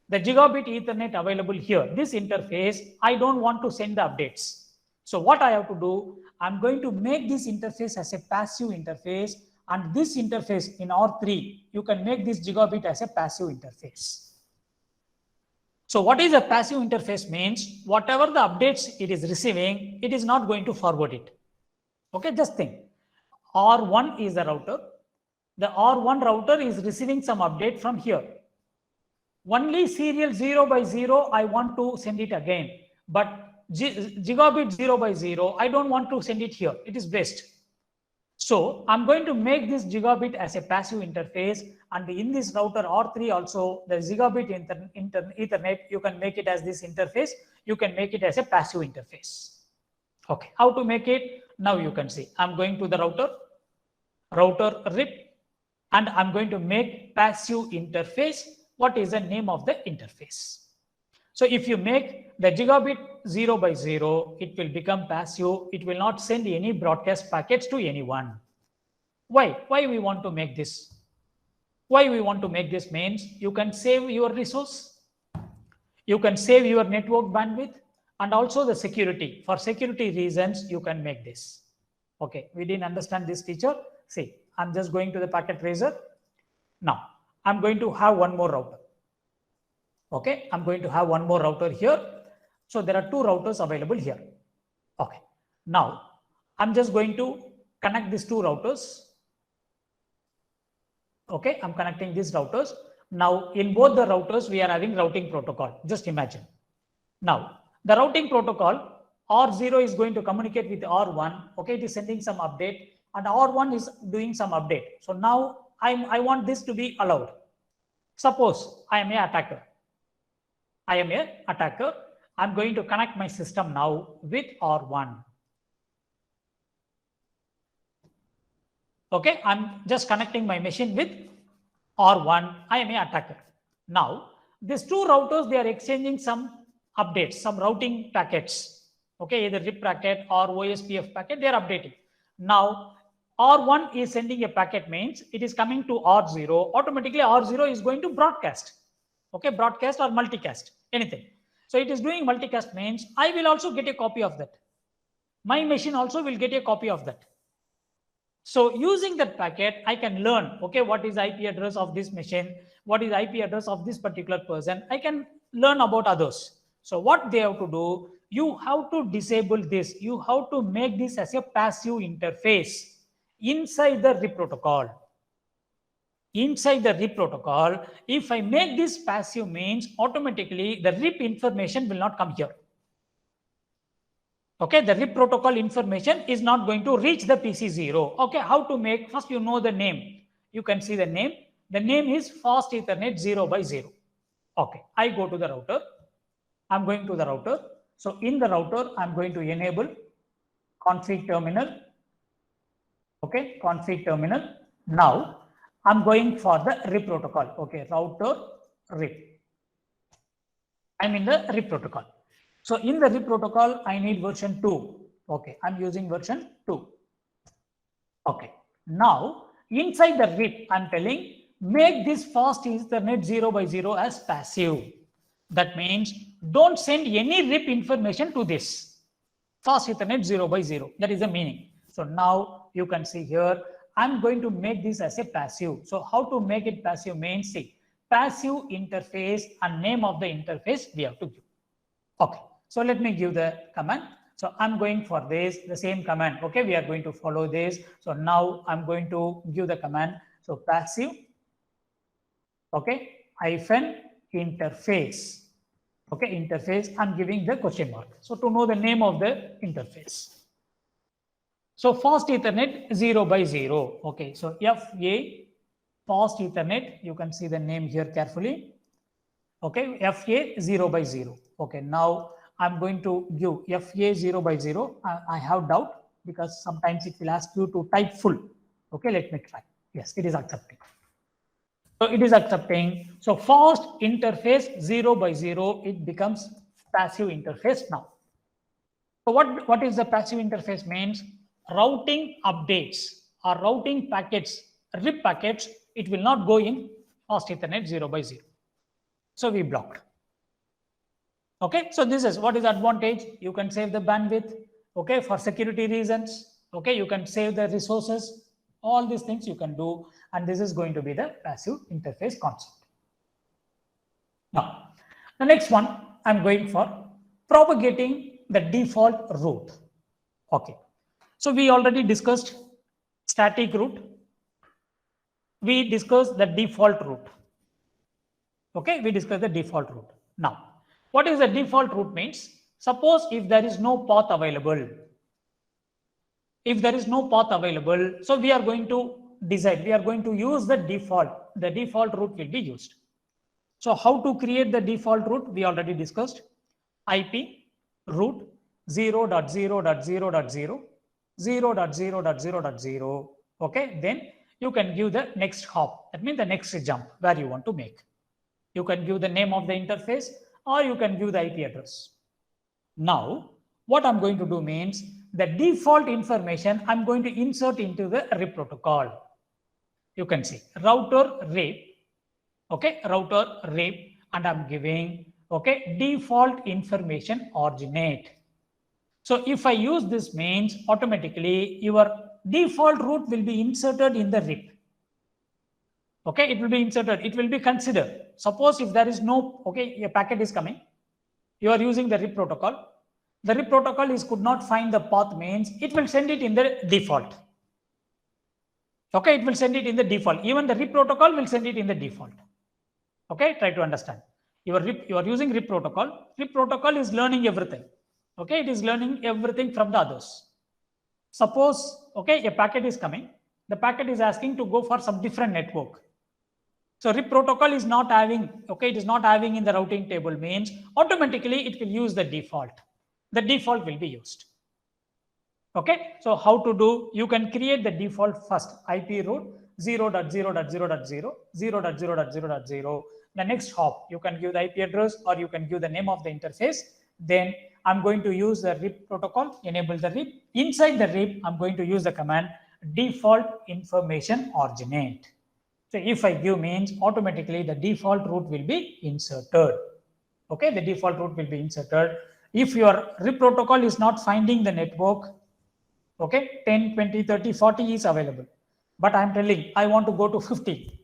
The gigabit Ethernet available here, this interface, I don't want to send the updates. So what I have to do, I'm going to make this interface as a passive interface, and this interface in R3, you can make this gigabit as a passive interface. So what is a passive interface means? Whatever the updates it is receiving, it is not going to forward it. Okay, just think. R1 is the router. The R1 router is receiving some update from here. Only serial 0 by 0, I want to send it again. But gigabit 0 by 0, I don't want to send it here. It is waste. So I'm going to make this gigabit as a passive interface. And in this router R3 also, the gigabit Ethernet, you can make it as this interface. You can make it as a passive interface. Okay, how to make it? Now you can see. I'm going to the router RIP. And I'm going to make passive interface. What is the name of the interface? So if you make the gigabit 0 by 0, it will become passive. It will not send any broadcast packets to anyone. Why? Why we want to make this? Why we want to make this means you can save your resource. You can save your network bandwidth and also the security. For security reasons, you can make this. Okay, we didn't understand this, teacher. See. I'm just going to the packet tracer. Now, I'm going to have one more router. Okay, I'm going to have one more router here. So there are two routers available here. Okay, now I'm just going to connect these two routers. Okay, I'm connecting these routers. Now, in both the routers, we are having routing protocol. Just imagine. Now, the routing protocol, R0 is going to communicate with R1. Okay, it is sending some update. And R1 is doing some update. So now I want this to be allowed. Suppose I am an attacker. I'm going to connect my system now with R1. Okay, I'm just connecting my machine with R1. I am an attacker. Now, these two routers, they are exchanging some updates, some routing packets. Okay, either RIP packet or Ospf packet, they are updating. Now, R1 is sending a packet means it is coming to R0. Automatically R0 is going to broadcast. Okay, broadcast or multicast, anything. So it is doing multicast means I will also get a copy of that. My machine also will get a copy of that. So using that packet, I can learn, okay, what is IP address of this machine, what is IP address of this particular person. I can learn about others. So what they have to do, you have to disable this. You have to make this as a passive interface inside the RIP protocol. Inside the RIP protocol, if I make this passive means automatically the RIP information will not come here. Okay, the RIP protocol information is not going to reach the PC0. Okay, how to make? First, you know the name. You can see the name. The name is Fast Ethernet 0 by 0. Okay, I go to the router. I'm going to the router. So in the router, I'm going to enable config terminal. Okay, config terminal. Now I'm going for the RIP protocol. Okay, router RIP. I'm in the RIP protocol. So in the RIP protocol, I need version 2. Okay, I'm using version 2. Okay, now inside the RIP, I'm telling make this fast Ethernet 0 by 0 as passive. That means don't send any RIP information to this fast Ethernet 0 by 0. That is the meaning. So now you can see here, I'm going to make this as a passive. So how to make it passive means, see, passive interface and name of the interface we have to give. Okay, so let me give the command. So I'm going for this, the same command. Okay, we are going to follow this. So now I'm going to give the command. So passive, okay, hyphen interface. Okay, interface, I'm giving the question mark. So to know the name of the interface. So fast Ethernet 0 by 0. Okay, so FA fast Ethernet, you can see the name here carefully. Okay, FA 0 by 0. Okay, now I'm going to give FA 0 by 0. I have doubt because sometimes it will ask you to type full. Okay, let me try. Yes, it is accepting. So it is accepting. So fast interface 0 by 0, it becomes passive interface now. So what is the passive interface means? Routing updates or routing packets, RIP packets, it will not go in fast Ethernet 0 by 0. So we blocked. Okay, so this is what is advantage. You can save the bandwidth. Okay, for security reasons. Okay, you can save the resources. All these things you can do, and this is going to be the passive interface concept. Now, the next one I'm going for propagating the default route. Okay, so we already discussed static route. We discussed the default route. Okay, we discussed the default route. Now, what is the default route means? Suppose if there is no path available. If there is no path available, so we are going to decide, we are going to use the default. The default route will be used. So how to create the default route? We already discussed. IP route 0.0.0.0, 0.0.0.0. Okay, then you can give the next hop. That means the next jump where you want to make. You can give the name of the interface or you can give the IP address. Now, what I'm going to do means the default information I'm going to insert into the RIP protocol. You can see router RIP, okay, router RIP, and I'm giving, okay, default information originate. So if I use this means automatically your default route will be inserted in the RIP. Okay, it will be inserted, it will be considered. Suppose if there is no, okay, a packet is coming, you are using the RIP protocol. The RIP protocol could not find the path means it will send it in the default. Okay, it will send it in the default. Even the RIP protocol will send it in the default. Okay, try to understand. You are using RIP protocol. RIP protocol is learning everything. Okay, it is learning everything from the others. Suppose, okay, a packet is coming. The packet is asking to go for some different network. So RIP protocol is not having, okay, it is not having in the routing table means automatically it will use the default. The default will be used. Okay, so how to do? You can create the default first. IP route 0.0.0.0, 0.0.0.0. The next hop, you can give the IP address or you can give the name of the interface. Then I'm going to use the RIP protocol, enable the RIP. Inside the RIP, I'm going to use the command default information originate. So if I give means automatically the default route will be inserted. Okay, the default route will be inserted. If your RIP protocol is not finding the network, okay, 10, 20, 30, 40 is available. But I'm telling, I want to go to 50.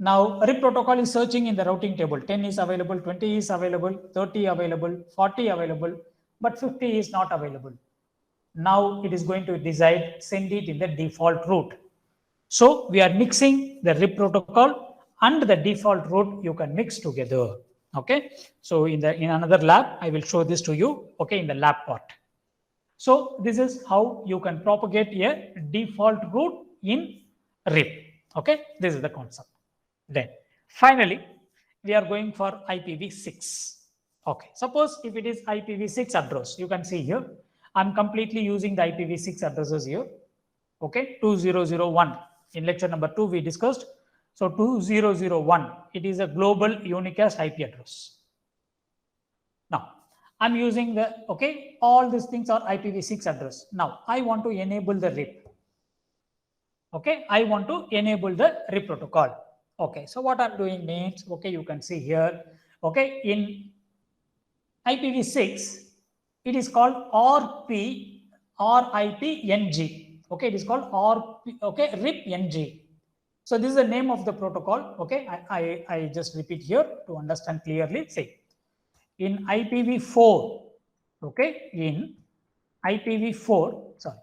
Now, RIP protocol is searching in the routing table. 10 is available, 20 is available, 30 available, 40 available, but 50 is not available. Now it is going to decide, send it in the default route. So we are mixing the RIP protocol and the default route you can mix together. Okay. So in another lab, I will show this to you. Okay, in the lab part. So this is how you can propagate a default route in RIP. Okay, this is the concept. Then finally, we are going for IPv6. Okay, suppose if it is IPv6 address, you can see here, I'm completely using the IPv6 addresses here. Okay, 2001. In lecture number 2, we discussed. So 2001, it is a global unicast IP address. Now, I'm using the, okay, all these things are IPv6 address. Now, I want to enable the RIP. Okay, I want to enable the RIP protocol. Okay, so what I'm doing means, okay, you can see here, okay, in IPv6, it is called RIP-NG. Okay, it is called RIP-NG. So this is the name of the protocol. Okay, I just repeat here to understand clearly. Say, in IPv4, okay, in IPv4, sorry,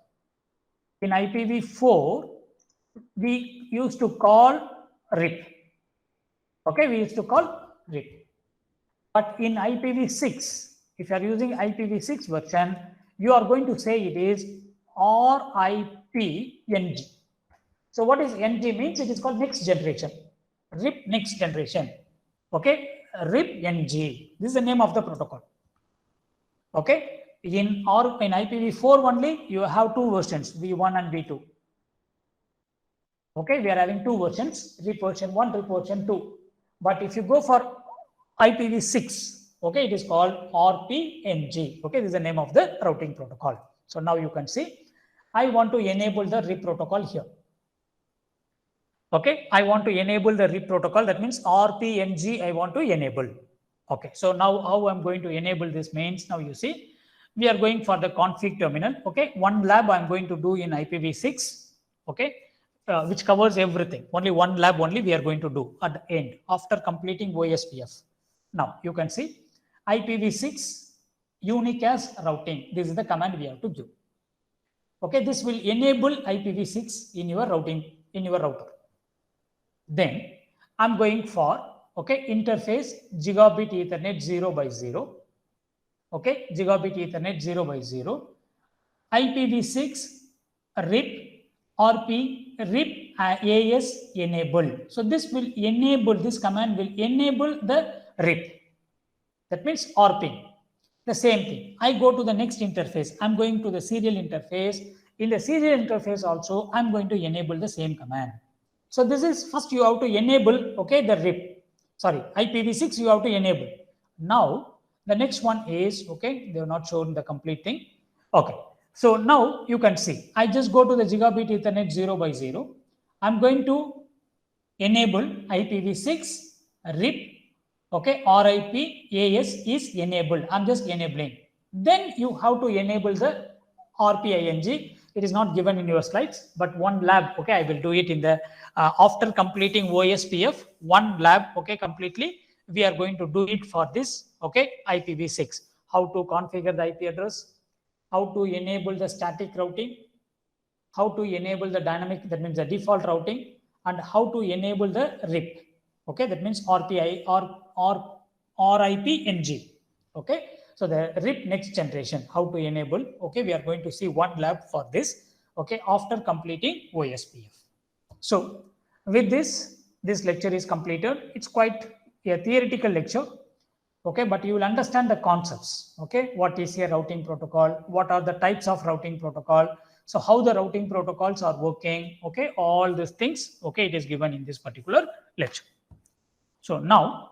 in IPv4, we used to call RIP. Okay, we used to call RIP. But in IPv6, if you are using IPv6 version, you are going to say it is RIP-NG. So what is NG means? It is called next generation. RIP next generation. Okay, RIP-NG. This is the name of the protocol. Okay, in IPv4 only, you have two versions, v1 and v2. Okay, we are having two versions, RIP version 1, RIP version 2. But if you go for IPv6, okay, it is called RP-NG. Okay, this is the name of the routing protocol. So now you can see, I want to enable the RIP protocol here. Okay, I want to enable the RIP protocol. That means RP-NG I want to enable. Okay, so now how I'm going to enable this means, now you see, we are going for the config terminal. Okay, one lab I'm going to do in IPv6. Okay, which covers everything. Only one lab only we are going to do at the end after completing OSPF. Now you can see IPv6 unicast routing. This is the command we have to give. Okay, this will enable IPv6 in your routing, in your router. Then I'm going for, okay, interface gigabit Ethernet 0x0. Okay, gigabit Ethernet 0x0. IPv6 RIP RP RIP AS enable. So this will enable, this command will enable the RIP. That means RP. The same thing. I go to the next interface. I'm going to the serial interface. In the serial interface also, I'm going to enable the same command. So this is first you have to enable, okay, the RIP. Sorry, IPv6 you have to enable. Now the next one is, okay, they have not shown the complete thing. Okay, so now you can see, I just go to the gigabit Ethernet 0x0. I'm going to enable IPv6 RIP. Okay, RIP AS is enabled. I'm just enabling. Then you have to enable the RPING. It is not given in your slides, but one lab. Okay, I will do it in the after completing OSPF. One lab. Okay, completely. We are going to do it for this. Okay, IPv6. How to configure the IP address? How to enable the static routing? How to enable the dynamic? That means the default routing, and how to enable the RIP. Okay, that means RPI or RIP-NG. Okay, so the RIP next generation, how to enable. Okay, we are going to see one lab for this. Okay, after completing OSPF. So with this lecture is completed. It's quite a theoretical lecture. Okay, but you will understand the concepts. Okay, what is a routing protocol? What are the types of routing protocol? So how the routing protocols are working? Okay, all these things. Okay, it is given in this particular lecture. So now